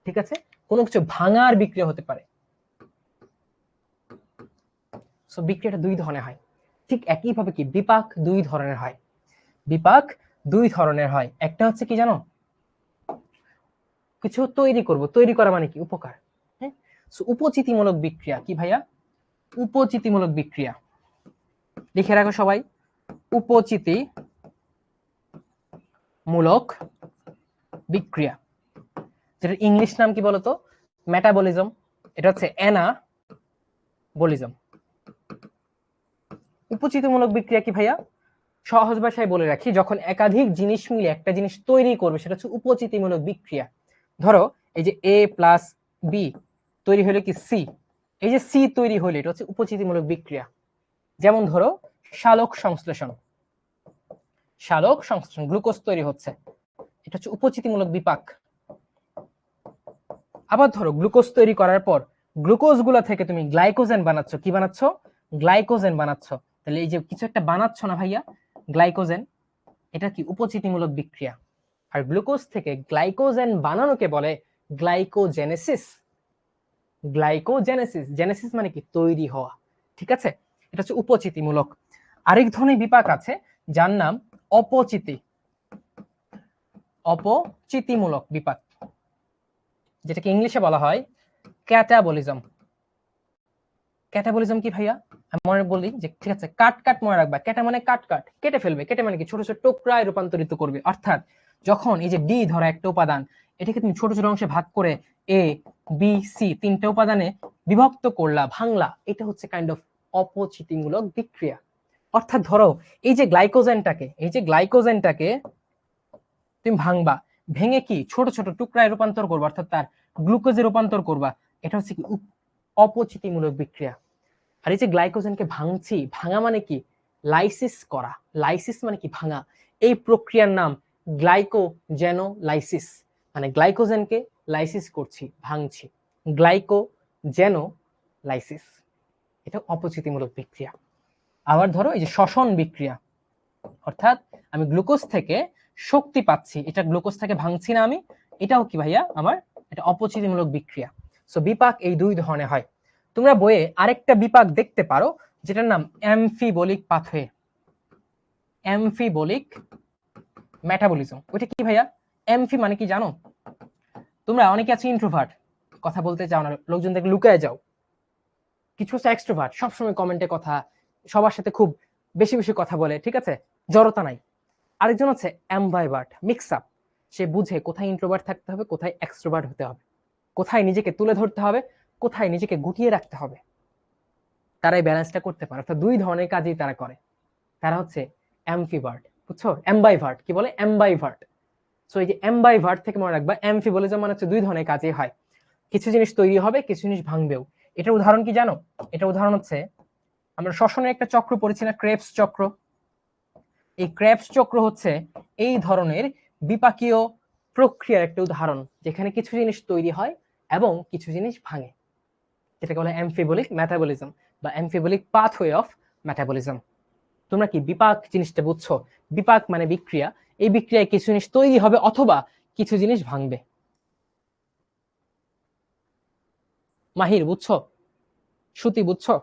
ঠিক আছে? কোনো কিছু ভাঙার বিক্রিয়া হতে পারে। সো বিক্রিয়াটা দুই ধরনের হয়। ঠিক একইভাবে কি বিপাক দুই ধরনের হয়। বিপাক দুই ধরনের হয়। একটা হচ্ছে কি জানো? কিছু তৈরি করব, তৈরি করা মানে কি? উপকার। হ্যাঁ, সো উপচিতিমূলক বিক্রিয়া কি ভাইয়া? উপচিতিমূলক বিক্রিয়া। লিখে রাখো সবাই, উপচিতি মূলক বিক্রিয়া, যেটা ইংলিশ নাম কি বলতো? মেটাবলিজম। এটা হচ্ছে অ্যানাবলিজম। উপচিতিমূলক বিক্রিয়া কি ভাইয়া? সহজ ভাষায় বলে রাখি, যখন একাধিক জিনিস মিলে একটা জিনিস তৈরি করবে, সেটা হচ্ছে উপচিতিমূলক বিক্রিয়া। ধরো, এই যে এ প্লাস বি তৈরি হলে কি সি, এই যে সি তৈরি হলে এটা হচ্ছে উপচিতিমূলক বিক্রিয়া। যেমন ধরো, সালোক সংশ্লেষণ, সালোক সংশ্লেষণ, গ্লুকোজ তৈরি হচ্ছে, এটা হচ্ছে উপচিতিমূলক বিপাক। আবার ধরো, গ্লুকোজ তৈরি করার পর গ্লুকোজ গুলা থেকে তুমি গ্লাইকোজেন বানাচ্ছ। কি বানাচ্ছ? গ্লাইকোজেন বানাচ্ছ। তাহলে এই যে কিছু একটা বানাচ্ছ না ভাইয়া, গ্লাইকোজেন, এটা কি? উপচিতিমূলক বিক্রিয়া। আর গ্লুকোজ থেকে গ্লাইকোজেন বানানোকে বলে গ্লাইকোজেনেসিস। গ্লাইকোজেনেসিস, জেনেসিস মানে কি? তৈরি হওয়া, ঠিক আছে? এটা হচ্ছে উপচিতিমূলক। আরেক ধরনের বিপাক আছে যার নাম অপচিতি, অপচিতিমূলক বিপাক, যেটাকে ইংলিশে বলা হয় ক্যাটাবলিজম। ক্যাটাবলিজম কি ভাইয়া? আমি মনে বলি যে, ঠিক আছে, কাট কাট মনে রাখবা। ক্যাটা মানে কাট কাট, কেটে ফেলবে। কেটে মানে কি? ছোট ছোট টুকরায় রূপান্তরিত করবে। অর্থাৎ যখন এই যে ডি ধরো একটা উপাদান, এটাকে তুমি ছোট ছোট অংশে ভাগ করে এ বি সি তিনটা উপাদানে বিভক্ত করলা, ভাঙলা, এটা হচ্ছে কাইন্ড অফ অপচিতিমূলক বিক্রিয়া। অর্থাৎ ধরো, এই যে গ্লাইকোজেনটাকে, এই যে গ্লাইকোজেনটাকে তুমি ভাঙবা, ভেঙে কি ছোট ছোট টুকরায় রূপান্তর করবা, অর্থাৎ তার গ্লুকোজে রূপান্তর করবা। এটা হচ্ছে কি? অপচিতিমূলক বিক্রিয়া। আর এই যে গ্লাইকোজেনকে ভাঙছি, ভাঙা মানে কি? লাইসিস করা। লাইসিস মানে কি? ভাঙা। এই প্রক্রিয়ার নাম গ্লাইকোজেনোলাইসিস। মানে গ্লাইকোজেনকে লাইসিস করছি, ভাঙছি, গ্লাইকোজেনোলাইসিস। এটা অপচিতিমূলক বিক্রিয়া। আবার ধরো, এই যে শ্বসন বিক্রিয়া, অর্থাৎ আমি গ্লুকোজ থেকে শক্তি পাচ্ছি, এটা গ্লুকোজ থেকে ভাঙছি না আমি, এটাও কি ভাইয়া? আমার এটা অপচিতিমূলক বিক্রিয়া। সো বিপাক এই দুই ধরনের হয়। তোমরা বইয়ে আরেকটা বিপাক দেখতে পারো, যেটার নাম অ্যামফিবলিক পাথওয়ে, অ্যামফিবলিক মেটাবলিজম। ওইটা কি ভাইয়া? অ্যামফি মানে কি জানো? তোমরা অনেকে আছে ইন্ট্রোভার্ট, কথা বলতে চাও না, লোকজন দেখে লুকায় যাও। কিছু হচ্ছে এক্সট্রোভার্ট, সবসময় কমেন্টে কথা, সবার সাথে খুব বেশি বেশি কথা বলে, ঠিক আছে, জড়তা নাই। আরেকজন হচ্ছে অ্যাম্বাইভার্ট, মিক্স আপ। সে বুঝে কোথায় ইন্ট্রোভার্ট থাকতে হবে, কোথায় এক্সট্রোভার্ট হতে হবে, কোথায় নিজেকে তুলে ধরতে হবে, কোথায় নিজেকে গুটিয়ে রাখতে হবে। তারাই ব্যালেন্সটা করতে পারে। অর্থাৎ দুই ধরনের কাজই তারা করে। তারা হচ্ছে অ্যামফিভার্ট, বুঝছো? অ্যাম্বাইভার্ট কি বলে? অ্যাম্বাইভার্ট। সো এই যে অ্যাম্বাইভার্ট থেকে মনে রাখবা, অ্যামফিবলিজম মানে হচ্ছে দুই ধরনের কাজই হয়। কিছু জিনিস তৈরি হবে, কিছু জিনিস ভাঙবেও। এটার উদাহরণ কি জানো? এটার উদাহরণ হচ্ছে, আমরা শ্বসনের একটা চক্র পড়েছি না, ক্রেবস চক্র। এই ক্রেবস চক্র হচ্ছে এই ধরনের বিপাকীয় প্রক্রিয়ার একটা উদাহরণ, যেখানে কিছু জিনিস তৈরি হয় এবং কিছু জিনিস ভাঙে, যেটাকে বলে অ্যামফিবলিক মেটাবলিজম বা অ্যামফিবলিক পাথওয়ে অফ মেটাবলিজম। তোমরা কি বিপাক জিনিসটা বুঝছো? বিপাক মানে বিক্রিয়া, এই বিক্রিয়ায় কিছু জিনিস তৈরি হবে অথবা কিছু জিনিস ভাঙবে। মাহির বুঝছো? শ্রুতি বুঝছো?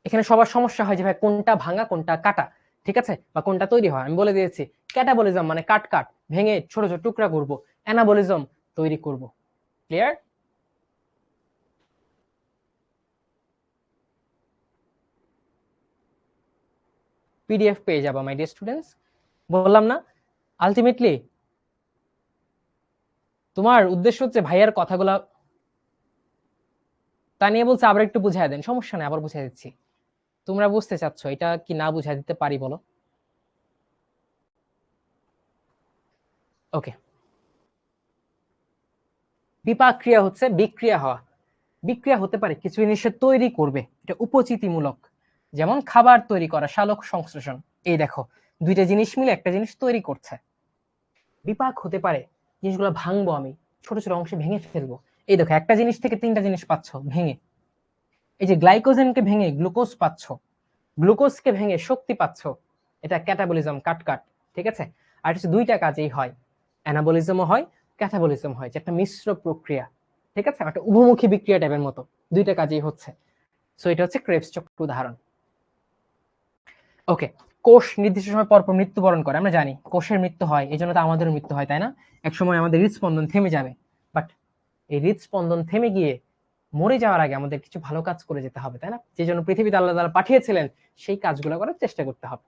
এখানে সবার সমস্যা হয় যে ভাই কোনটা ভাঙা কোনটা কাটা, ঠিক আছে, বা কোনটা তৈরি হয়। আমি বলে দিয়েছি, ক্যাটাবলিজম মানে কাট কাট ভেঙে ছোট ছোট টুকরা করব, অ্যানাবলিজম তৈরি করব। ক্লিয়ার? পিডিএফ পেয়ে যাবো মাই ডিয়ার স্টুডেন্টস। বললাম না, আলটিমেটলি তোমার উদ্দেশ্য হচ্ছে ভাইয়ার কথাগুলা তা নিয়ে বলছে আবার একটু বুঝাই দেন, সমস্যা নেই, আবার বুঝাই দিচ্ছি। তোমরা বুঝতে চাচ্ছ, এটা কি না বুঝাই দিতে পারি বলো? ওকে, বিপাক ক্রিয়া হচ্ছে বিক্রিয়া হওয়া। বিক্রিয়া হতে পারে কিছু জিনিসের তৈরি করবে, এটা উপচিতিমূলক। যেমন খাবার তৈরি করা, সালোক সংশ্লেষণ। এই দেখো, দুইটা জিনিস মিলে একটা জিনিস তৈরি করছে। বিপাক হতে পারে জিনিসগুলো ভাঙবো আমি, ছোট ছোট অংশে ভেঙে ফেলবো। এই দেখো, একটা জিনিস থেকে তিনটা জিনিস পাচ্ছ ভেঙে। এই যে গ্লাইকোজেনকে ভেঙে গ্লুকোজ পাচ্ছ, গ্লুকোজকে ভেঙে শক্তি পাচ্ছ, এটা ক্যাটাবলিজম, কাট কাট। ঠিক আছে? আর হচ্ছে দুইটা কাজেই হয়, অ্যানাবলিজমও হয়, ক্যাটাবলিজম হয়, যে একটা মিশ্র প্রক্রিয়া। ঠিক আছে, একটা উভমুখী বিক্রিয়া টাইপের মতো, দুইটা কাজেই হচ্ছে। সো এটা হচ্ছে ক্রেবস চক্র উদাহরণ। ওকে, কোষ নির্দিষ্ট সময় পর পর মৃত্যুবরণ করে, আমরা জানি কোষের মৃত্যু হয়, এই জন্য তো আমাদেরও মৃত্যু হয়, তাই না? এক সময় আমাদের হৃদস্পন্দন থেমে যাবে, বাট এই হৃদস্পন্দন থেমে গিয়ে মরে যাওয়ার আগে আমাদের কিছু ভালো কাজ করে যেতে হবে, তাই না? যে জন্য পৃথিবীতে আল্লাহ তাআলা পাঠিয়েছিলেন, সেই কাজগুলো করার চেষ্টা করতে হবে।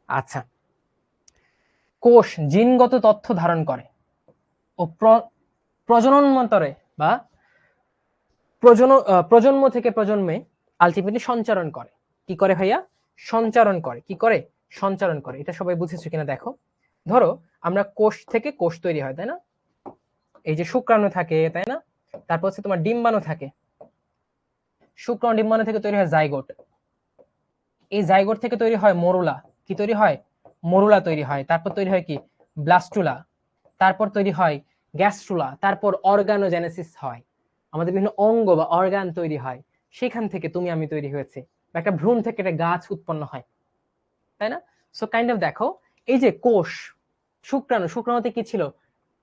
আচ্ছা, কোষ জিনগত তথ্য ধারণ করে ও প্রজননান্তরে বা প্রজন্ম থেকে প্রজন্মে আলটিমেটলি সঞ্চারণ করে। কি করে ভাইয়া? সঞ্চারণ করে। কি করে? সঞ্চারণ করে। এটা সবাই বুঝেছো কিনা দেখো। ধরো, আমরা কোষ থেকে কোষ তৈরি হয়, তাই না? এই যে শুক্রাণু থাকে, তাই না? তারপর হচ্ছে তোমার ডিম্বাণু থাকে, শুক্রাণু ডিম্বাণু থেকে তৈরি হয় জাইগোট। এই জাইগোট থেকে তৈরি হয় মরুলা। কি তৈরি হয়? মরুলা তৈরি হয়। তারপর তৈরি হয় কি? ব্লাস্টুলা। তারপর তৈরি হয় গ্যাস্ট্রুলা। তারপর অর্গানোজেনেসিস হয়, আমাদের বিভিন্ন অঙ্গ বা অর্গান তৈরি হয়। সেখান থেকে তুমি আমি তৈরি হয়েছে, বা একটা ভ্রূণ থেকে একটা গাছ উৎপন্ন হয়, তাই না? সো কাইন্ড অফ দেখো, এই যে কোষ, শুক্রাণু, শুক্রাণুতে কি ছিল?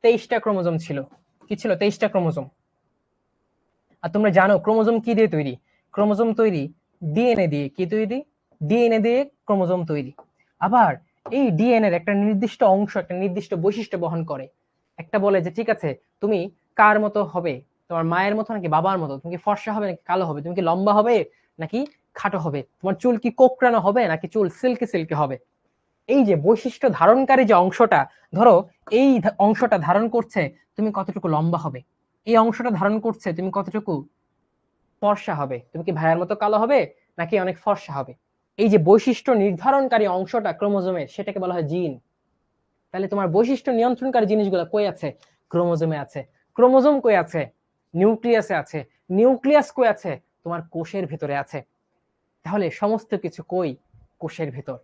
23টা ক্রোমোজোম ছিল। কি ছিল? 23টা ক্রোমোজোম। আর তোমরা জানো ক্রোমোজোম কি দিয়ে তৈরি? ক্রোমোজোম তৈরি ডিএনএ দিয়ে। কি তৈরি? ডিএনএ দিয়ে ক্রোমোজোম তৈরি। আবার এই ডিএনএ এর একটা নির্দিষ্ট অংশ একটা নির্দিষ্ট বৈশিষ্ট্য বহন করে। একটা বলে যে ঠিক আছে, তুমি কার মতো হবে? তোমার মায়ের মতো নাকি বাবার মতো? তুমি কি ফর্সা হবে নাকি কালো হবে? তুমি কি লম্বা হবে নাকি খাটো হবে? তোমার চুল কি কোঁকড়ানো হবে নাকি চুল সিল্কি সিল্কি হবে? এই যে বৈশিষ্ট্য ধারণকারী যে অংশটা, ধরো এই অংশটা ধারণ করছে তুমি কতটুকু লম্বা হবে, এই অংশটা ধারণ করছে তুমি কতটুকু ফর্সা হবে, তুমি কি ভাইয়ের মতো কালো হবে নাকি অনেক ফর্সা হবে। এই যে বৈশিষ্ট্য নির্ধারণকারী অংশটা ক্রোমোজোমের, সেটাকে বলা হয় জিন। তাহলে তোমার বৈশিষ্ট্য নিয়ন্ত্রণকারী জিনিসগুলো কই আছে? ক্রোমোজোমে আছে। ক্রোমোজোম কই আছে? নিউক্লিয়াসে আছে। নিউক্লিয়াস কই আছে? তোমার কোষের ভিতরে আছে। তাহলে সমস্ত কিছু কই? কোষের ভিতর।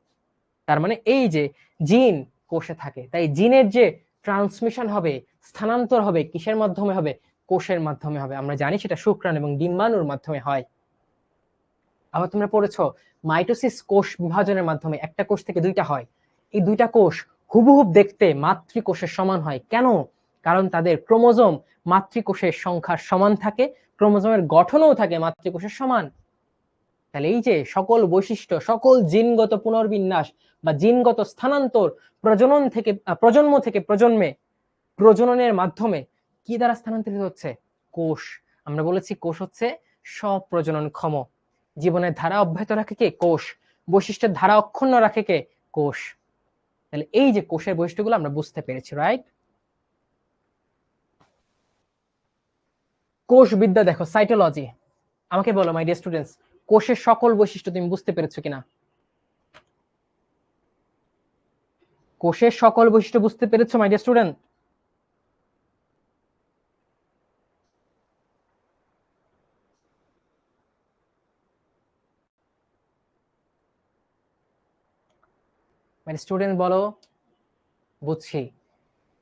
তার মানে এই যে জিন কোষে থাকে, তাই জিনের যে ট্রান্সমিশন হবে, স্থানান্তর হবে, কিসের মাধ্যমে হবে? কোষের মাধ্যমে হবে। আমরা জানি সেটা শুক্রাণু এবং ডিম্বাণুর মাধ্যমে হয়। আবার তোমরা পড়েছো মাইটোসিস, কোষ বিভাজনের মাধ্যমে একটা কোষ থেকে দুইটা হয়। এই দুইটা কোষ হুবহুব দেখতে মাতৃকোষের সমান হয়। কেন? কারণ তাদের ক্রোমোজোম মাতৃকোষের সংখ্যার সমান থাকে, ক্রোমোজোমের গঠনও থাকে মাতৃকোষের সমান। তাহলে এই যে সকল বৈশিষ্ট্য, সকল জিনগত পুনর্বিন্যাস বা জিনগত স্থানান্তর প্রজন্ম থেকে প্রজন্মে, প্রজননের মাধ্যমে কি দ্বারা স্থানান্তরিত হচ্ছে? কোষ। আমরা বলেছি কোষ হচ্ছে স্বপ্রজনন ক্ষম। জীবনের ধারা অব্যাহত রাখে কে? কোষ। বৈশিষ্ট্যের ধারা অক্ষুণ্ণ রাখে কে? কোষ। তাহলে এই যে কোষের বৈশিষ্ট্যগুলো আমরা বুঝতে পেরেছি, রাইট? কোষ বিদ্যা দেখো, সাইটোলজি। আমাকে বলো মাই ডিয়ার স্টুডেন্টস, কোষের সকল বৈশিষ্ট্য তুমি বুঝতে পেরেছো কিনা? কোষের সকল বৈশিষ্ট্য বুঝতে পেরেছো মাই ডিয়ার স্টুডেন্ট? মানে স্টুডেন্ট বলো বুঝছি।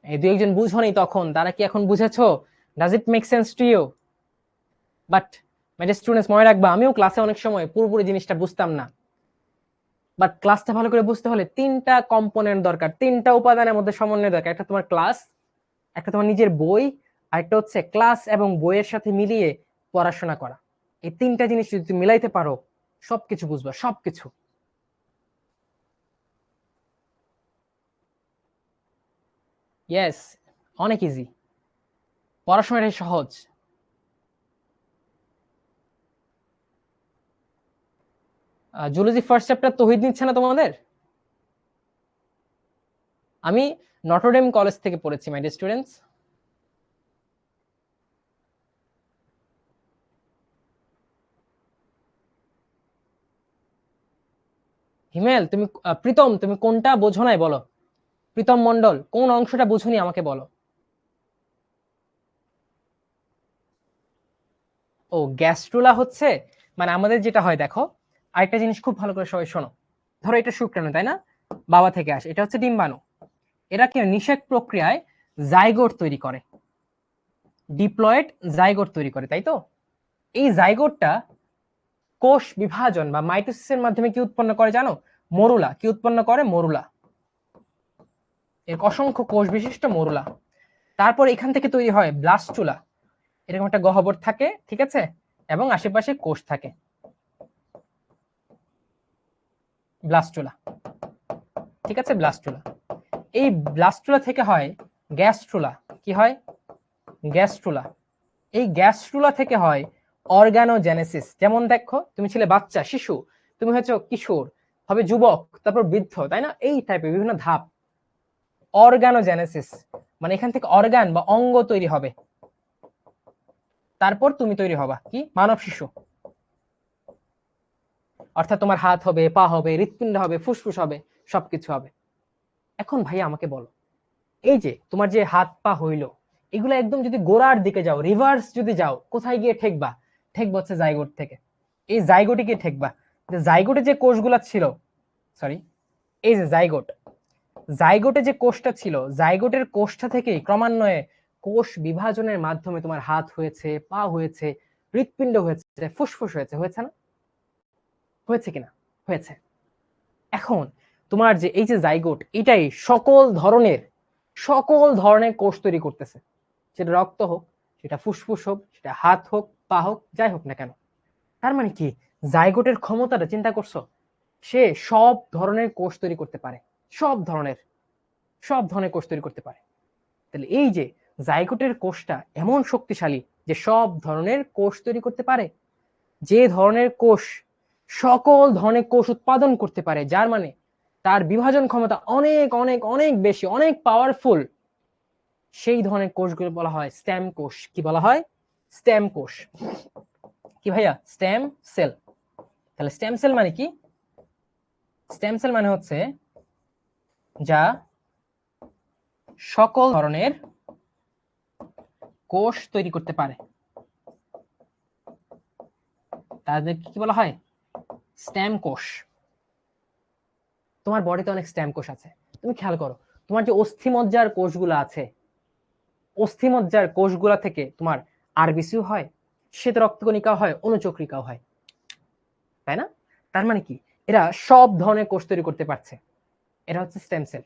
এই দুই একজন বুঝোনি তখন, তারা কি এখন বুঝেছো? Does it make sense to you? But my students মনে রাখবা, আমিও ক্লাসে অনেক সময় পুরোপুরি জিনিসটা বুঝতাম না, বাট ক্লাসটা ভালো করে বুঝতে হলে 3টা কম্পোনেন্ট দরকার, 3টা উপাদানের মধ্যে সমন্বয় দরকার। একটা তোমার ক্লাস, একটা তোমার নিজের বই, আর একটা হচ্ছে ক্লাস এবং বইয়ের সাথে মিলিয়ে পড়াশোনা করা। এই 3টা জিনিস যদি তুমি মিলাইতে পারো, সবকিছু বুঝবা, সবকিছু। ইয়েস, অনেক ইজি, পড়াশোনাটাই সহজ। জুলজি ফার্স্ট চ্যাপ্টার তৌহিদ নিচ্ছে না তোমাদের? আমি নটরডেম কলেজ থেকে পড়েছি মাই ডিয়ার স্টুডেন্টস। হিমেল তুমি, প্রীতম তুমি কোনটা বোঝো নাই বলো? প্রীতম মন্ডল, কোন অংশটা বুঝুনি আমাকে বলো। ও, গ্যাস্ট্রুলা হচ্ছে, মানে আমাদের যেটা হয় দেখো, আরেকটা জিনিস খুব ভালো করে সবাই শোনো। ধরো এটা শুক্রাণু, তাই না? বাবা থেকে আসে, এটা হচ্ছে ডিম্বাণু। এরা কি নিষেক প্রক্রিয়ায় জাইগোট তৈরি করে, ডিপ্লয়েড জাইগোট তৈরি করে, তাই তো? এই জাইগোটটা কোষ বিভাজন বা মাইটোসিসের মাধ্যমে কি উৎপন্ন করে জানো? মরুলা। কি উৎপন্ন করে? মরুলা। এর অসংখ্য কোষ বিশিষ্ট মরুলা। তারপর এখান থেকে তৈরি হয় ব্লাস্টুলা। এরকম একটা গহ্বর থাকে, ঠিক আছে, এবং আশেপাশে কোষ থাকে, ব্লাস্টুলা, ঠিক আছে, ব্লাস্টুলা। এই ব্লাস্টুলা থেকে হয় গ্যাস্ট্রুলা। কি হয়? গ্যাস্ট্রুলা। এই গ্যাস্ট্রুলা থেকে হয় অর্গানোজেনেসিস। যেমন দেখো, তুমি ছিলে বাচ্চা, শিশু, তুমি হচ্ছে কিশোর, হবে যুবক, তারপর বৃদ্ধ, তাই না? এই টাইপের বিভিন্ন ধাপ। অর্গানোজেনেসিস মানে এখান থেকে অর্গান বা অঙ্গ তৈরি হবে, তারপর তুমি তৈরি হবা কি? মানব শিশু। অর্থাৎ তোমার হাত হবে, পা হবে, হৃৎপিণ্ড হবে, ফুসফুস হবে, সবকিছু হবে। এখন ভাই আমাকে বলো, এই যে তোমার যে হাত পা হইলো, এগুলো একদম যদি গোড়ার দিকে যাও, রিভার্স যদি যাও, কোথায় গিয়ে ঠেকবা? ঠেকবা হচ্ছে জাইগোট থেকে। এই জাইগোটে গিয়ে ঠেকবা। যে জাইগোটে যে কোষগুলা ছিল, সরি, এই যে জাইগোট, জাইগোটে যে কোষটা ছিল, জাইগোটের কোষটা থেকেই ক্রমান্বয়ে কোষ বিভাজনের মাধ্যমে তোমার হাত হয়েছে, পা হয়েছে, হৃৎপিণ্ড হয়েছে, ফুসফুস হয়েছে, হয়েছে না? হয়েছে কিনা? হয়েছে। এখন তোমার যে এই যে জাইগোট, এটাই সকল ধরনের কোষ তৈরি করতেছে। সেটা রক্ত হোক, সেটা ফুসফুস হোক, সেটা হাত হোক, পা হোক, যাই হোক না কেন। তার মানে কি, জাইগোটের ক্ষমতাটা চিন্তা করছো? সে সব ধরনের কোষ তৈরি করতে পারে, সব ধরনের, সব ধরনের কোষ তৈরি করতে পারে। তাহলে এই যে জাইগোটের কোষটা এমন শক্তিশালী যে সব ধরনের কোষ তৈরি করতে পারে, যে ধরনের কোষ সকল ধরনের কোষ উৎপাদন করতে পারে, যার মানে তার বিভাজন ক্ষমতা অনেক অনেক অনেক বেশি, অনেক পাওয়ারফুল, সেই ধরনের কোষগুলো বলা হয় স্টেম কোষ। কি বলা হয়? স্টেম কোষ। কি ভাইয়া? Stem cell. তাহলে স্টেম সেল মানে কি? স্টেম সেল মানে হচ্ছে যা সকল ধরনের কোষ তৈরি করতে পারে, তাদের কি বলা হয়? স্টেম কোষ। তোমার বডিতে অনেক স্টেম কোষ আছে, তুমি খেয়াল করো, তোমার যে অস্থিমজ্জার কোষগুলো আছে, অস্থিমজ্জার কোষগুলা থেকে তোমার আরবিসিও হয়, শ্বেত রক্তকণিকাও হয়, অনুচক্রিকাও হয়, তাই না? তার মানে কি, এরা সব ধরনের কোষ তৈরি করতে পারছে। এরা হচ্ছে স্টেম সেল।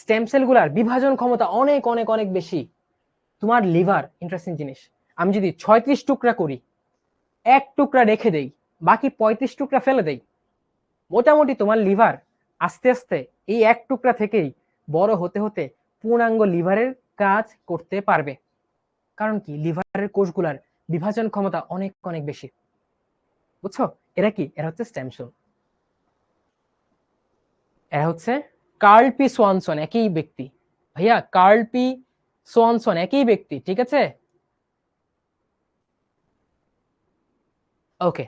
স্টেম সেল গুলার বিভাজন ক্ষমতা অনেক অনেক অনেক বেশি। তোমার লিভার, ইন্টারেস্টিং জিনিস, আমি যদি 36 টুকরা করি, এক টুকরা রেখে দেই, বাকি 35 টুকরা ফেলে দেই, মোটামুটি তোমার লিভার আস্তে আস্তে এই এক টুকরা থেকেই বড় হতে হতে পূর্ণাঙ্গ লিভারের কাজ করতে পারবে। কারণ কি, লিভারের কোষগুলার বিভাজন ক্ষমতা অনেক অনেক বেশি। বুঝছো? এরা কি? এরা হচ্ছে স্টেম সেল। এরা হচ্ছে কার্ল পি সোয়ানসন, একই ব্যক্তি ভাইয়া, কার্ল পি সোয়ানসন একই ব্যক্তি, ঠিক আছে? ওকে,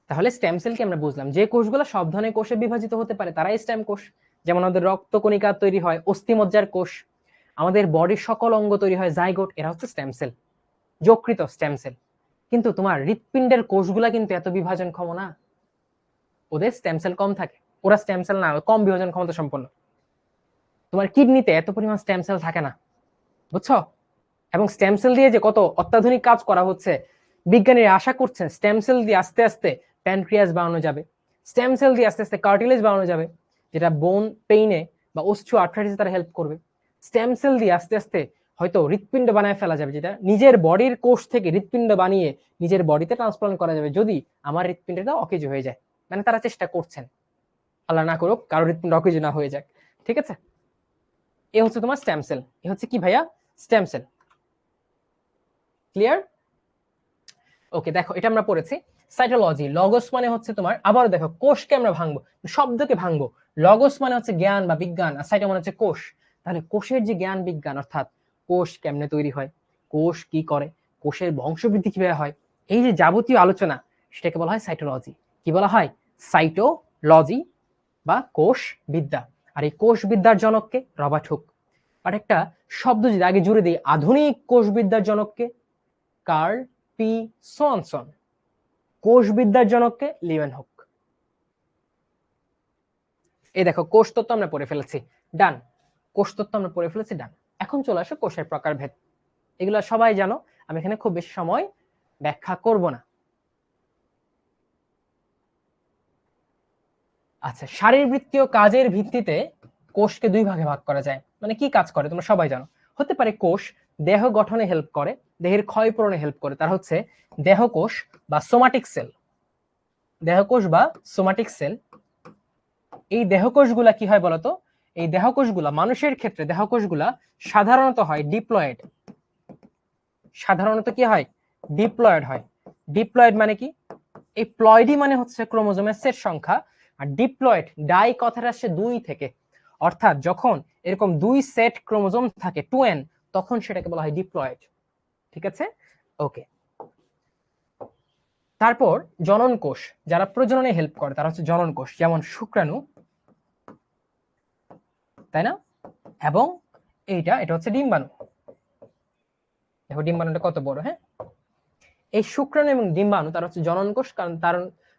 তাহলে স্টেম সেল কি আমরা বুঝলাম, যে কোষগুলো সব ধরনের কোষে বিভাজিত হতে পারে তারাই স্টেম কোষ। যেমন আমাদের রক্তকণিকা তৈরি হয় অস্থিমজ্জার কোষ, আমাদের বডির সকল অঙ্গ তৈরি হয় জাইগোট, এরা হচ্ছে স্টেম সেল, যকৃত স্টেম সেল। কিন্তু তোমার হৃৎপিণ্ডের কোষগুলা কিন্তু এত বিভাজন ক্ষম না, ওদের স্টেম সেল কম থাকে, ওরা স্টেম সেল না, কম বিভাজন ক্ষমতা সম্পন্ন। তোমার কিডনিতে এত পরিমাণ স্টেম সেল থাকে না, বুঝছো? এবং স্টেম সেল দিয়ে যে কত অত্যাধুনিক কাজ করা হচ্ছে, বিজ্ঞানীরা আশা করছেন স্টেম সেল দিয়ে আস্তে আস্তে প্যানক্রিয়াস বানানো যাবে, স্টেম সেল দিয়ে আস্তে আস্তে কার্টিলেজ বানানো যাবে, যেটা বোন পেইনে বা অস্টিও আর্থ্রাইটিসে তারা হেল্প করবে। স্টেম সেল দিয়ে আস্তে আস্তে হয়তো হৃৎপিণ্ড বানায় ফেলা যাবে, যেটা নিজের বডির কোষ থেকে হৃৎপিণ্ড বানিয়ে নিজের বডিতে ট্রান্সপ্লান্ট করা যাবে যদি আমার হৃৎপিণ্ডটা অকেজো হয়ে যায়। মানে তারা চেষ্টা করছেন, আল্লাহ না করুক কারোর হৃৎপিণ্ড অকেজো না হয়ে যাক, ঠিক আছে। এ হচ্ছে তোমার স্টেম সেল, এ হচ্ছে কি ভাইয়া স্টেম সেল। ক্লিয়ার? ওকে, দেখো এটা আমরা পড়েছি সাইটোলজি। লগস মানে হচ্ছে তোমার, আবার দেখো কোষকে আমরা ভাঙবো, শব্দকে ভাঙবো। লগস মানে হচ্ছে জ্ঞান বা বিজ্ঞান, আর সাইটো মানে হচ্ছে কোষ। তাহলে কোষের যে জ্ঞান বিজ্ঞান, অর্থাৎ কোষ কেমনে তৈরি হয়, কোষ কি করে, কোষের বংশবৃদ্ধি কিভাবে হয়, এই যে যাবতীয় আলোচনা, সেটাকে বলা হয় সাইটোলজি। কি বলা হয়? সাইটোলজি বা কোষ বিদ্যা। আর এই কোষ বিদ্যার জনককে রবার্ট হুক। আর একটা শব্দ যদি আগে জুড়ে দিই, আধুনিক কোষ বিদ্যার জনককে কার্ল পি সোয়ানসন। কোষবিদ্যার জনককে লিওয়েন হুক। এই দেখো কোষ তত্ত্ব আমরা পড়ে ফেলেছি, ডান। কোষ তত্ত্ব আমরা পড়ে ফেলেছি, ডান। এখন চলে আসো কোষের প্রকারভেদ। এগুলো সবাই জানো, আমি এখানে খুব বেশি সময় ব্যাখ্যা করব না। আচ্ছা, শারীরবৃত্তীয় কাজের ভিত্তিতে কোষকে দুই ভাগে ভাগ করা যায়। মানে কি কাজ করে তোমরা সবাই জানো। হতে পারে কোষ দেহ গঠনে হেল্প করে, দেহের ক্ষয় পূরণে হেল্প করে, তার হচ্ছে দেহকোষ বা সোমাটিক সেল। দেহকোষ বা সোমাটিক সেল। এই দেহকোষগুলা কি হয় বলতো? এই দেহকোষগুলা মানুষের ক্ষেত্রে দেহকোষগুলা সাধারণত হয় ডিপ্লয়েড। সাধারণত কি হয়? ডিপ্লয়েড হয়। ডিপ্লয়েড মানে কি? এই প্লয়েডই মানে হচ্ছে ক্রোমোজোমের সেট সংখ্যা, আর ডিপ্লয়েড ডাই কথাটা আসছে দুই থেকে, অর্থাৎ যখন এরকম দুই সেট ক্রোমোজোম থাকে 2n, তখন সেটাকে বলা হয় ডিপ্লয়েড। ঠিক আছে, ওকে। তারপর জনন কোষ, যারা প্রজননে হেল্প করে তারা হচ্ছে জনন কোষ, যেমন শুক্রাণু, তাই না? এবং এটা হচ্ছে ডিম্বাণু। দেখো ডিম্বাণুটা কত বড়, হ্যাঁ। এই শুক্রাণু এবং ডিম্বাণু তারা হচ্ছে জনন কোষ,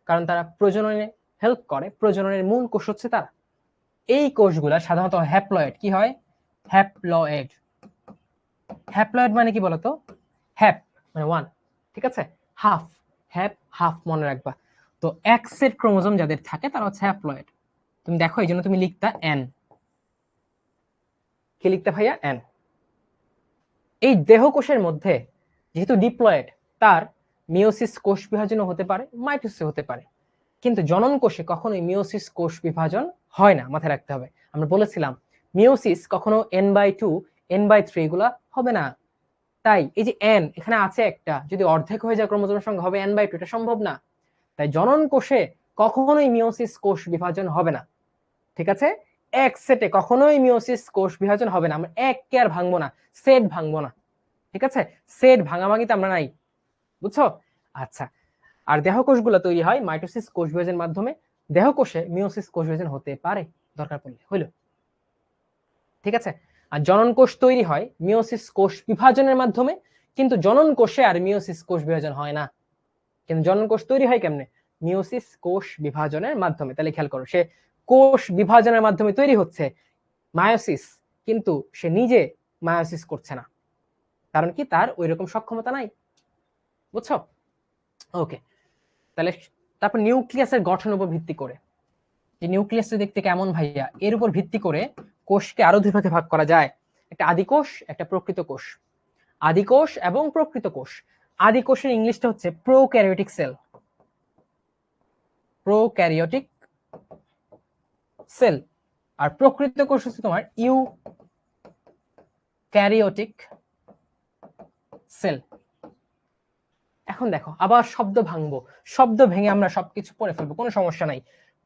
কারণ তারা প্রজননে হেল্প করে। প্রজননের মূল কোষ হচ্ছে তারা। এই কোষগুলা সাধারণত হ্যাপ্লয়েড। কি হয়? হ্যাপ্লয়েড। হ্যাপ্লয়েড মানে কি বলতো? হ্যাপ মানে ওয়ান, ঠিক আছে। হাফ, হ্যাপ হাফ মনে রাখবা। তো এক সেট ক্রোমোজোম যাদের থাকে তারা হচ্ছে হ্যাপ্লয়েড। তুমি দেখো এই জন্য তুমি লিখতা এন। কি লিখতে ভাইয়া? এন। এই দেহকোষের মধ্যে যেহেতু ডিপ্লয়েড, তার মিওসিস কোষ বিভাজনও হতে পারে, মাইটোসিস হতে পারে। কিন্তু জনন কোষে কখনোই মিওসিস কোষ বিভাজন হয় না, মাথায় রাখতে হবে। আমরা বলেছিলাম মিওসিস কখনো n/2 n/3 এগুলা হবে না। তাই এই যে n এখানে আছে একটা, যদি অর্ধেক হয়ে যায় ক্রোমোজোমের সংখ্যা হবে n/2, এটা সম্ভব না। তাই জনন কোষে কখনোই মিওসিস কোষ বিভাজন হবে না। ঠিক আছে, এক সেটে কখনোই মিওসিস কোষ বিভাজন হবে না। আমরা এককে আর ভাঙবো না, সেট ভাঙবো না। ঠিক আছে, সেট ভাঙাভাঙিতে আমরা নাই, বুঝছো? আচ্ছা, আর দেহকোষগুলো তৈরি হয় মাইটোসিস কোষ বিভাজনের মাধ্যমে। দেহকোষে মিওসিস কোষ বিভাজন হতে পারে দরকার পড়লে, হইল। ঠিক আছে, আর জনন কোষ তৈরি হয় মিওসিস কোষ বিভাজনের মাধ্যমে, কিন্তু জনন কোষে আর মিওসিস কোষ বিভাজন হয় না। কিন্তু জনন কোষ তৈরি হয় কেমনে? মিওসিস কোষ বিভাজনের মাধ্যমে। তাহলে খেয়াল করো, সে কোষ বিভাজনের মাধ্যমে তৈরি হচ্ছে মায়োসিস, কিন্তু সে নিজে মায়োসিস করছে না। কারণ কি? তার ওই রকম সক্ষমতা নাই, বুঝছো? ওকে, তাহলে তারপর নিউক্লিয়াসের গঠনের উপর ভিত্তি করে, যে নিউক্লিয়াসটা দেখতে কেমন ভাইয়া, এর উপর ভিত্তি করে কোষকে আরো দুই ভাগে ভাগ করা যায়। একটা আদি কোষ, একটা প্রকৃত কোষ। আদি কোষ এবং প্রকৃত কোষ। আদি কোষের ইংলিশটা হচ্ছে প্রোক্যারিওটিক সেল। Prokaryotic cell. আর প্রকৃত কোষ হচ্ছে তোমার ইউক্যারিওটিক সেল। এখন দেখো আবার শব্দ ভাঙবো, শব্দ ভেঙে আমরা সবকিছু পড়ে ফেলবো, কোনো সমস্যা নাই।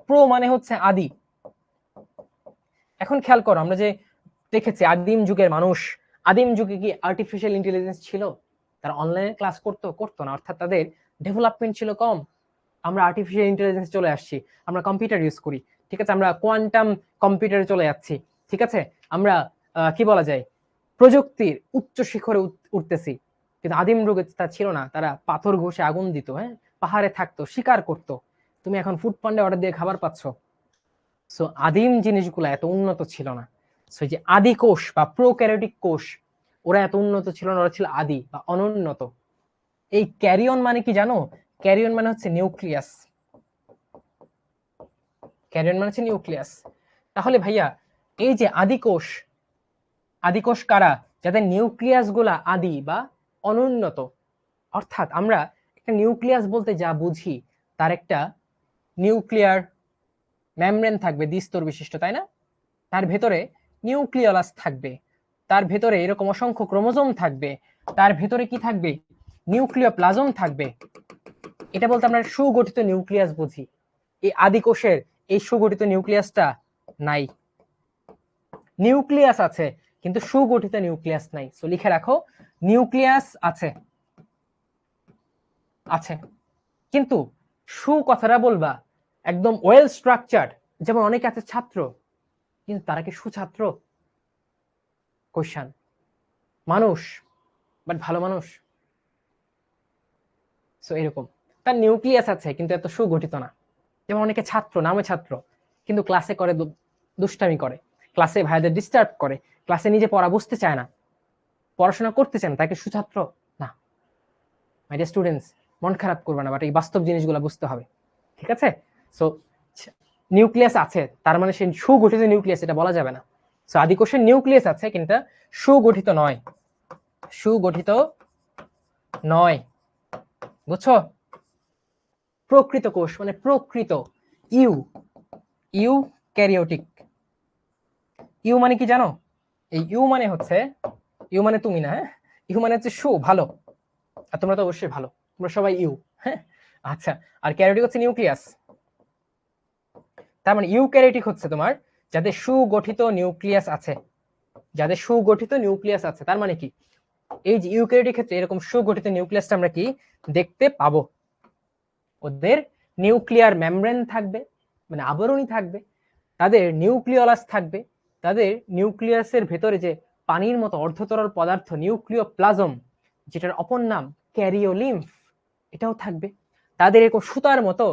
প্রো মানে হচ্ছে আদি। এখন খেয়াল করো, আমরা যে দেখেছি আদিম যুগের মানুষ, আদিম যুগে কি আর্টিফিশিয়াল ইন্টেলিজেন্স ছিল? তারা অনলাইনে ক্লাস করতো না, অর্থাৎ তাদের ডেভেলপমেন্ট ছিল কম। আমরা আর্টিফিশিয়াল ইন্টেলিজেন্স চলে আসছি, আমরা কম্পিউটার ইউজ করি, ঠিক আছে, আমরা কোয়ান্টাম কম্পিউটারে চলে যাচ্ছি, ঠিক আছে, আমরা কি বলা যায়, প্রযুক্তির উচ্চ শিখরে উঠতেছি। কিন্তু আদিম যুগে তা ছিল না, তারা পাথর ঘষে আগুন দিত, হ্যাঁ, পাহাড়ে থাকতো, শিকার করতো। তুমি এখন ফুড পান্ডে অর্ডার দিয়ে খাবার পাচ্ছ। সো আদিম জিনিসগুলো এত উন্নত ছিল না। সো যে আদি কোষ বা প্রোক্যারিওটিক কোষ, ওরা এত উন্নত ছিল না, ওরা ছিল আদি বা অনুন্নত। এই ক্যারিয়ন মানে কি জানো? ক্যারিয়ন মানে হচ্ছে নিউক্লিয়াস। ক্যারিয়ন মানে হচ্ছে নিউক্লিয়াস। তাহলে ভাইয়া এই যে আদিকোষ, আদিকোষ কারা? যাদের নিউক্লিয়াস গুলা আদি বা অনুন্নত। অর্থাৎ আমরা একটা নিউক্লিয়াস বলতে যা বুঝি, তার একটা নিউক্লিয়ার মেমব্রেন থাকবে দ্বিস্তর বিশিষ্ট, তাই না? তার ভেতরে নিউক্লিয়াস থাকবে, তার ভেতরে এরকম অসংখ্য ক্রোমোজোম থাকবে, তার ভেতরে কি থাকবে? নিউক্লিওপ্লাজম থাকবে। এটা বলতে আমরা সুগঠিত নিউক্লিয়াস বুঝি। এই আদিকোষের এই সুগঠিত নিউক্লিয়াসটা নাই। নিউক্লিয়াস আছে কিন্তু সুগঠিত নিউক্লিয়াস নাই। সো লিখে রাখো, নিউক্লিয়াস আছে, আছে, কিন্তু সু কথাটা বলবা একদম ওয়েল স্ট্রাকচার্ড। যেমন অনেকে আছে ছাত্র, কিন্তু তারা কি সুছাত্র? কোশ্চেন। মানুষ, বাট ভালো মানুষ? সো এরকম তার নিউক্লিয়াস আছে কিন্তু এত সুগঠিত না। যেমন অনেকে ছাত্র, নামে ছাত্র, কিন্তু ক্লাসে করে দুষ্টামি করে, ক্লাসে ভাইদের ডিস্টার্ব করে, ক্লাসে নিজে পড়া বুঝতে চায় না, পড়াশোনা করতে চায় না, তাকে সুছাত্র না। মাই ডিয়ার স্টুডেন্টস, মন খারাপ করবে না, বাট এই বাস্তব জিনিসগুলো বুঝতে হবে, ঠিক আছে? সো নিউক্লিয়াস আছে, তার মানে সে সুগঠিত নিউক্লিয়াস এটা বলা যাবে না। সো আদিকোষের নিউক্লিয়াস আছে কিন্তু সুগঠিত নয়, সুগঠিত নয়, বুঝছো? প্রকৃত কোষ মানে প্রকৃত, ইউ, ইউ ক্যারিওটিক। ইউ মানে কি জানো? এই ইউ মানে হচ্ছে, ইউ মানে তুমি না, হ্যাঁ, ইউ মানে হচ্ছে সু, ভালো। আর তোমরা তো অবশ্যই ভালো, তোমরা সবাই ইউ, হ্যাঁ। আচ্ছা, আর ক্যারিওটিক হচ্ছে নিউক্লিয়াস। তার মানে ইউক্যারিওটিক হচ্ছে তোমার যাদের সুগঠিত নিউক্লিয়াস আছে, যাদের সুগঠিত নিউক্লিয়াস আছে। তার মানে কি, এই যে ইউক্যারিওটিক ক্ষেত্রে এরকম সুগঠিত নিউক্লিয়াসটা আমরা কি দেখতে পাবো? ওদের নিউক্লিয়ার মেমব্রেন থাকবে, মানে আবরণী থাকবে, তাদের নিউক্লিওলাস থাকবে, তাদের নিউক্লিয়াসের ভেতরে যে পানির মতো অর্ধতরল পদার্থ নিউক্লিওপ্লাজম, যেটার অপর নাম ক্যারিওলিম্ফ, এটাও থাকবে। তাদের এরকম সুতার মতো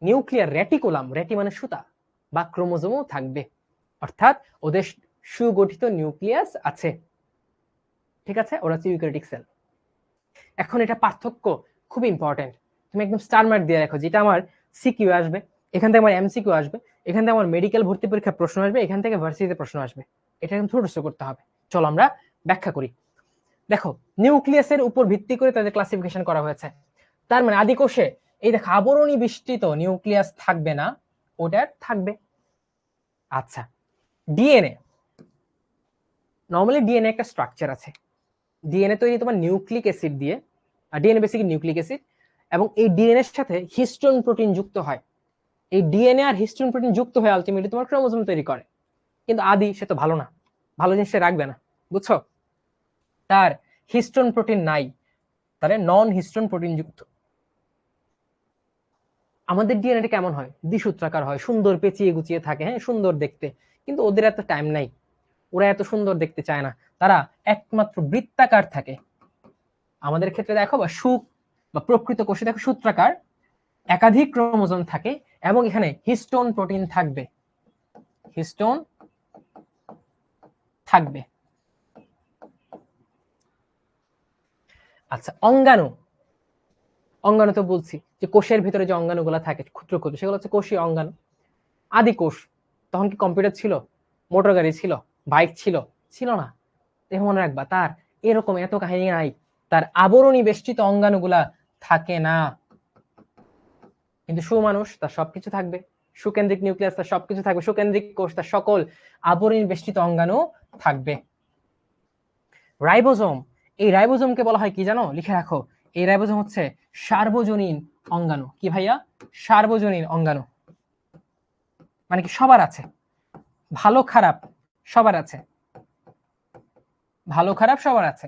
নিউক্লিয়ার রেটিকুলাম, রেটি মানে সুতা, বা ক্রোমোজোমও থাকবে। অর্থাৎ ওদের সুগঠিত নিউক্লিয়াস আছে, ঠিক আছে? ওরা হচ্ছে ইউক্যারিওটিক সেল। এখন এটা পার্থক্য খুব ইম্পর্টেন্ট, তুমি একদম স্টার মার্ক দিয়ে রাখো, যেটা আমার সিকিউ আসবে, এখান থেকে আমার এমসিকিউ আসবে, এখান থেকে আমার মেডিকেল ভর্তি পরীক্ষা প্রশ্ন আসবে, এখান থেকে ভার্সিটিতে প্রশ্ন আসবে। এটা একদম ছোট করতে হবে। চলো আমরা ব্যাখ্যা করি। দেখো, নিউক্লিয়াসের উপর ভিত্তি করে তাদের ক্লাসিফিকেশন করা হয়েছে। তার মানে আদিকোষে এই দেখো আবরণী বিস্তৃত নিউক্লিয়াস থাকবে না, ওটার থাকবে। আচ্ছা, ডিএনএ, নর্মালি ডিএনএ একটা স্ট্রাকচার আছে। ডিএনএ তৈরি তোমার নিউক্লিক অ্যাসিড দিয়ে, আর ডিএনএ বেসিক নিউক্লিক অ্যাসিড, এবং এই ডিএনএ এর সাথে হিস্টোন প্রোটিন যুক্ত হয়। এই ডিএনএ আর হিস্টোন প্রোটিন যুক্ত হয়ে আলটিমেটলি তোমার ক্রোমোজোম তৈরি করে। কিন্তু আদি সে তো ভালো না, ভালো জিনিস সে রাখবে না, বুঝছো? তার হিস্টোন প্রোটিন নাই, তার নন হিস্টোন প্রোটিন যুক্ত। আমাদের ডিএনএটা কেমন হয়? দ্বিসূত্রাকার হয়, সুন্দর পেঁচিয়ে গুছিয়ে থাকে, হ্যাঁ, সুন্দর দেখতে। কিন্তু ওদের এত টাইম নাই, ওরা এত সুন্দর দেখতে চায় না, তারা একমাত্র বৃত্তাকার থাকে। আমাদের ক্ষেত্রে দেখো, বা বা প্রকৃত কোষে দেখো সূত্রাকার, একাধিক ক্রোমোজোম থাকে, এবং এখানে হিস্টোন প্রোটিন থাকবে, হিস্টোন থাকবে। আচ্ছা, অঙ্গাণু, অঙ্গাণু তো বলছি যে কোষের ভিতরে যে অঙ্গাণুগুলো থাকে ক্ষুদ্র ক্ষুদ্র, সেগুলো হচ্ছে কোষীয় অঙ্গাণু। আদি কোষ, তখন কি কম্পিউটার ছিল, মোটর গাড়ি ছিল, বাইক ছিল? ছিল না। দেখো মনে রাখবা, তার এরকম এত কাহিনী নাই, তার আবরণী বেষ্টিত অঙ্গাণুগুলা থাকে না। কিন্তু সুমানুষ, তার সবকিছু থাকবে, সুকেন্দ্রিক নিউক্লিয়াস, তার সবকিছু থাকবে, সুকেন্দ্রিক কোষ, তার সকল আবরণী বেষ্টিত অঙ্গাণু থাকবে। রাইবোজোম, এই রাইবোজোমকে বলা হয় কি জানো? লিখে রাখো, এই রাইবোজোম হচ্ছে সার্বজনীন অঙ্গাণু। কি ভাইয়া? সার্বজনীন অঙ্গাণু। মানে কি সবার আছে, ভালো খারাপ সবার আছে, ভালো খারাপ সবার আছে,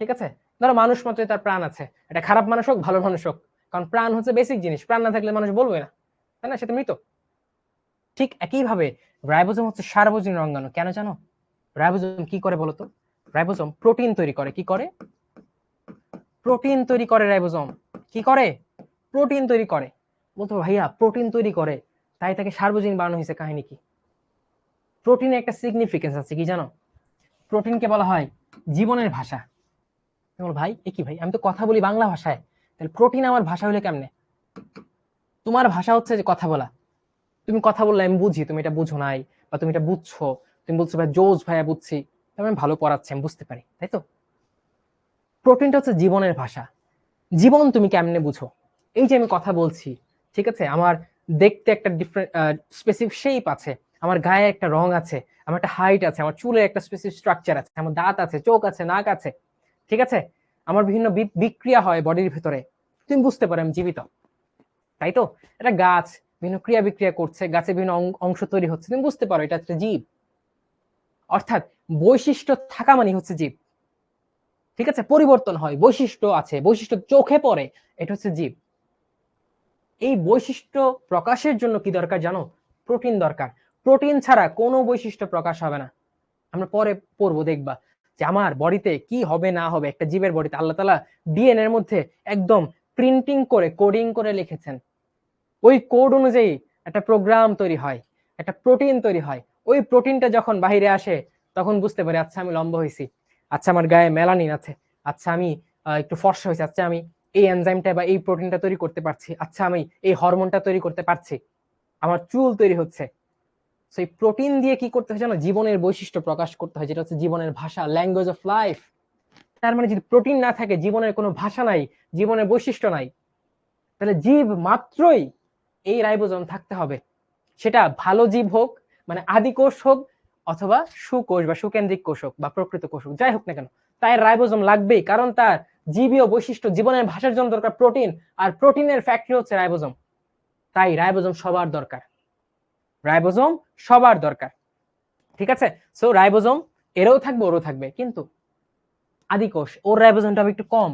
ঠিক আছে? ধরো মানুষ মাত্রই তার প্রাণ আছে, এটা খারাপ মানুষ হোক ভালো মানুষ হোক, কারণ প্রাণ হচ্ছে বেসিক জিনিস, প্রাণ না থাকলে মানুষ বলবে না, তাই না? সেটা মৃত। ঠিক একইভাবে রাইবোজোম হচ্ছে সার্বজনীন অঙ্গাণু। কেন জানো? রাইবোজোম কি করে বলতো? রাইবোজোম প্রোটিন তৈরি করে। কি করে? প্রোটিন তৈরি করে। রাইবোজোম কি করে? প্রোটিন তৈরি করে। বলতো ভাইয়া প্রোটিন তৈরি করে, তাই তাকে সার্বজনীন বানানো হয়েছে, কাহিনী কি? প্রোটিনের একটা সিগনিফিকেন্স আছে, কি জানো? প্রোটিনকে বলা হয় জীবনের ভাষা। ভাই এ কি ভাই, আমি তো কথা বলি বাংলা ভাষায়, তাহলে প্রোটিন আমার ভাষা হলে কেমনে? তোমার ভাষা হচ্ছে যে কথা বলা, তুমি কথা বললে আমি বুঝি, তুমি এটা বুঝো নাই, বা তুমি এটা বুঝছো, তুমি বলছো ভাই জোজ ভাইয়া বুঝছি, তাহলে আমি ভালো পড়াচ্ছি, আমি বুঝতে পারি, তাই তো? প্রোটিনটা হচ্ছে জীবনের ভাষা। জীবন তুমি কেমনে বুঝো? এই যে আমি কথা বলছি, ঠিক আছে, আমার দেখতে একটা ডিফারেন্ট স্পেসিফিক শেপ আছে, আমার গায়ে একটা রং আছে, আমার একটা হাইট আছে, আমার চুলে একটা স্পেসিফিক স্ট্রাকচার আছে, আমার দাঁত আছে, চোখ আছে, নাক আছে, ঠিক আছে, আমার বিভিন্ন বিক্রিয়া হয় বডির ভিতরে, তুমি বুঝতে পারো আমি জীবিত, তাই তো? এটা গাছ বিভিন্ন ক্রিয়া বিক্রিয়া করছে, গাছে বিভিন্ন অংশ তৈরি হচ্ছে, তুমি বুঝতে পারো এটা একটা জীব। অর্থাৎ বৈশিষ্ট্য থাকা মানে হচ্ছে জীব, ঠিক আছে, পরিবর্তন হয়, বৈশিষ্ট্য আছে, বৈশিষ্ট্য চোখে পড়ে, এটা হচ্ছে জীব। এই বৈশিষ্ট্য প্রকাশের জন্য কি দরকার জানো? প্রোটিন দরকার। প্রোটিন ছাড়া কোনো বৈশিষ্ট্য প্রকাশ হবে না। আমরা পরে পড়বো, দেখবা যে আমার বডিতে কি হবে না হবে, একটা জীবের বডিতে আল্লাহ তাআলা ডিএনএ এর মধ্যে একদম প্রিন্টিং করে কোডিং করে লিখেছেন। ওই কোড অনুযায়ী একটা প্রোগ্রাম তৈরি হয়, একটা প্রোটিন তৈরি হয়। ওই প্রোটিনটা যখন বাইরে আসে তখন বুঝতে পারি আচ্ছা আমি লম্বা হয়েছি, আচ্ছা আমার গায়ে মেলানিন আছে, আচ্ছা আমি একটু ফর্সা হয়েছে, আচ্ছা আমি এই এনজাইমটা বা এই প্রোটিনটা তৈরি করতে পারছি, আচ্ছা আমি এই হরমোনটা তৈরি করতে পারছি, আমার চুল তৈরি হচ্ছে। তো এই প্রোটিন দিয়ে কি করতে হয় জানো? জীবনের বৈশিষ্ট্য প্রকাশ করতে হয়, যেটা হচ্ছে জীবনের ভাষা, ল্যাঙ্গুয়েজ অফ লাইফ। তার মানে যদি প্রোটিন না থাকে, জীবনের কোনো ভাষা নাই, জীবনের বৈশিষ্ট্য নাই, তাহলে জীব মাত্রই এই রাইবোজোম থাকতে হবে। সেটা ভালো জীব হোক, মানে আদি কোষ হোক, অথবা সুকোষ বা সুকেন্দ্রিক কোষ হোক বা প্রকৃত কোষ হোক, যাই হোক না কেন, তাই রাইবোজোম লাগবেই, কারণ তার জীবীয় বৈশিষ্ট্য, জীবনের ভাষার জন্য দরকার প্রোটিন, আর প্রোটিনের ফ্যাক্টরি হচ্ছে রাইবোজোম। তাই রাইবোজোম সবার দরকার, রাইবোজোম সবার দরকার, ঠিক আছে? সো রাইবোজোম এরও থাকবে, ওরও থাকবে, কিন্তু আদি কোষ ওর রাইবোজোমটা হবে একটু কম,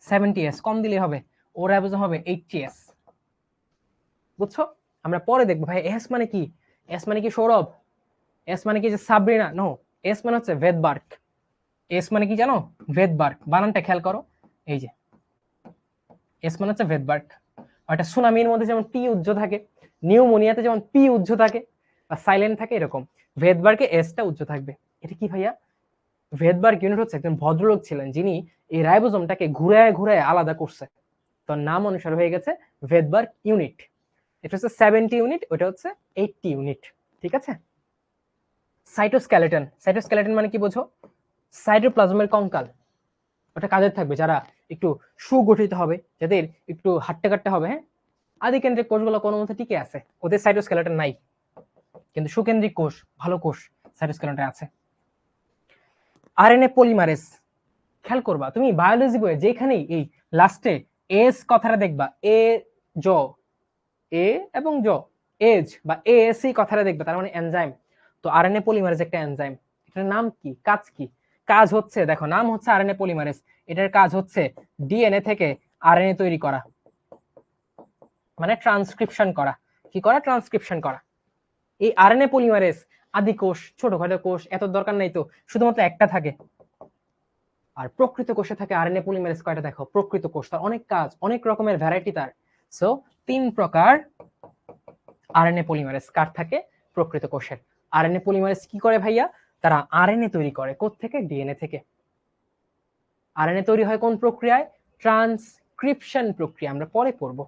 70s কম দিলে হবে, ওর রাইবোজোম হবে 80s। বুঝছো? আমরা পরে দেখবো ভাই এস মানে কি, এস মানে কি সৌরভ, এস মানে কি যে সাবরিনা, নো, এস মানে হচ্ছে ভেদবার্গ। এস মানে কি জানো? ভেদবার্গ, বানানটা খেয়াল করো, এই যে এস মানে হচ্ছে ভেদবার্গ। একটা সুনামির মধ্যে যেমন পি উজ্জ থাকে, নিউমোনিয়াতে যেমন পি উজ্জ থাকে বা সাইলেন্ট থাকে, এরকম ভেদবার্গে এসটা উজ্জ থাকবে। এটা কি ভাইয়া? ভেদবার্গ ইউনিট হচ্ছে একজন ভদ্রলোক ছিলেন যিনি এই রাইবোজোমটাকে ঘুরায় ঘুরায় আলাদা করছে, তো নাম অনুসারে হয়ে গেছে ভেদবার্গ ইউনিট। এটা হচ্ছে 70 ইউনিট, ওটা হচ্ছে 80 ইউনিট, ঠিক আছে? সাইটোস্কেলেটন, সাইটোস্কেলেটন মানে কি বোঝো? সাইটোপ্লাজমের কঙ্কাল। ওটা কাদের থাকবে? যারা একটু সুগঠিত হবে, যাদের একটু হাট্টে কাট্টে হবে, হ্যাঁ, আদিকেন্দ্রিক কোষগুলো কোনো মতে টিকে আছে, ওদের সাইটোস্কেলেটন নাই, কিন্তু সুকেন্দ্রিক কোষ, ভালো কোষ, সাইটোস্কেলেটন আছে। আরএনএ পলিমারেজ, খেয়াল করবা তুমি বায়োলজি বইয়ে যেখানেই এই লাস্টে এস কথাটা দেখবা, এ জ, এ এবং জ, এজ বা এএসি কথাটা দেখবা, তার মানে এনজাইম। তো আরএনএ পলিমারেজ একটা এনজাইম। এটার নাম কি, কাজ কি? কাজ হচ্ছে, দেখো নাম হচ্ছে আরএনএ পলিমারেজ, এটার কাজ হচ্ছে ডিএনএ থেকে আরএনএ তৈরি করা, মানে ট্রান্সক্রিপশন করা। কি করা? ট্রান্সক্রিপশন করা। এই আরএনএ পলিমারেজ আদি কোষ, ছোটখাটো কোষ, এত দরকার নেই তো, শুধুমাত্র একটা থাকে। আর প্রকৃত কোষে থাকে আরএনএ পলিমারেজ কয়টা দেখো? প্রকৃত কোষ তার অনেক কাজ, অনেক রকমের ভ্যারাইটি তার। সো 3 প্রকার আরএনএ পলিমারেজ কার থাকে? প্রকৃত কোষের। আরএনএ পলিমারেজ কি করে ভাইয়া? তারা আরএনএ তৈরি করে কোত্থেকে? ডিএনএ থেকে। আরএনএ তৈরি হয় কোন প্রক্রিয়ায়? ট্রান্সক্রিপশন প্রক্রিয়া, আমরা পরে পড়ব।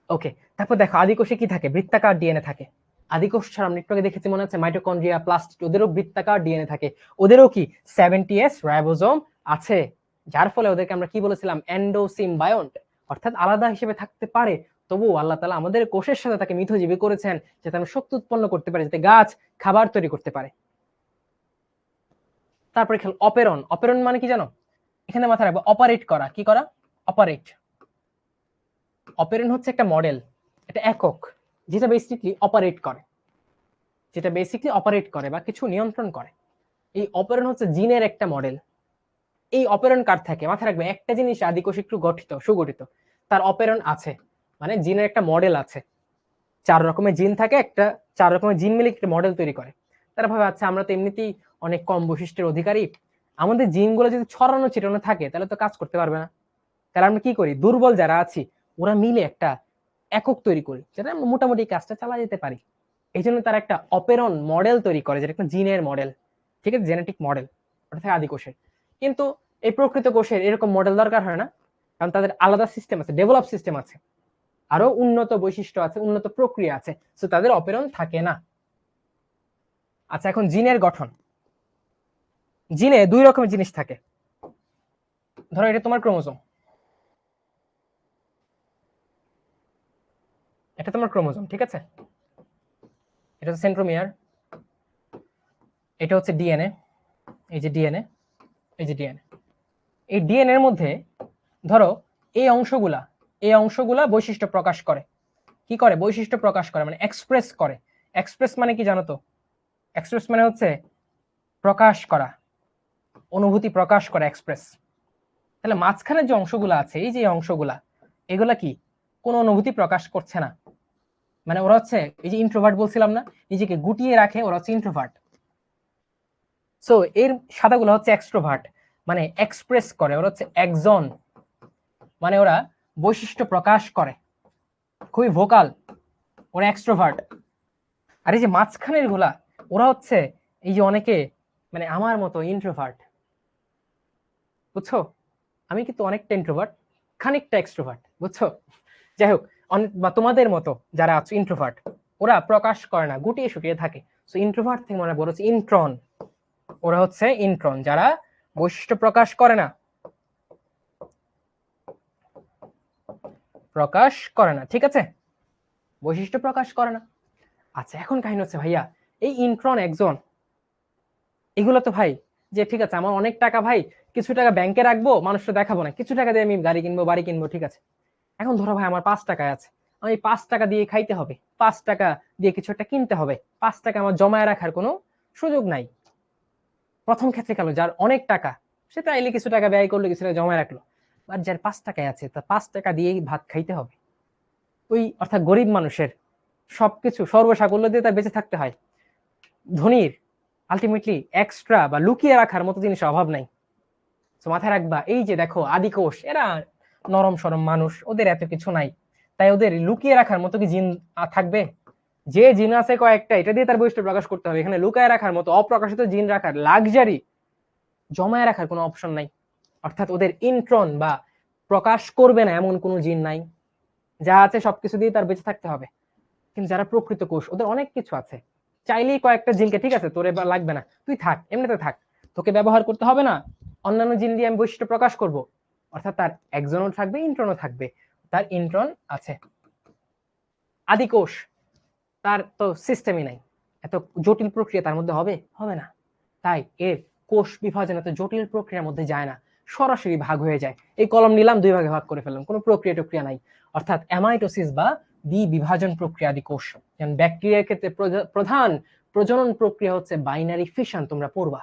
ওকে, তারপর দেখো আদি কোষে কি থাকে? বৃত্তাকার ডিএনএ থাকে। আদি কোষ ছাড়া আমরা একটু আগে দেখেছি, মনে আছে, মাইটোকন্ড্রিয়া, প্লাস্টিড, ওদেরও বৃত্তাকার ডিএনএ থাকে। ওদেরও কি 70s রাইবোজোম আছে, যার ফলে ওদেরকে আমরা কি বলেছিলাম? এন্ডোসিম্বায়ন্ট, অর্থাৎ আলাদা হিসেবে থাকতে পারে, তবুও আল্লাহ তাআলা আমাদের কোষের সাথে তাকে মিথজীবী করেছেন, যাতে আমরা শক্তি উৎপন্ন করতে পারি, যাতে গাছ খাবার তৈরি করতে পারে। তারপরে খেল অপেরন। অপেরন মানে কি জানো? এখানে মাথায় রাখবো, অপারেট করা। কি করা? অপারেট। অপেরন হচ্ছে একটা মডেল, এটা একক, যেটা বেসিকলি অপারেট করে, যেটা বেসিকলি অপারেট করে বা কিছু নিয়ন্ত্রণ করে। এই অপেরন হচ্ছে জিনের একটা মডেল। এই অপেরন কার থাকে? মাথায় রাখবে, একটা জিনিস আদিকোষ একটু গঠিত, সুগঠিত, তার অপেরন আছে, মানে জিনের একটা মডেল আছে। 4 রকমের জিন থাকে, একটা 4 রকমের জিন মিলে একটা মডেল তৈরি করে। তারা ভাবে আচ্ছা আমরা তো এমনিতেই অনেক কম বৈশিষ্ট্যের অধিকারী, আমাদের জিনগুলো যদি ছড়ানো ছিটানো থাকে তাহলে তো কাজ করতে পারবে না। তাহলে আমরা কি করি? দুর্বল যারা আছি ওরা মিলে একটা একক তৈরি করি, যেটা আমরা মোটামুটি কাজটা চালা যেতে পারি। এই জন্য তারা একটা অপেরন মডেল তৈরি করে, যেটা একটা জিনের মডেল, ঠিক আছে, জেনেটিক মডেল, ওটা থাকে আদিকোষের। কিন্তু এই প্রকৃত কোষের এরকম মডেল দরকার হয় না, কারণ তাদের আলাদা সিস্টেম আছে, ডেভেলপ সিস্টেম আছে, আরো উন্নত বৈশিষ্ট্য আছে, উন্নত প্রক্রিয়া আছে, তো তাদের অপেরণ থাকে না। আচ্ছা, এখন জিনের গঠন। জিনে দুই রকমের জিনিস থাকে। ধরো এটা তোমার ক্রোমোজোম, এটা তোমার ক্রোমোজোম, ঠিক আছে? এটা হচ্ছে সেন্ট্রোমিয়ার, এটা হচ্ছে ডিএনএ, এই যে ডিএনএ, এই যে ডিএনএ। এই ডিএনএ এর মধ্যে ধরো এই অংশগুলা বৈশিষ্ট্য প্রকাশ করে। কি করে? বৈশিষ্ট্য প্রকাশ করে, মানে এক্সপ্রেস করে। এক্সপ্রেস মানে কি জানো তো? এক্সপ্রেস মানে হচ্ছে প্রকাশ করা, অনুভূতি প্রকাশ করা, এক্সপ্রেস। তাহলে মাঝখানে যে অংশগুলো আছে, এই যে অংশগুলা, এগুলা কি কোনো অনুভূতি প্রকাশ করছে না, মানে ওরা হচ্ছে এই যে ইন্ট্রোভার্ট বলছিলাম না, নিজেকে গুটিয়ে রাখে, ওরা হচ্ছে ইন্ট্রোভার্ট। সো এর সাদাগুলো হচ্ছে এক্সট্রোভার্ট, মানে এক্সপ্রেস করে, ওরা হচ্ছে একজন, মানে ওরা বৈশিষ্ট্য প্রকাশ করে, খুবই ভোকাল, ওরা এক্সট্রোভার্ট। আর এই যে মাঝখানের গুলা, ওরা হচ্ছে এই যে অনেকে, মানে আমার মতো ইন্ট্রোভার্ট, বুঝছো? আমি কিন্তু অনেকটা ইন্ট্রোভার্ট, খানিকটা এক্সট্রোভার্ট, বুঝছো? যাই হোক, বা তোমাদের মতো যারা আছে ইন্ট্রোভার্ট, ওরা প্রকাশ করে না, গুটিয়ে শুটিয়ে থাকে। সো ইন্ট্রোভার্ট থেকে মনে বড় হচ্ছে ইন্ট্রন, ওরা হচ্ছে ইন্ট্রন, যারা বৈশিষ্ট্য প্রকাশ করে না, প্রকাশ করে না, ঠিক আছে? বৈশিষ্ট্য প্রকাশ করে না। আচ্ছা, এখন কাহিনী হচ্ছে ভাইয়া, এই ইন্ট্রন একজন, এগুলো তো ভাই, যে ঠিক আছে আমার অনেক টাকা ভাই, কিছু টাকা ব্যাংকে রাখবো, মানুষটা দেখাবো না, কিছু টাকা দিয়ে আমি গাড়ি কিনবো, বাড়ি কিনবো, ঠিক আছে। এখন ধরো ভাই আমার 5 টাকা আছে, আমি 5 টাকা দিয়ে খাইতে হবে, 5 টাকা দিয়ে কিছু একটা কিনতে হবে, 5 টাকা আমার জমায় রাখার কোনো সুযোগ নাই। প্রথম ক্ষেত্রে গেল যার অনেক টাকা, সে তাইলে কিছু টাকা ব্যয় করলো, কিছু টাকা জমায় রাখলো। আর যার 5 টাকায় আছে, তা 5 টাকা দিয়েই ভাত খাইতে হবে। ওই অর্থাৎ গরিব মানুষের সবকিছু সর্বসাকুল্য দিয়ে তার বেঁচে থাকতে হয়। ধনীর আলটিমেটলি এক্সট্রা বা লুকিয়ে রাখার মতো জিনিসের অভাব নাই। তো মাথায় রাখবা, এই যে দেখো আদিকোষ, এরা নরম সরম মানুষ, ওদের এত কিছু নাই, তাই ওদের লুকিয়ে রাখার মতো কি জিন থাকবে? যে জিন আছে কয়েকটা, এটা দিয়ে তার বৈশিষ্ট্য প্রকাশ করতে হবে। এখানে লুকায় রাখার মতো অপ্রকাশিত জিন রাখার, লাক্সারি জমায় রাখার কোনো অপশন নাই। অর্থাৎ ওদের ইন্ট্রন বা প্রকাশ করবে না এমন কোনো জিন নাই, যা আছে সবকিছু দিয়ে তার বেঁচে থাকতে হবে। কিন্তু যারা প্রকৃত কোষ, ওদের অনেক কিছু আছে, চাইলেই কয়েকটা জিনকে, ঠিক আছে তোরে লাগবে না, তুই থাক, এমনিতে থাক, তোকে ব্যবহার করতে হবে না, অন্যান্য জিন দিয়ে আমি বৈশিষ্ট্য প্রকাশ করব। অর্থাৎ তার একজনও থাকবে, ইন্ট্রনও থাকবে, তার ইন্ট্রন আছে। আদি কোষ, তার তো সিস্টেমই নাই, এত জটিল প্রক্রিয়া তার মধ্যে হবে হবে না, তাই এর কোষ বিভাজন এত জটিল প্রক্রিয়ার মধ্যে যায় না, সরাসরি ভাগ হয়ে যায়। এই কলম নিলাম, 2 ভাগে ভাগ করে ফেললাম, কোনো প্রক্রিয়া টক্রিয়া নাই। অর্থাৎ অ্যামাইটোসিস বা দ্বি বিভাজন প্রক্রিয়া আদি কোষ। যেমন ব্যাকটেরিয়ার ক্ষেত্রে প্রধান প্রজনন প্রক্রিয়া হচ্ছে বাইনারি ফিশন, তোমরা পড়বা।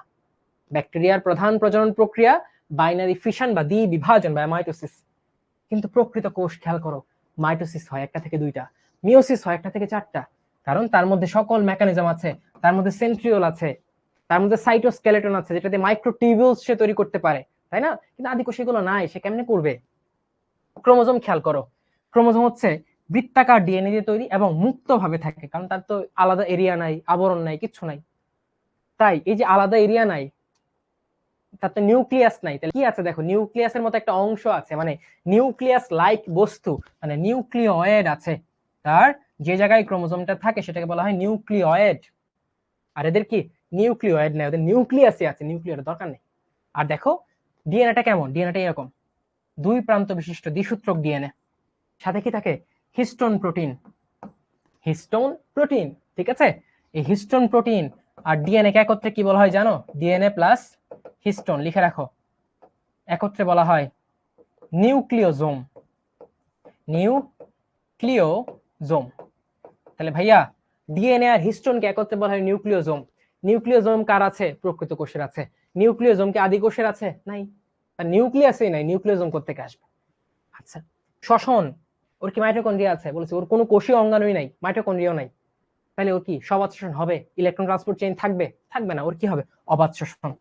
ব্যাকটেরিয়ার প্রধান প্রজনন প্রক্রিয়া বাইনারি ফিশন বা দ্বি বিভাজন বা অ্যামাইটোসিস। কিন্তু প্রকৃত কোষ খেয়াল করো, মাইটোসিস হয় 1টা থেকে 2টা, মিওসিস হয় 1টা থেকে 4টা, কারণ তার মধ্যে সকল মেকানিজম আছে, তার মধ্যে সেন্ট্রিওল আছে, তার মধ্যে সাইটোস্কেলেটন আছে, যেটাতে মাইক্রোটিবিউলস সে তৈরি করতে পারে, তাই না? কিন্তু আদি কোষে এগুলো নাই, সে কেমনে করবে? ক্রোমোজোম খেয়াল করো, ক্রোমোজোম হচ্ছে বৃত্তাকার ডিএনএ দিয়ে তৈরি এবং মুক্ত ভাবে থাকে, কারণ তার তো আলাদা এরিয়া নাই, আবরণ নাই, কিচ্ছু নাই। তাই এই যে আলাদা এরিয়া নাই, তার তো নিউক্লিয়াস নাই, তাহলে কি আছে দেখো, নিউক্লিয়াসের মতো একটা অংশ আছে, মানে নিউক্লিয়াস লাইক বস্তু, মানে নিউক্লিওয়েড আছে তার, যে জায়গায় ক্রোমোজোমটা থাকে সেটাকে বলা হয় নিউক্লিওয়েড। আর এদের কি নিউক্লিওয়েড নেই, ওদের নিউক্লিয়াসই আছে, নিউক্লিয়ার দরকার নেই। আর দেখো ডিএনএটা কেমন, ডিএনএটা এরকম 2 প্রান্ত বিশিষ্ট দ্বিসূত্রক ডিএনএ, সাথে কি থাকে? হিস্টোন প্রোটিন, হিস্টোন প্রোটিন, ঠিক আছে? এই হিস্টোন প্রোটিন আর ডিএনএ কে একত্রে কি বলা হয় জানো? ডিএনএ প্লাস হিস্টোন লিখে রাখো, একত্রে বলা হয় নিউক্লিওজোম, নিউক্লিওজোম। তাহলে ভাইয়া ডিএনএ আর হিস্টোনকে একত্রে বলা হয় নিউক্লিওজোম। নিউক্লিওজোম কার আছে? প্রকৃত কোষের আছে। নিউক্লিওজোম কি আদি কোষের আছে? নাই, তার নিউক্লিয়াসই নাই, নিউক্লিওজোম কোত্থেকে আসবে? আচ্ছা, শ্বসন, ওর কি মাইটোকন্ড্রিয়া আছে? বলেছে ওর কোনো কোষীয় অঙ্গাণুই নাই, মাইটোকন্ড্রিয়াও নাই, তাহলে ওর কি সবাত শ্বসন হবে? ইলেকট্রন ট্রান্সপোর্ট চেইন থাকবে? থাকবে না, ওর কি হবে? অবাত শ্বসন।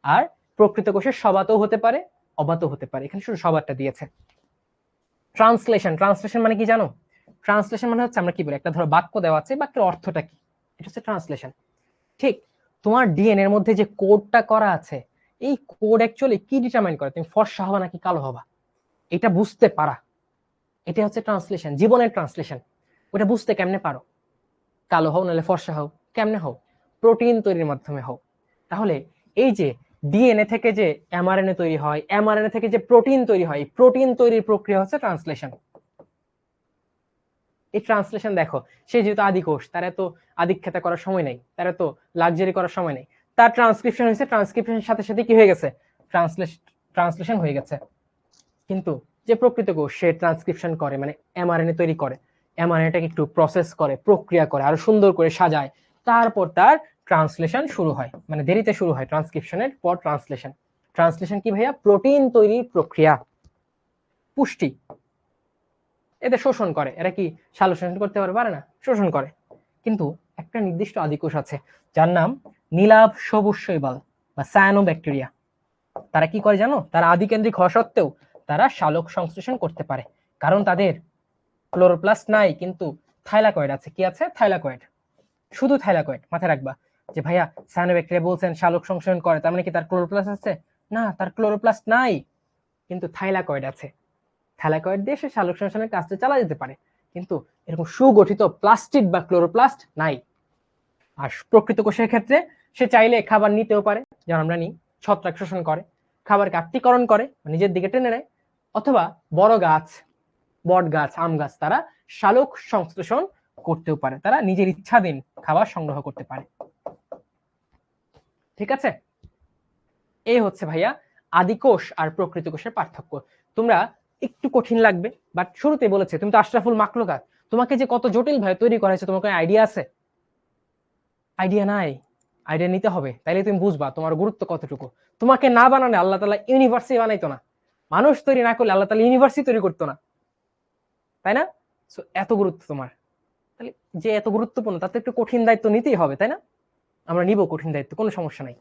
আর প্রকৃত কোষের সবাতও হতে পারে, অবাতও হতে পারে, এখানে শুধু সবাতটা দিয়েছে। ট্রান্সলেশন, ট্রান্সলেশন মানে কি জানো? ট্রান্সলেশন মানে হচ্ছে আমরা কি বলি, একটা ধরো বাক্য দেওয়া আছে, বাক্যের অর্থটা কি, এটা হচ্ছে ট্রান্সলেশন। ঠিক তোমার ডিএনএ এর মধ্যে যে কোডটা করা আছে, এই কোড অ্যাকচুয়ালি কি ডিটারমাইন করে তুমি ফর্সা হবা নাকি কালো হবা, এটা বুঝতে পারা, এটা হচ্ছে ট্রান্সলেশন, জীবনের ট্রান্সলেশন। ওটা বুঝতে কেমনে পারো, কালো হও নাহলে ফর্সা হও, কেমনে হও, প্রোটিন তৈরির মাধ্যমে হও। তাহলে এই যে ডিএনএ থেকে যে এমআরএনএ তৈরি হয়, এমআরএনএ থেকে যে প্রোটিন তৈরি হয়, প্রোটিন তৈরির প্রক্রিয়া হচ্ছে ট্রান্সলেশন। এই ট্রান্সলেশন দেখো, সে যেহেতু আদি কোষ, তার এত আদিক্ষেতা করার সময় নেই, তার এত লাক্সারি করার সময় নেই, তার ট্রান্সক্রিপশন হয়েছে, ট্রান্সক্রিপশনের সাথে সাথে কি হয়ে গেছে, ট্রান্সলেশন হয়ে গেছে। কিন্তু যে প্রকৃত কোষ, সে ট্রান্সক্রিপশন করে মানে এমআরএনএ তৈরি করে, এমআরএনএটাকে একটু প্রসেস করে, প্রক্রিয়া করে, আরো সুন্দর করে সাজায়, তারপর তার ট্রান্সলেশন শুরু হয়, মানে দেরিতে শুরু হয়, ট্রান্সক্রিপশনের পর ট্রান্সলেশন। ট্রান্সলেশন কি ভাইয়া, প্রোটিন তৈরির প্রক্রিয়া। পুষ্টি, এদের শোষণ করে, এরা কি সালোক সংশ্লেষণ করতে পারে না, শোষণ করে। কিন্তু একটা নির্দিষ্ট আদিকোষ আছে যার নাম নীলাভ সবুজ শৈবাল বা সায়ানোব্যাকটেরিয়া। তারা কি করে জানো, তারা আদিকেন্দ্রিক হওয়া সত্ত্বেও তারা সালোক সংশ্লেষণ করতে পারে, কারণ তাদের ক্লোরোপ্লাস্ট নাই, কিন্তু থাইলাকয়েড আছে। কি আছে, থাইলাকয়েড, শুধু থাইলাকয়েড। মাথায় রাখবা যে ভাইয়া সায়ানোব্যাকটেরিয়া বলছেন সালোক সংশ্লেষণ করে, তার মানে কি তার ক্লোরোপ্লাস্ট আছে? না, তার ক্লোরোপ্লাস্ট নাই, কিন্তু থাইলাকয়েড আছে। থাইলাকয়েড দিয়ে সে সালোক সংশ্লেষণের কাজটা চালা যেতে পারে, কিন্তু এরকম সুগঠিত প্লাস্টিড বা ক্লোরোপ্লাস্ট নাই। আর প্রকৃত কোষের ক্ষেত্রে সে চাইলে খাবার নিতেও পারে, যেমন আমরা নিই, ছত্রাক শোষণ করে, খাবারকে আত্তীকরণ করে, নিজের দিকে টেনে নেয়, অথবা বড় গাছ, বট গাছ, আম গাছ, তারা সালোক সংশ্লেষণ করতেও পারে, তারা নিজের ইচ্ছাধীন খাবার সংগ্রহ করতে পারে। ঠিক আছে, এই হচ্ছে ভাইয়া আদিকোষ আর প্রকৃত কোষের পার্থক্য। তোমরা একটু কঠিন লাগবে, বাট শুরুতে বলেছে তুমি তো আশরাফুল মাখলুকাত, তোমাকে যে কত জটিল ভাবে তৈরি করা হয়েছে, তোমার কোনো আইডিয়া আছে? আইডিয়া নাই, আইডিয়া নিতে হবে, তাইলে তুমি বুঝবা তোমার গুরুত্ব কতটুকু। তোমাকে না বানালে আল্লাহ তাআলা ইউনিভার্সিটি বানাইতো না, মানুষ তৈরি না করলে আল্লাহ তাআলা ইউনিভার্সিটি তৈরি করতো না, তাই না? এত গুরুত্ব তোমার, তাহলে যে এত গুরুত্বপূর্ণ, তাতে একটু কঠিন দায়িত্ব নিতেই হবে, তাই না? আমরা নিব কঠিন দায়িত্ব, কোনো সমস্যা নাই।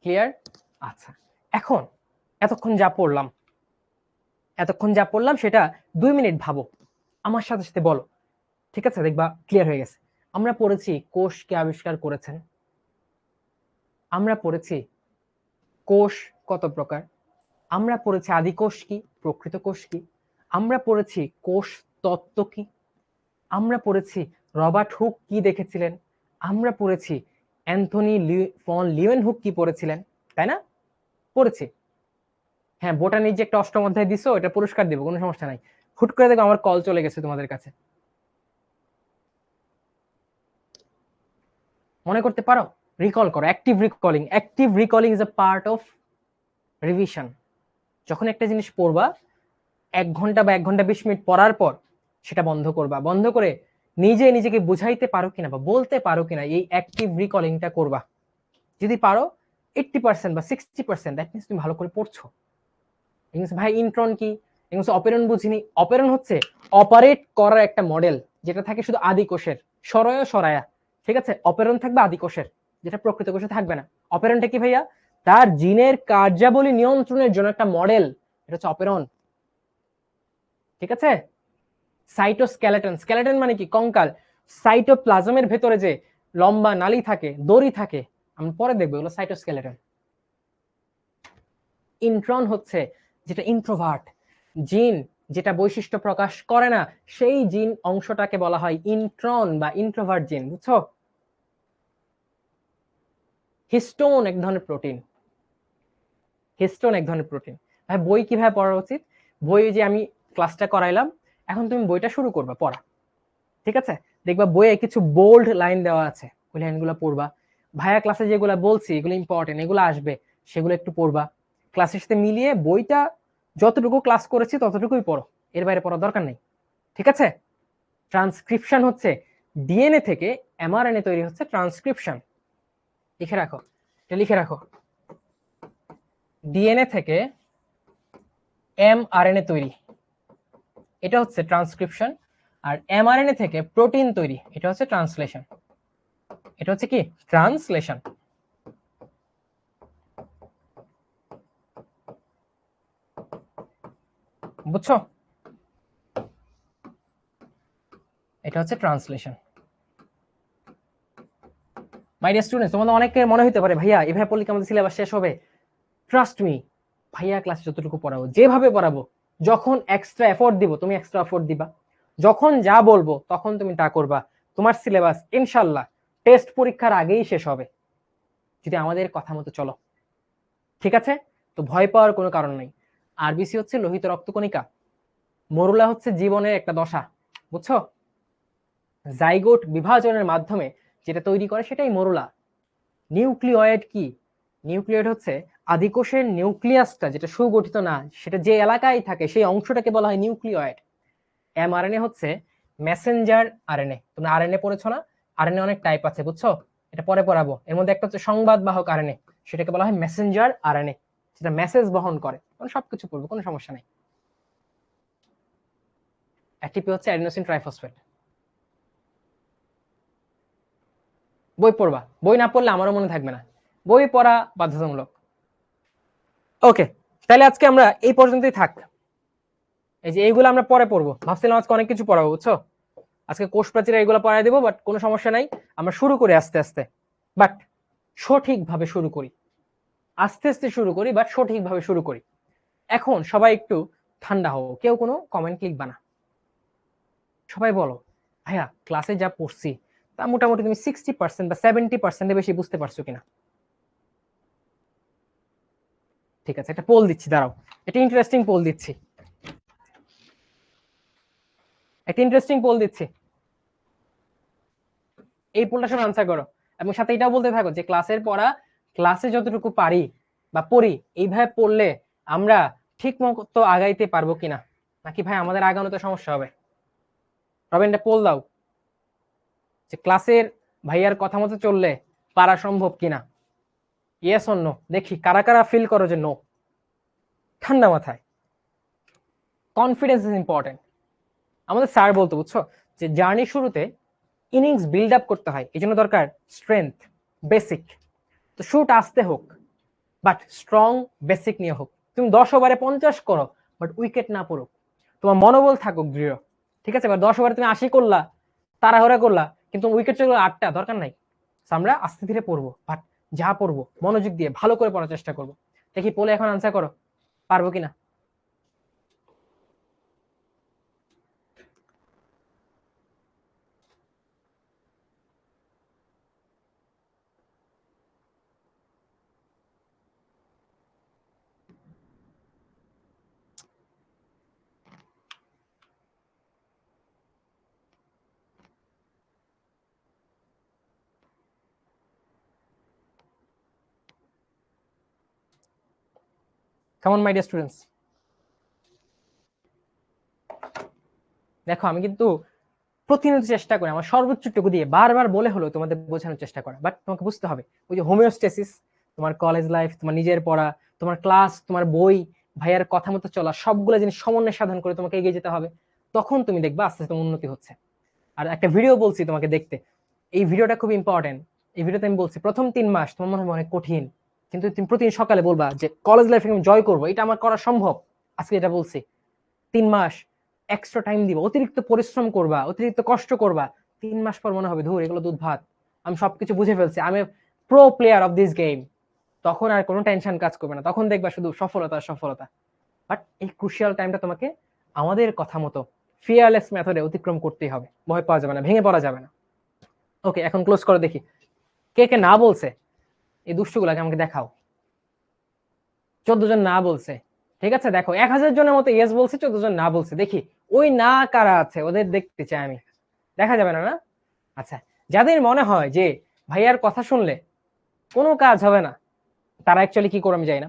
ক্লিয়ার? আচ্ছা, এখন এতক্ষণ যা পড়লাম সেটা 2 মিনিট ভাবো, আমার সাথে সাথে বলো, ঠিক আছে? দেখবা ক্লিয়ার হয়ে গেছে। আমরা পড়েছি কোষ কে আবিষ্কার করেছেন, আমরা পড়েছি কোষ কত প্রকার, আমরা পড়েছি আদি কোষ কি, প্রকৃত কোষ কি, আমরা পড়েছি কোষ তত্ত্ব কি, আমরা পড়েছি রবার্ট হুক কি দেখেছিলেন, আমরা পড়েছি অ্যান্থনি ফন লিউয়েনহুক কি পড়েছিলেন, তাই না? পড়েছি। হ্যাঁ, বোটানির যে একটা অষ্টম অধ্যায় দিছো, এটা পুরস্কার দেবো, কোনো সমস্যা নাই। হুট করে দেখো আমার কল চলে গেছে তোমাদের কাছে, মনে করতে পারো, রিকল করো। Active recalling is a part of revision. যখন একটা জিনিস পড়বা, 1 ঘন্টা বা 1 ঘন্টা 20 মিনিট পড়ার পর সেটা বন্ধ করবা, বন্ধ করে নিজেকে বুঝাইতে পারো কিনা বা বলতে পারো কিনা, এই অ্যাক্টিভ রিকলিংটা করবা। যদি পারো 80% বা 60%, দ্যাট মিনস তুমি ভালো করে পড়ছো। ভাই ইন্ট্রন কি, অপারেন্ট বুঝিনি। অপারেন্ট হচ্ছে অপারেট করার একটা মডেল, যেটা থাকে শুধু আদি কোষের, সরয় সরায়া, ঠিক আছে? অপারেন্ট থাকবে আদি কোষের, যেটা প্রকৃত কোষে থাকবে না। অপারেন্টটা কি ভাইয়া, তার জিনের কার্যাবলী নিয়ন্ত্রণের জন্য একটা মডেল, এটা হচ্ছে অপারেন্ট। ঠিক আছে? সাইটোস্কেলেটন, স্কেলেটন মানে কি, কঙ্কাল। সাইটোপ্লাজমের ভেতরে যে লম্বা নালী থাকে, দড়ি থাকে, আমরা পরে দেখবো, এগুলো সাইটোস্কেলেটন। ইন্ট্রন হচ্ছে যেটা ইন্ট্রোভার্ট, জিন যেটা বৈশিষ্ট্য প্রকাশ করে না, সেই জিন অংশটাকে বলা হয় ইন্ট্রন বা ইন্ট্রোভার্ট জিন, বুঝছো? হিস্টোন এক ধরনের প্রোটিন, ভাই বই কিভাবে পড়া উচিত, বই যে আমি ক্লাসটা করাইলাম, এখন তুমি বইটা শুরু করবা পড়া, ঠিক আছে? দেখবা বইয়ে কিছু বোল্ড লাইন দেওয়া আছে, ওই লাইনগুলো পড়বা। ভাইয়া ক্লাসে যেগুলো বলছি এগুলো ইম্পর্টেন্ট, এগুলো আসবে, সেগুলো একটু পড়বা। ক্লাসের সাথে মিলিয়ে বইটা যতটুকু ক্লাস করেছি ততটুকুই পড়ো, এর বাইরে পড়ার দরকার নেই, ঠিক আছে? ট্রান্সক্রিপশন হচ্ছে ডিএনএ থেকে এমআরএনএ তৈরি হচ্ছে ট্রান্সক্রিপশন। লিখে রাখো, এটা লিখে রাখো, ডিএনএ থেকে এমআরএনএ তৈরি, এটা হচ্ছে ট্রান্সক্রিপশন। আর এমআরএনএ থেকে প্রোটিন তৈরি, এটা হচ্ছে ট্রান্সলেশন। এটা হচ্ছে কি, ট্রান্সলেশন। বুঝছো? এটা হচ্ছে ট্রান্সলেশন। মাই ডিয়ার স্টুডেন্টস, তোমাদের অনেকের মনে হতে পারে ভাইয়া এভাবে পড়লে কি আমাদের সিলেবাস শেষ হবে? ট্রাস্ট মি, ভাইয়া ক্লাসে যতটুকু পড়াবো, যেভাবে পড়াবো, যখন এক্সট্রা এফোর্ট দিব তুমি এক্সট্রা এফোর্ট দিবা, যখন যা বলবো তখন তুমি তা করবা, তোমার সিলেবাস ইনশাল্লাহ টেস্ট পরীক্ষার আগেই শেষ হবে যদি আমাদের কথা মতো চলো। ঠিক আছে? তো ভয় পাওয়ার কোনো কারণ নেই। আরবিসি হচ্ছে লোহিত রক্তকণিকা, মরুলা হচ্ছে জীবনের একটা দশা, বুঝছো? জাইগোট বিভাজনের মাধ্যমে যেটা তৈরি করে সেটাই মরুলা। নিউক্লিয়েড কি? নিউক্লিয়েড হচ্ছে আদিকোষের নিউক্লিয়াসটা যেটা সুগঠিত না, সেটা যে এলাকায় থাকে সেই অংশটাকে বলা হয় নিউক্লিয়েড। এমআরএনএ হচ্ছে মেসেঞ্জার আরএনএ। তুমি আরএনএ পড়েছো না? আরএনএ অনেক টাইপ আছে, বুঝছো? এটা পরে পড়াবো। এর মধ্যে একটা হচ্ছে সংবাদ বাহক আরএনএ, সেটাকে বলা হয় মেসেঞ্জার আরএনএ, যেটা মেসেজ বহন করে। সবকিছু পড়বো, কোনো সমস্যা নাই। এটিপি হচ্ছে অ্যাডিনোসিন ট্রাইফসফেট। বই পড়বা, বই না পড়লে আমারও মনে থাকবে না, বই পড়া বাধ্যতামূলক। ওকে, তাহলে আজকে আমরা এই পর্যন্তই থাক। এই যে এইগুলো আমরা পরে পড়বো, ভাবছিলাম আজকে অনেক কিছু পড়াবো, বুঝছো? আজকে কোষ প্রাচীর এইগুলো পড়াই দেবো, বাট কোনো সমস্যা নাই, আমরা শুরু করি আস্তে আস্তে, বাট সঠিকভাবে শুরু করি। আস্তে আস্তে শুরু করি, বাট সঠিকভাবে শুরু করি। এখন সবাই একটু ঠান্ডা হও, কেউ কোনো কমেন্ট লিখবা না। সবাই বলো ভাইয়া ক্লাসে যা পড়ছি তা মোটামুটি তুমি 60% বা 70% বেশি বুঝতে পারছো কিনা? ঠিক আছে, একটা পোল দিচ্ছি, দাঁড়াও, এটা ইন্টারেস্টিং পোল দিচ্ছি, একটা ইন্টারেস্টিং পোল দিচ্ছি। এই পোলটার সাথে আনসার করো, এবং সাথে এটাও বলতে থাকো যে ক্লাসের পড়া ক্লাসে যতটুকু পারি বা পড়ি এইভাবে পড়লে আমরা ঠিক মতো আগাইতে পারবো কিনা, নাকি ভাই আমাদের আগানোতে সমস্যা হবে? রবিনটা পোল দাও যে ক্লাসের ভাইয়ার কথা মতো চললে পারা সম্ভব কিনা। ইয়েস অর নো, দেখি কারা কারা ফিল করো যে নো। ঠান্ডা মাথায়, কনফিডেন্স ইজ ইম্পর্টেন্ট। আমাদের স্যার বলতো, বুঝছো, যে জার্নি শুরুতে ইনিংস বিল্ড আপ করতে হয়, এই জন্য দরকার স্ট্রেংথ, বেসিক। তো শুট আসতে হোক, বাট স্ট্রং বেসিক নিয়ে হোক। তুমি 10 ওভারে 50 করো, বাট উইকেট না পড়ুক, তোমার মনোবল থাকুক দৃঢ়। ঠিক আছে? এবার 10 ওভারে তুমি 80 করলা, তাড়াহুড়া করলা, কিন্তু উইকেট চলে 8টা, দরকার নাই। আমরা আস্তে ধীরে পড়বো, বাট যা পড়বো মনোযোগ দিয়ে ভালো করে পড়ার চেষ্টা করবো। দেখি পোলে এখন আনসার করো, পারবো কিনা। কেমন মাই ডিয়ার স্টুডেন্টস? দেখো আমি কিন্তু প্রতিনিয়ত চেষ্টা করি আমার সর্বোচ্চটুকু দিয়ে, বারবার বলে হলো তোমাদের বোঝানোর চেষ্টা করা, বাট তোমাকে বুঝতে হবে ওই যে হোমিওস্টেসিস, তোমার কলেজ লাইফ, তোমার নিজের পড়া, তোমার ক্লাস, তোমার বই, ভাইয়ার কথা মতো চলা, সবগুলো জিনিস সমন্বয় সাধন করে তোমাকে এগিয়ে যেতে হবে। তখন তুমি দেখবা আস্তে আস্তে উন্নতি হচ্ছে। আর একটা ভিডিও বলছি তোমাকে দেখতে, এই ভিডিওটা খুব ইম্পর্টেন্ট। এই ভিডিওতে আমি বলছি প্রথম 3 মাস তোমার মনে হবে অনেক কঠিন, কিন্তু তুমি প্রতিদিন সকালে বলবা যে কলেজ লাইফে আমি জয় করবো, এটা আমার করা সম্ভব। আজকে এটা বলছি, 3 মাস এক্সট্রা টাইম দিবা, অতিরিক্ত পরিশ্রম করবা, অতিরিক্ত কষ্ট করবা, 3 মাস পর মনে হবে ধুর এগুলো দুধ ভাত, আমি সবকিছু বুঝে ফেলছি, আমি pro player of this game. তখন আর কোনো টেনশন কাজ করবে না, তখন দেখবা শুধু সফলতা সফলতা। বাট এই ক্রুশিয়াল টাইমটা তোমাকে আমাদের কথা মতো ফিয়ারলেস মেথডে অতিক্রম করতেই হবে, ভয় পাওয়া যাবে না, ভেঙে পড়া যাবে না। ওকে, এখন ক্লোজ করে দেখি কে কে না বলছে, এই দুষ্টুগুলাকে আমাকে দেখাও। 14 জন না বলছে, ঠিক আছে, দেখো 1000 জনের মতো ইয়েস বলছে, 14 জন না বলছে, দেখি ওই না কারা আছে ওদের দেখতে চাই আমি। দেখা যাবে না, না? আচ্ছা, যাদের মনে হয় যে ভাইয়ার কথা শুনলে কোনো কাজ হবে না, তারা অ্যাকচুয়ালি কি করে আমি যাই না,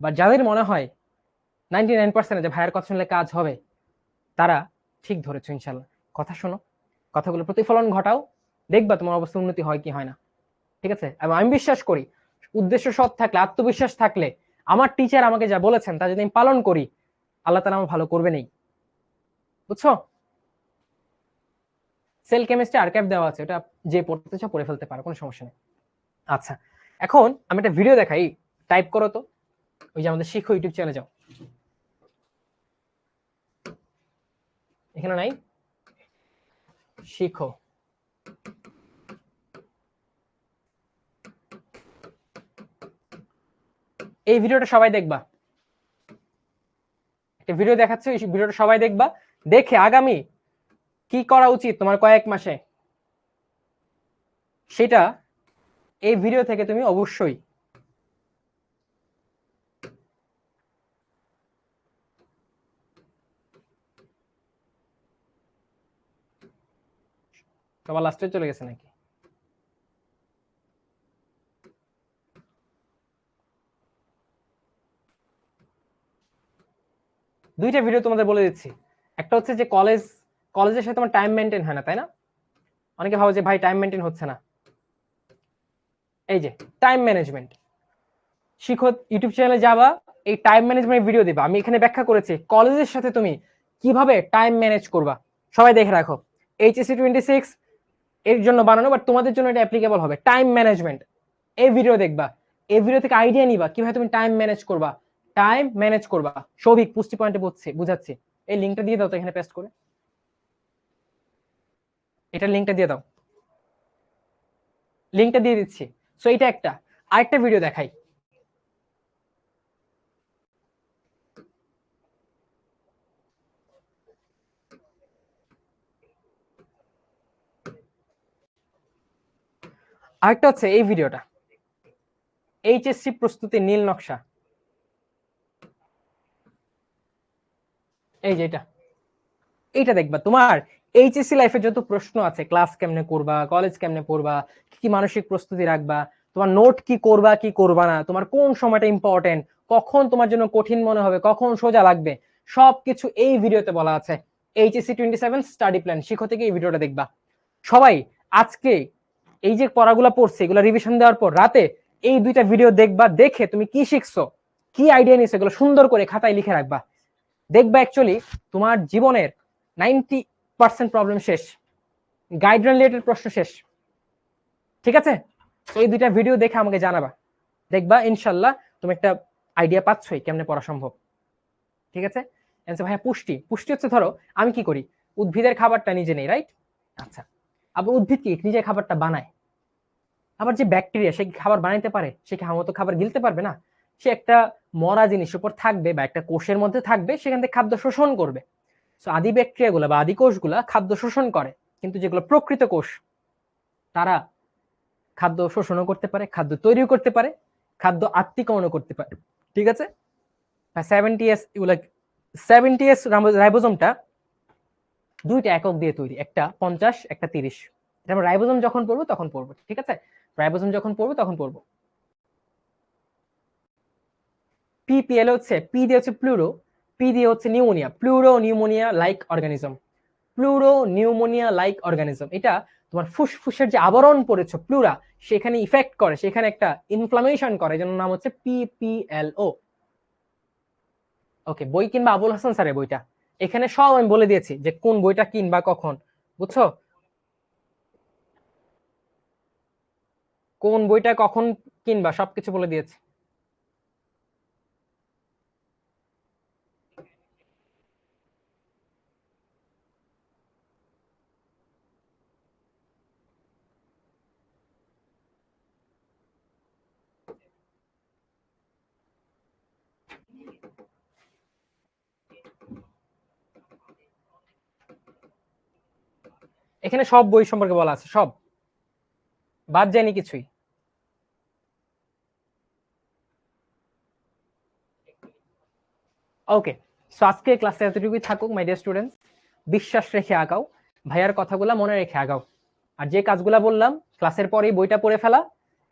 বা যাদের মনে হয় 99% যে ভাইয়ার কথা শুনলে কাজ হবে, তারা ঠিক ধরেছো ইনশাল্লাহ। কথা শোনো, কথাগুলো প্রতিফলন ঘটাও, দেখবা তোমার অবস্থা উন্নতি হয় কি হয় না। ঠিক আছে? এবং আমি বিশ্বাস করি উদ্দেশ্য সৎ থাকলে, আত্মবিশ্বাস থাকলে, আমার টিচার আমাকে যা বলেছেন তা যদি আমি পালন করি, আল্লাহ তাআলা আমার ভালো করবে নেই, বুঝছো? সেল কেমিস্ট্রি আর্কাইভ দেওয়া আছে, ওটা যে পড়তে চাও পড়ে ফেলতে পারো, কোনো সমস্যা নেই। আচ্ছা, এখন আমি একটা ভিডিও দেখাই, টাইপ করো তো, ওই যে আমাদের শিখো ইউটিউব চ্যানেলে যাও, এখানে নাই? শিখো। এই ভিডিওটা সবাই দেখবা, একটা ভিডিও দেখাচ্ছে, এই ভিডিওটা সবাই দেখবা, দেখে আগামী কি করা উচিত তোমার কয়েক মাসে সেটা এই ভিডিও থেকে তুমি অবশ্যই সবার লাস্টে চলে গেছে নাকি? দুইটা ভিডিও তোমাদের বলে দিচ্ছি। একটা হচ্ছে যে কলেজের সাথে তোমার টাইম মেনটেন হয় না, তাই না? অনেকে ভাবো যে ভাই টাইম মেনটেন হচ্ছে না। এই যে টাইম ম্যানেজমেন্ট শিখো, ইউটিউব চ্যানেলে যাবা, এই টাইম ম্যানেজমেন্ট ভিডিও দিবা। আমি এখানে ব্যাখ্যা করেছি কলেজের সাথে তুমি কিভাবে টাইম ম্যানেজ করবা। সবাই দেখে রাখো, এইচএসসি 26 এর জন্য বানানো, বাট তোমাদের জন্য এটা অ্যাপ্লিকেবল হবে। টাইম ম্যানেজমেন্ট এই ভিডিও দেখবা, এই ভিডিও থেকে আইডিয়া নিবা কিভাবে তুমি টাইম ম্যানেজ করবা। টাইম ম্যানেজ করবা। সৌভিক পুষ্টি পয়েন্টে বুঝাচ্ছি, এই লিঙ্কটা দিয়ে দাও তো এখানে পেস্ট করে, এটা লিঙ্কটা দিয়ে দাও, লিঙ্কটা দিয়ে দিচ্ছি। সো এটা একটা। আরেকটা ভিডিও দেখাই, আরেকটা হচ্ছে এই ভিডিওটা, এইচএসসি প্রস্তুতির নীল নকশা। এই যে এইটা দেখবা, তোমার এইচএসসি লাইফে যত প্রশ্ন আছে, ক্লাস কেমনে করবা, কলেজ কেমনে পড়বা, কি মানসিক প্রস্তুতি রাখবা, তোমার নোট কি করবা কি করবা না, তোমার কোন সময়টা ইম্পর্টেন্ট, কখন তোমার জন্য কঠিন মনে হবে, কখন সোজা লাগবে, সবকিছু এই ভিডিওতে বলা আছে। এইচএসসি 27 স্টাডি প্ল্যান শিখো থেকে এই ভিডিওটা দেখবা। সবাই আজকে এই যে পড়াগুলো পড়ছে এগুলো রিভিশন দেওয়ার পর রাতে এই দুইটা ভিডিও দেখবা, দেখে তুমি কি শিখছো, কি আইডিয়া নিছো, এগুলো সুন্দর করে খাতায় লিখে রাখবা। দেখবা অ্যাকচুয়ালি তোমার জীবনের 90% প্রবলেম শেষ, গাইডলাইন রিলেটেড প্রশ্ন শেষ। ঠিক আছে, এই দুইটা ভিডিও দেখে আমাকে জানাবা, দেখবা ইনশাল্লাহ তুমি একটা আইডিয়া পাচ্ছই কেমনে পড়া সম্ভব। ঠিক আছে, ভাইয়া পুষ্টি, পুষ্টি হচ্ছে ধরো আমি কি করি, উদ্ভিদের খাবারটা নিজে নেই, রাইট? আচ্ছা, আবার উদ্ভিদ কি নিজের খাবারটা বানায়, আবার যে ব্যাকটেরিয়া সে কি খাবার বানাইতে পারে, সে কি আমার মতো খাবার গিলতে পারবে না, সে একটা মরা জিনিসের উপর থাকবে বা একটা কোষের মধ্যে থাকবে, সেখান থেকে খাদ্য শোষণ করবে। আদি ব্যাকটেরিয়া গুলা বা আদি কোষগুলা খাদ্য শোষণ করে, কিন্তু যেগুলো প্রকৃত কোষ তারা খাদ্য শোষণও করতে পারে, খাদ্য তৈরিও করতে পারে, খাদ্য আত্তীকরণও করতে পারে। ঠিক আছে, 70s রাইবোজোমটা দুইটা একক দিয়ে তৈরি, একটা 50 একটা 30। আমরা রাইবোজোম যখন পড়বো তখন পড়বো, ঠিক আছে, রাইবোজোম যখন পড়বো তখন পড়বো। পিপিএল হচ্ছে, পি দিয়ে হচ্ছে প্লুরো, পি দিয়ে হচ্ছে pneumonia, pleuro pneumonia like organism, pleuro pneumonia like organism. এটা তোমার ফুসফুসের যে আবরণ পড়েছে প্লুরা, সেখানে ইফেক্ট করে, সেখানে একটা ইনফ্লামেশন করে, এজন্য নাম হচ্ছে পিপিএলও। ওকে, বই কিনবা আবুল হাসান স্যারের বইটা, এখানে সব আমি বলে দিয়েছি যে কোন বইটা কিনবা কখন, বুঝছো, কোন বইটা কখন কিনবা সবকিছু বলে দিয়েছি। এখানে সব বই সম্পর্কে বলা আছে, সব, বাদ যায়নি কিছুই। ওকে, সো আজকে ক্লাসে এতটুকুই থাকুক মাই ডিয়ার স্টুডেন্টস। বিশ্বাস রেখে আগাও, ভাইয়ার কথাগুলা মনে রেখে আগাও, আর যে কাজগুলা বললাম ক্লাসের পরেই বইটা পড়ে ফেলা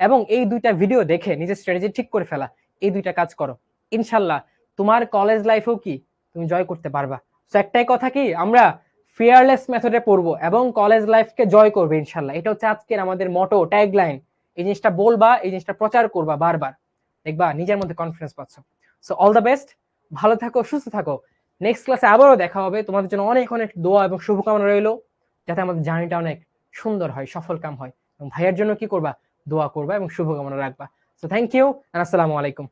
এবং এই দুইটা ভিডিও দেখে নিজের স্ট্র্যাটেজি ঠিক করে ফেলা, এই দুইটা কাজ করো, ইনশাল্লাহ তোমার কলেজ লাইফেও কি তুমি জয় করতে পারবা। তো একটাই কথা কি, আমরা ফিয়ারলেস মেথডে পড়বো এবং কলেজ লাইফকে জয় করবে ইনশাল্লাহ। এটা হচ্ছে আজকের আমাদের মটো, ট্যাগলাইন। এই জিনিসটা বলবা, এই জিনিসটা প্রচার করবা বারবার, দেখবা নিজের মধ্যে কনফিডেন্স পাচ্ছ। সো অল দ্য বেস্ট, ভালো থাকো, সুস্থ থাকো। নেক্সট ক্লাসে আবারও দেখা হবে, তোমাদের জন্য অনেক অনেক দোয়া এবং শুভকামনা রইলো, যাতে আমাদের জার্নিটা অনেক সুন্দর হয়, সফল কাম হয়। এবং ভাইয়ের জন্য কি করবা, দোয়া করবা এবং শুভকামনা রাখবা। সো থ্যাংক ইউ, আসসালামু আলাইকুম।